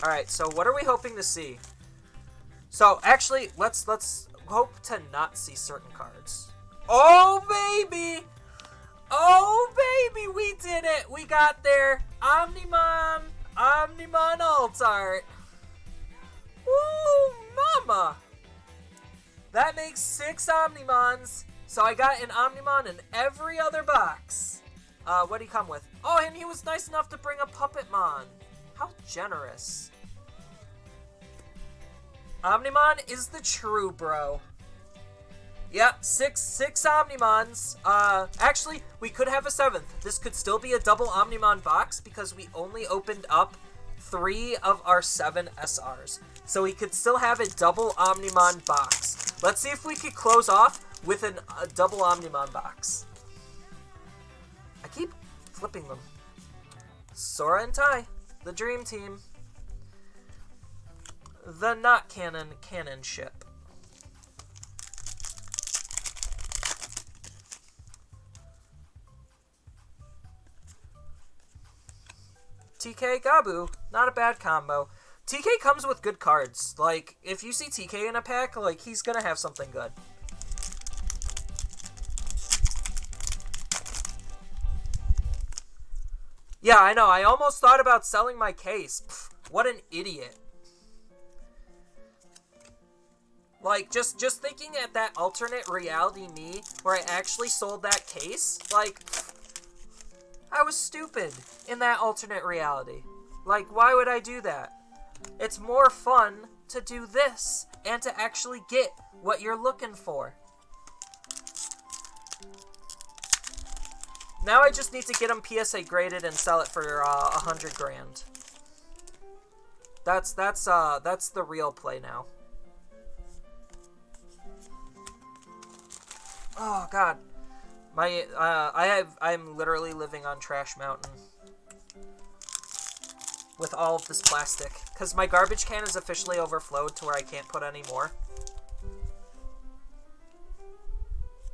Alright, so what are we hoping to see? So, actually, let's hope to not see certain cards. Oh, baby! Oh, baby, we did it! We got there! Omnimon! Omnimon alt art! Woo, mama! That makes 6 Omnimons. So I got an Omnimon in every other box. What'd he come with? Oh, and he was nice enough to bring a Puppetmon. How generous. Omnimon is the true bro. Yep, six Omnimons. Actually, we could have a 7th. This could still be a double Omnimon box because we only opened up 3 of our 7 SRs. So we could still have a double Omnimon box. Let's see if we could close off with a double Omnimon box. I keep flipping them. Sora and Tai, the dream team. The not canon ship. TK Gabu, not a bad combo. TK comes with good cards. Like, if you see TK in a pack, like, he's gonna have something good. Yeah, I know. I almost thought about selling my case. Pfft, what an idiot. Like, just thinking at that alternate reality me, where I actually sold that case, like, I was stupid in that alternate reality. Like, why would I do that? It's more fun to do this, and to actually get what you're looking for. Now I just need to get them PSA graded and sell it for 100 grand. That's the real play now. Oh god, I'm literally living on Trash Mountain with all of this plastic because my garbage can is officially overflowed to where I can't put any more.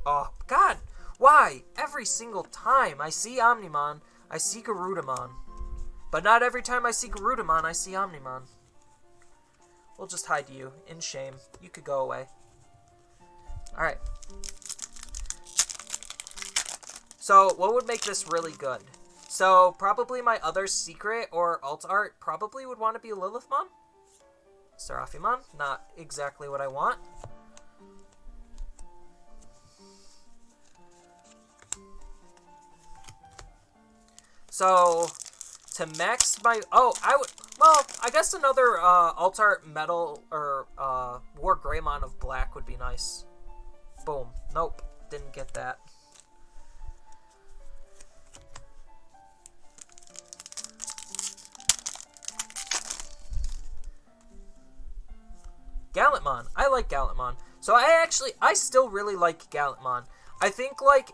Oh god, why? Every single time I see Omnimon, I see Garudamon, but not every time I see Garudamon, I see Omnimon. We'll just hide you in shame. You could go away. All right. So, what would make this really good? So, probably my other secret or alt art probably would want to be Lilithmon. Seraphimon, not exactly what I want. So, to max my... Oh, well, I guess another alt art metal or War Greymon of black would be nice. Boom. Nope, didn't get that. Gallantmon. I like Gallantmon. So I still really like Gallantmon. I think, like,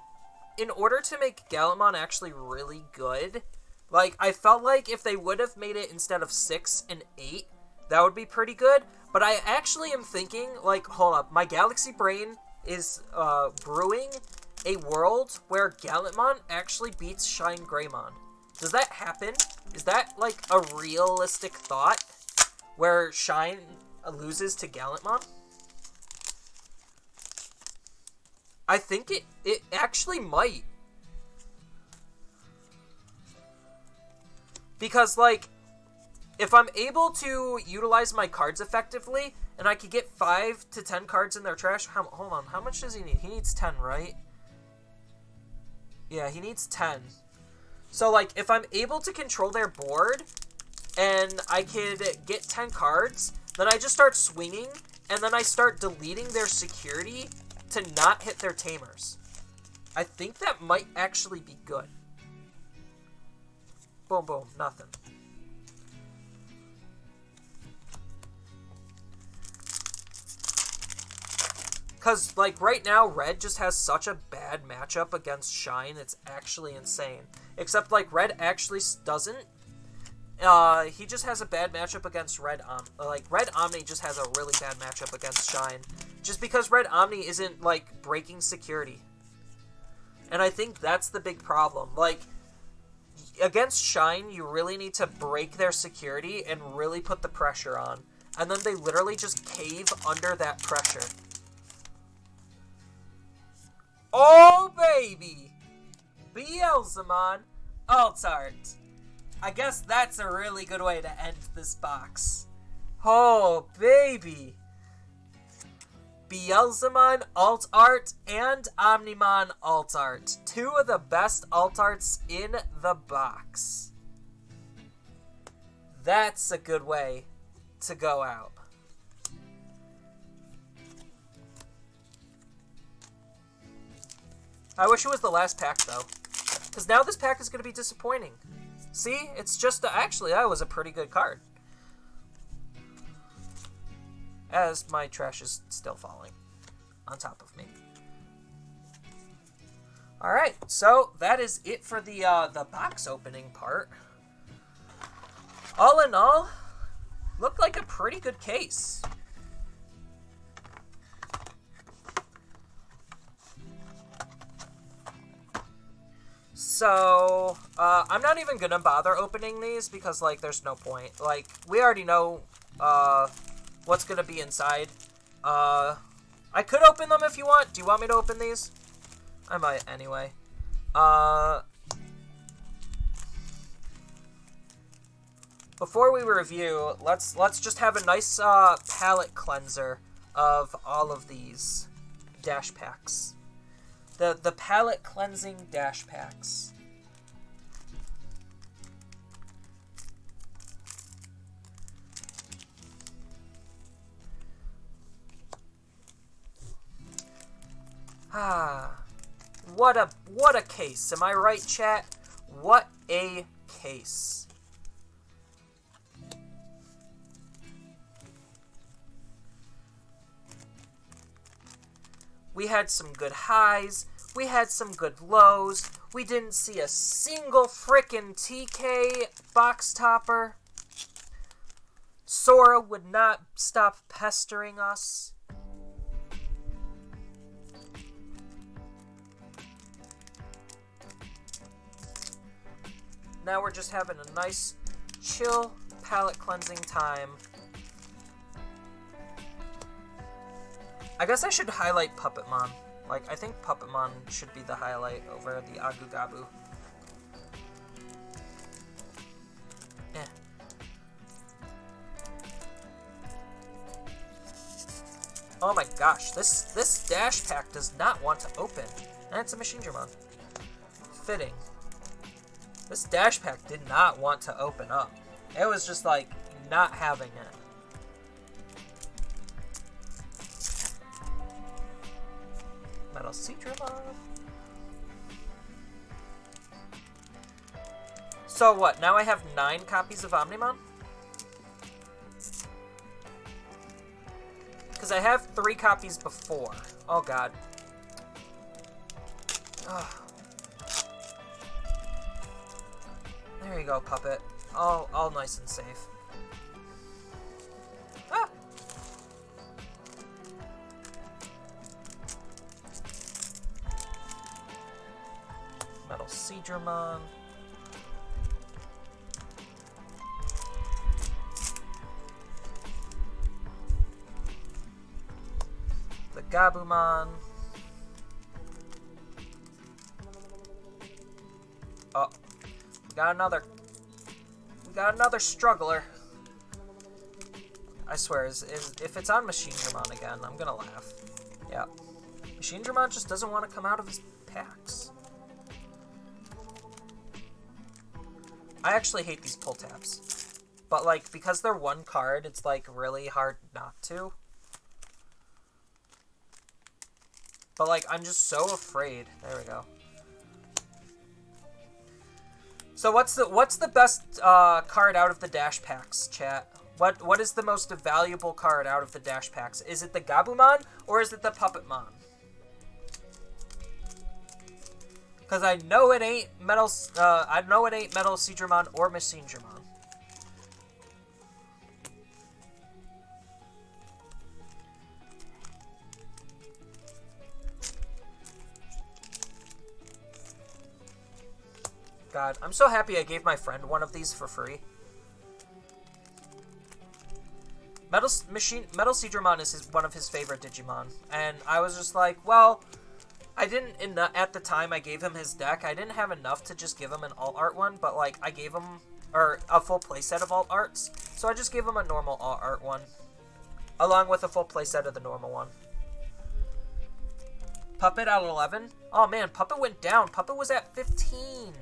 in order to make Gallantmon actually really good, like, I felt like if they would have made it instead of 6 and 8, that would be pretty good. But I actually am thinking, like, hold up, my galaxy brain is brewing a world where Gallantmon actually beats Shine Greymon. Does that happen? Is that, like, a realistic thought where Shine loses to Gallantmon? I think it actually might. Because, like, if I'm able to utilize my cards effectively, and I could get 5 to 10 cards in their trash... hold on, how much does he need? He needs 10, right? Yeah, he needs 10. So, like, if I'm able to control their board and I could get 10 cards, then I just start swinging, and then I start deleting their security to not hit their tamers. I think that might actually be good. Boom, boom, nothing. Because, like, right now, Red just has such a bad matchup against Shine, it's actually insane. Except, like, Red actually doesn't. He just has a bad matchup against Red Omni. Like, Red Omni just has a really bad matchup against Shine. Just because Red Omni isn't, like, breaking security. And I think that's the big problem. Like, against Shine, you really need to break their security and really put the pressure on. And then they literally just cave under that pressure. Oh, baby! Beelzemon Alt Art. I guess that's a really good way to end this box. Oh, baby! Beelzemon Alt Art and Omnimon Alt Art. Two of the best Alt Arts in the box. That's a good way to go out. I wish it was the last pack, though. Because now this pack is going to be disappointing. See? It's just... actually, that was a pretty good card. As my trash is still falling on top of me. Alright, so that is it for the box opening part. All in all, looked like a pretty good case. So, I'm not even gonna bother opening these because, like, there's no point. Like, we already know, what's gonna be inside. I could open them if you want. Do you want me to open these? I might anyway. Before we review, let's just have a nice, palette cleanser of all of these dash packs. The palette cleansing dash packs. What a case. Am I right, chat? What a case. We had some good highs. We had some good lows. We didn't see a single frickin' TK box topper. Sora would not stop pestering us. Now we're just having a nice, chill palette cleansing time. I guess I should highlight Puppetmon. Like, I think Puppetmon should be the highlight over the Agu Gabu. Eh. Oh my gosh, this dash pack does not want to open. And it's a Machine Dramon. Fitting. This dash pack did not want to open up. It was just like not having it. Metal Seedramon. So what? Now I have 9 copies of Omnimon? Because I have 3 copies before. Oh god. Ugh. There you go, Puppet. All nice and safe. Ah! Metal Seedramon. The Gabumon. Oh. We got another struggler. I swear, if it's on Machine Dramon again, I'm gonna laugh. Yeah. Machine Dramon just doesn't want to come out of his packs. I actually hate these pull tabs. But, like, because they're one card, it's, like, really hard not to. But, like, I'm just so afraid. There we go. So what's the best card out of the dash packs, chat? What is the most valuable card out of the dash packs? Is it the Gabumon or is it the Puppetmon? Because I know it ain't Metal Seadramon or Machinedramon. God, I'm so happy I gave my friend one of these for free. Metal Seadramon is one of his favorite Digimon, and I was just like, well, I didn't, at the time I gave him his deck, I didn't have enough to just give him an alt art one, but like, I gave him, or a full playset of alt arts, so I just gave him a normal alt art one, along with a full playset of the normal one. Puppet at 11? Oh man, Puppet went down. Puppet was at 15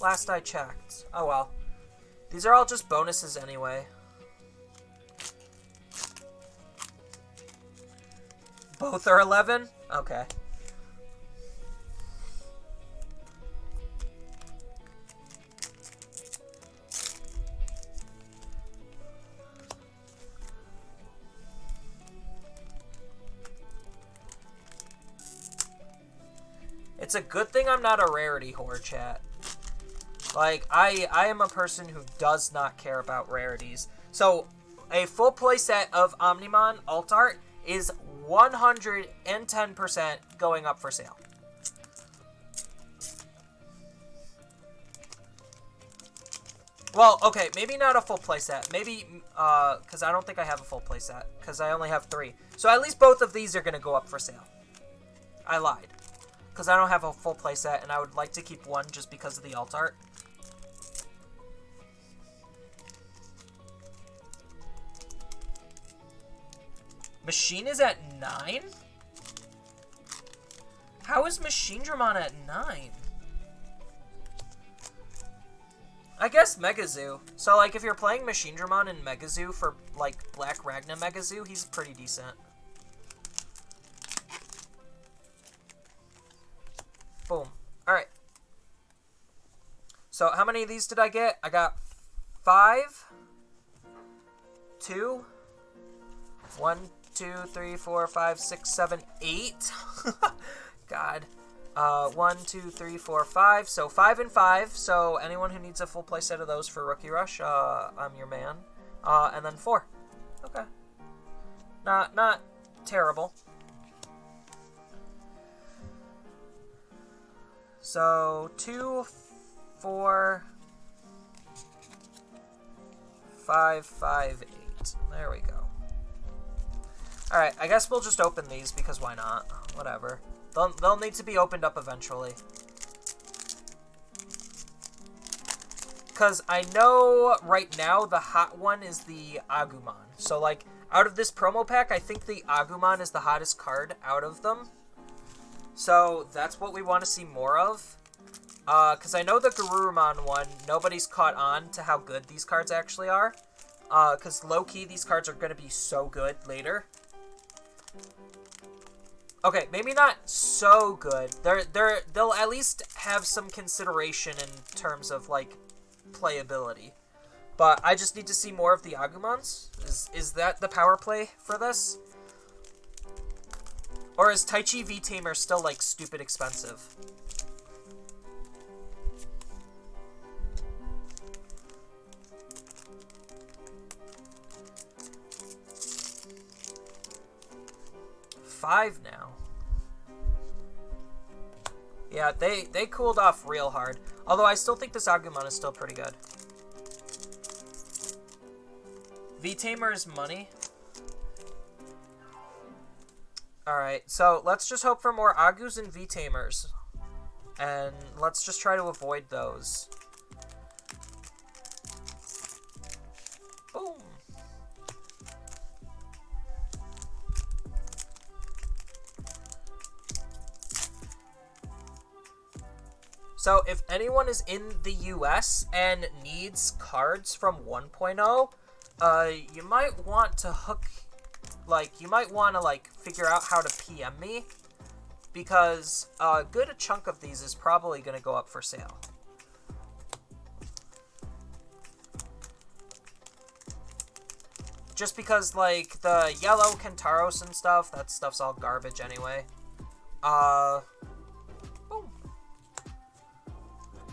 last I checked. Oh well. These are all just bonuses anyway. Both are 11? Okay. It's a good thing I'm not a rarity whore, chat. Like, I am a person who does not care about rarities. So, a full playset of Omnimon alt art is 110% going up for sale. Well, okay, maybe not a full playset. Maybe, because I don't think I have a full playset, because I only have 3. So at least both of these are going to go up for sale. I lied. Because I don't have a full playset, and I would like to keep one just because of the alt art. Machine is at 9? How is Machinedramon at 9? I guess Megazoo. So, like, if you're playing Machinedramon in Megazoo for, like, Black Ragna Megazoo, he's pretty decent. Boom. Alright. So, how many of these did I get? I got 5, 2, 1, 2, 3, 4, 5, 6, 7, 8. God. 1, 2, 3, 4, 5. So 5 and 5. So anyone who needs a full playset of those for Rookie Rush, I'm your man. And then 4. Okay. Not terrible. So 2, 4, 5, 5, 8. There we go. Alright, I guess we'll just open these because why not? Whatever. They'll need to be opened up eventually. Because I know right now the hot one is the Agumon. So, like, out of this promo pack, I think the Agumon is the hottest card out of them. So, that's what we want to see more of. Because I know the Garurumon one, nobody's caught on to how good these cards actually are. Because low-key, these cards are going to be so good later. Okay, maybe not so good. They'll at least have some consideration in terms of, like, playability. But I just need to see more of the Agumons. Is that the power play for this? Or is Taichi V-Tamer still, like, stupid expensive? $5 now. Yeah, they cooled off real hard. Although I still think this Agumon is still pretty good. V-Tamer is money. Alright, so let's just hope for more Agus and V-Tamers. And let's just try to avoid those. Boom. So if anyone is in the US and needs cards from 1.0, you might want to you might want to, figure out how to PM me, because a good chunk of these is probably going to go up for sale. Just because, the yellow Kentaros and stuff, that stuff's all garbage anyway. Boom.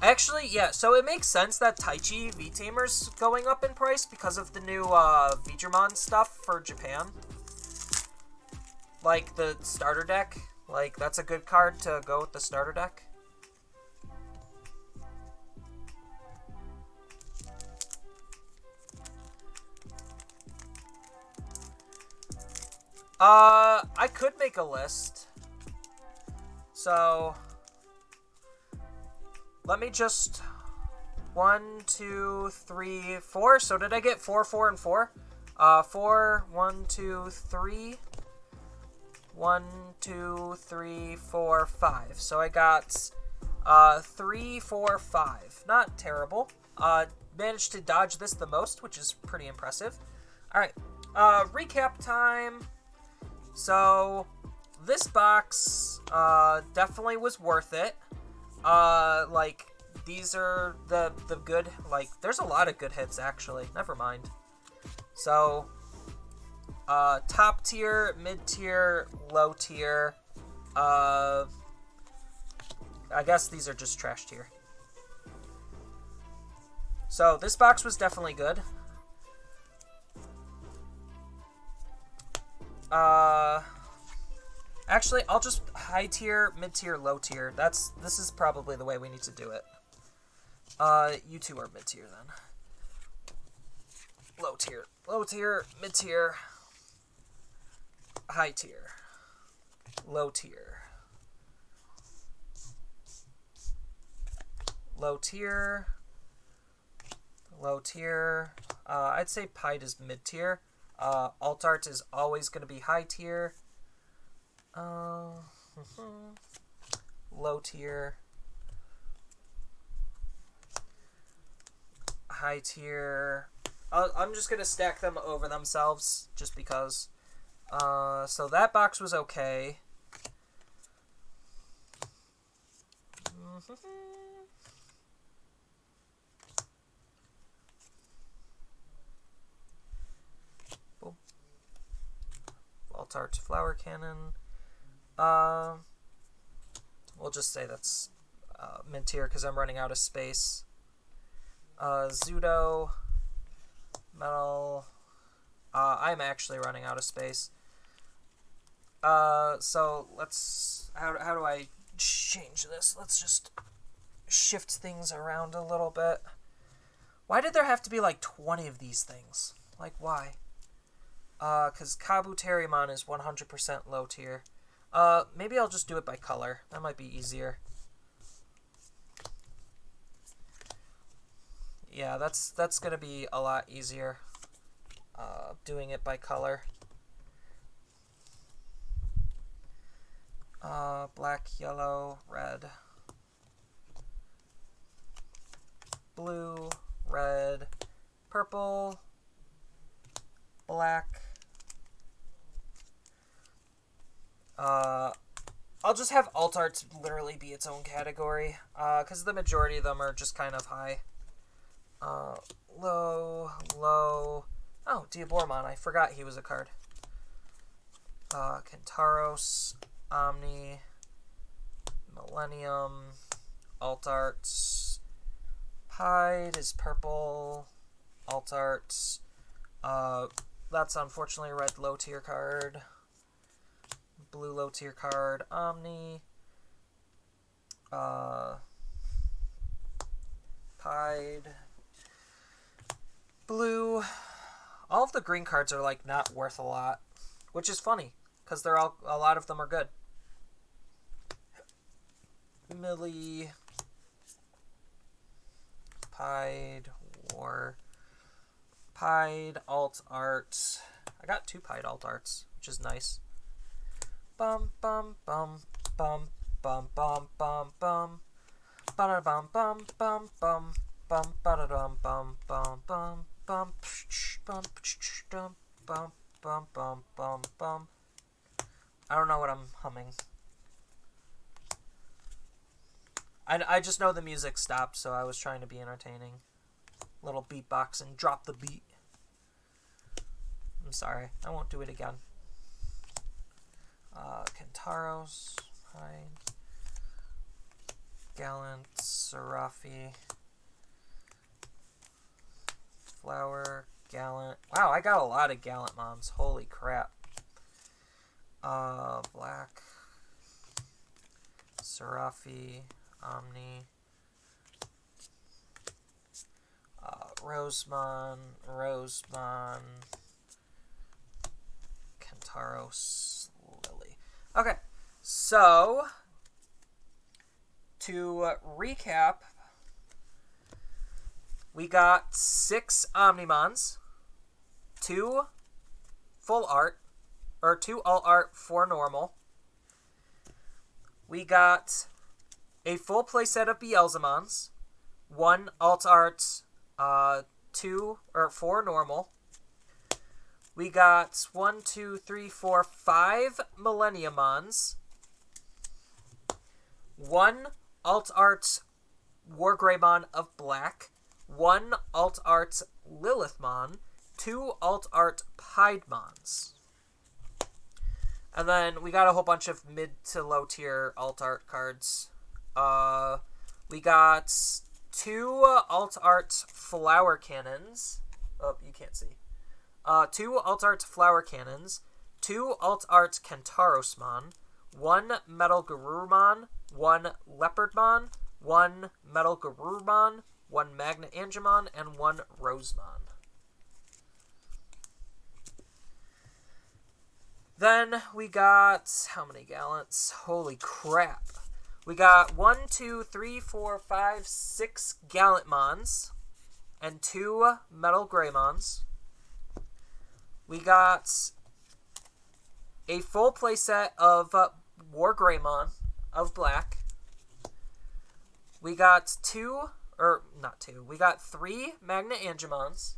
Actually, yeah, so it makes sense that Taichi V-Tamer's going up in price because of the new, Digimon stuff for Japan. Like, the starter deck. Like, that's a good card to go with the starter deck. I could make a list. So, let me just... 1, 2, 3, 4. So did I get 4, 4, and 4? 4, 1, 2, 3. 1, 2, 3, 4, 5. So I got 3, 4, 5. Not terrible. Managed to dodge this the most, which is pretty impressive. Alright, recap time. So, this box definitely was worth it. These are the good, there's a lot of good hits, actually. Never mind. So, top tier, mid tier, low tier. I guess these are just trash tier. So, this box was definitely good. Actually, I'll just high tier, mid tier, low tier. This is probably the way we need to do it. You two are mid tier then. Low tier, mid tier, high tier, low tier, low tier, low tier. I'd say Pied is mid tier. Alt Art is always going to be high tier. Low tier. High tier. I'm just going to stack them over themselves, just because. So that box was okay. Boom. Alt Art Flower Cannon. We'll just say that's mid tier because I'm running out of space. Zudo, Metal. I'm actually running out of space. So let's. How do I change this? Let's just shift things around a little bit. Why did there have to be 20 of these things? Why? Because Kabuterimon is 100% low tier. Maybe I'll just do it by color. That might be easier. Yeah, that's gonna be a lot easier. Doing it by color. Black, yellow, red. Blue, red, purple, black. I'll just have alt art literally be its own category, because the majority of them are just kind of high. Low. Oh, Diabormon, I forgot he was a card. Kentaros, Omni, Millennium, alt arts. Pied is purple, alt arts. That's unfortunately a red low tier card. Blue low tier card, Omni. Pied. Blue. All of the green cards are not worth a lot, which is funny because a lot of them are good. Millie. Pied. War. Pied alt art. I got 2 Pied alt arts, which is nice. Bum bum bum bum bum bum bum bum ba bum bum bum bum bum ba dum bum bum bum bum bum bum bum bum bum bum. I don't know what I'm humming. I just know the music stopped, so I was trying to be entertaining. Little beatbox and drop the beat. I'm sorry. I won't do it again. Kentaros. Fine. Gallant. Serafi. Flower. Gallant. Wow, I got a lot of Gallant Mons. Holy crap. Black. Serafi. Omni. Rosemon. Kentaros. Lily. Okay, so to recap, we got 6 Omnimons, 2 full art, or 2 alt art, 4 normal. We got a full playset of Beelzemons, 1 alt art, 2 or 4 normal. We got 1, 2, 3, 4, 5 Millenniumons, 1 alt art Wargreymon of black, 1 alt art Lilithmon, 2 alt art Piedmons. And then we got a whole bunch of mid to low tier alt art cards. We got 2 alt art flower cannons. Oh, you can't see. 2 alt art flower cannons, 2 alt art Kentarosmon, 1 metal Garurumon, 1 Leopardmon, 1 metal Garurumon, 1 Magna Angemon, and 1 Rosemon. Then we got, how many Gallants? Holy crap. We got 1, 2, 3, 4, 5, 6 Gallantmons, and 2 metal Greymons. We got a full playset of Wargreymon of black. We got 3 Magna Angemons.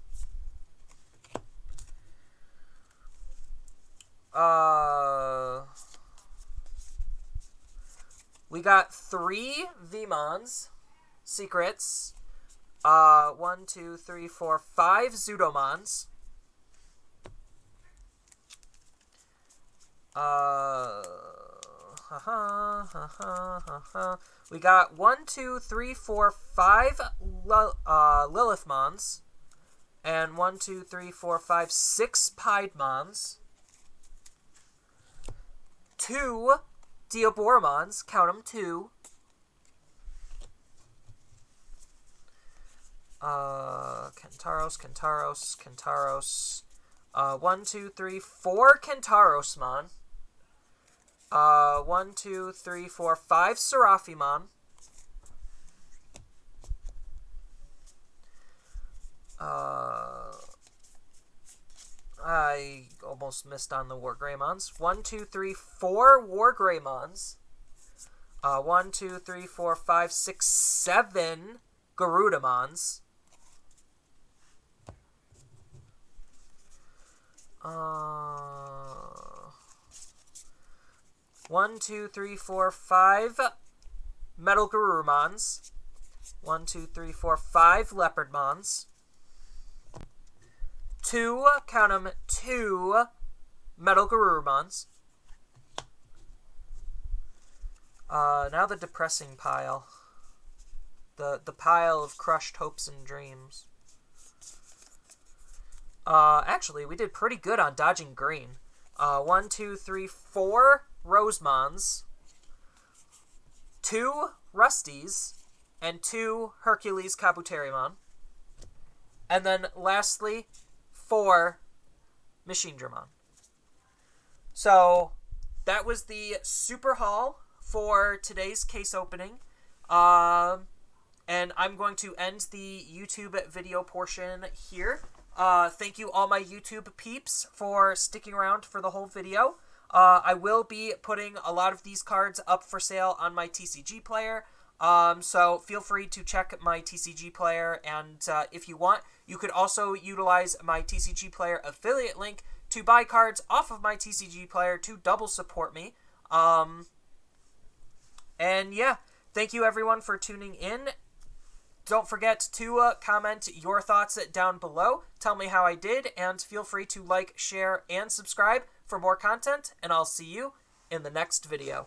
We got 3 Vmons, secrets. 1, 2, 3, 4, 5 Zudomons. We got 1, 2, 3, 4, 5 Lilithmons, and 1, 2, 3, 4, 5, 6 Piedmons, 2 Diaboromons, count them, 2. Kentaros. 1, 2, 3, 4 Kentarosmon. 1, 2, 3, 4, 5 Serafimon. I almost missed on the Wargreymons. 1, 2, 3, 4 Wargreymons. 1, 2, 3, 4, 5, 6, 7 Garudamons. 1, 2, 3, 4, 5 Metal Garurumons. 1, 2, 3, 4, 5 Leopardmons. 2, count them, 2 Metal Garurumons. Now the depressing pile. The pile of crushed hopes and dreams. Actually, we did pretty good on dodging green. 1, 2, 3, 4 Rosemons, 2 Rusties, and 2 Hercules Kabuterimon. And then lastly, 4 Machinedramon. So that was the super haul for today's case opening. And I'm going to end the YouTube video portion here. Thank you all my YouTube peeps for sticking around for the whole video. I will be putting a lot of these cards up for sale on my TCG player. So feel free to check my TCG player, and if you want, you could also utilize my TCG player affiliate link to buy cards off of my TCG player to double support me. And yeah, thank you everyone for tuning in. Don't forget to comment your thoughts down below. Tell me how I did, and feel free to like, share, and subscribe for more content, and I'll see you in the next video.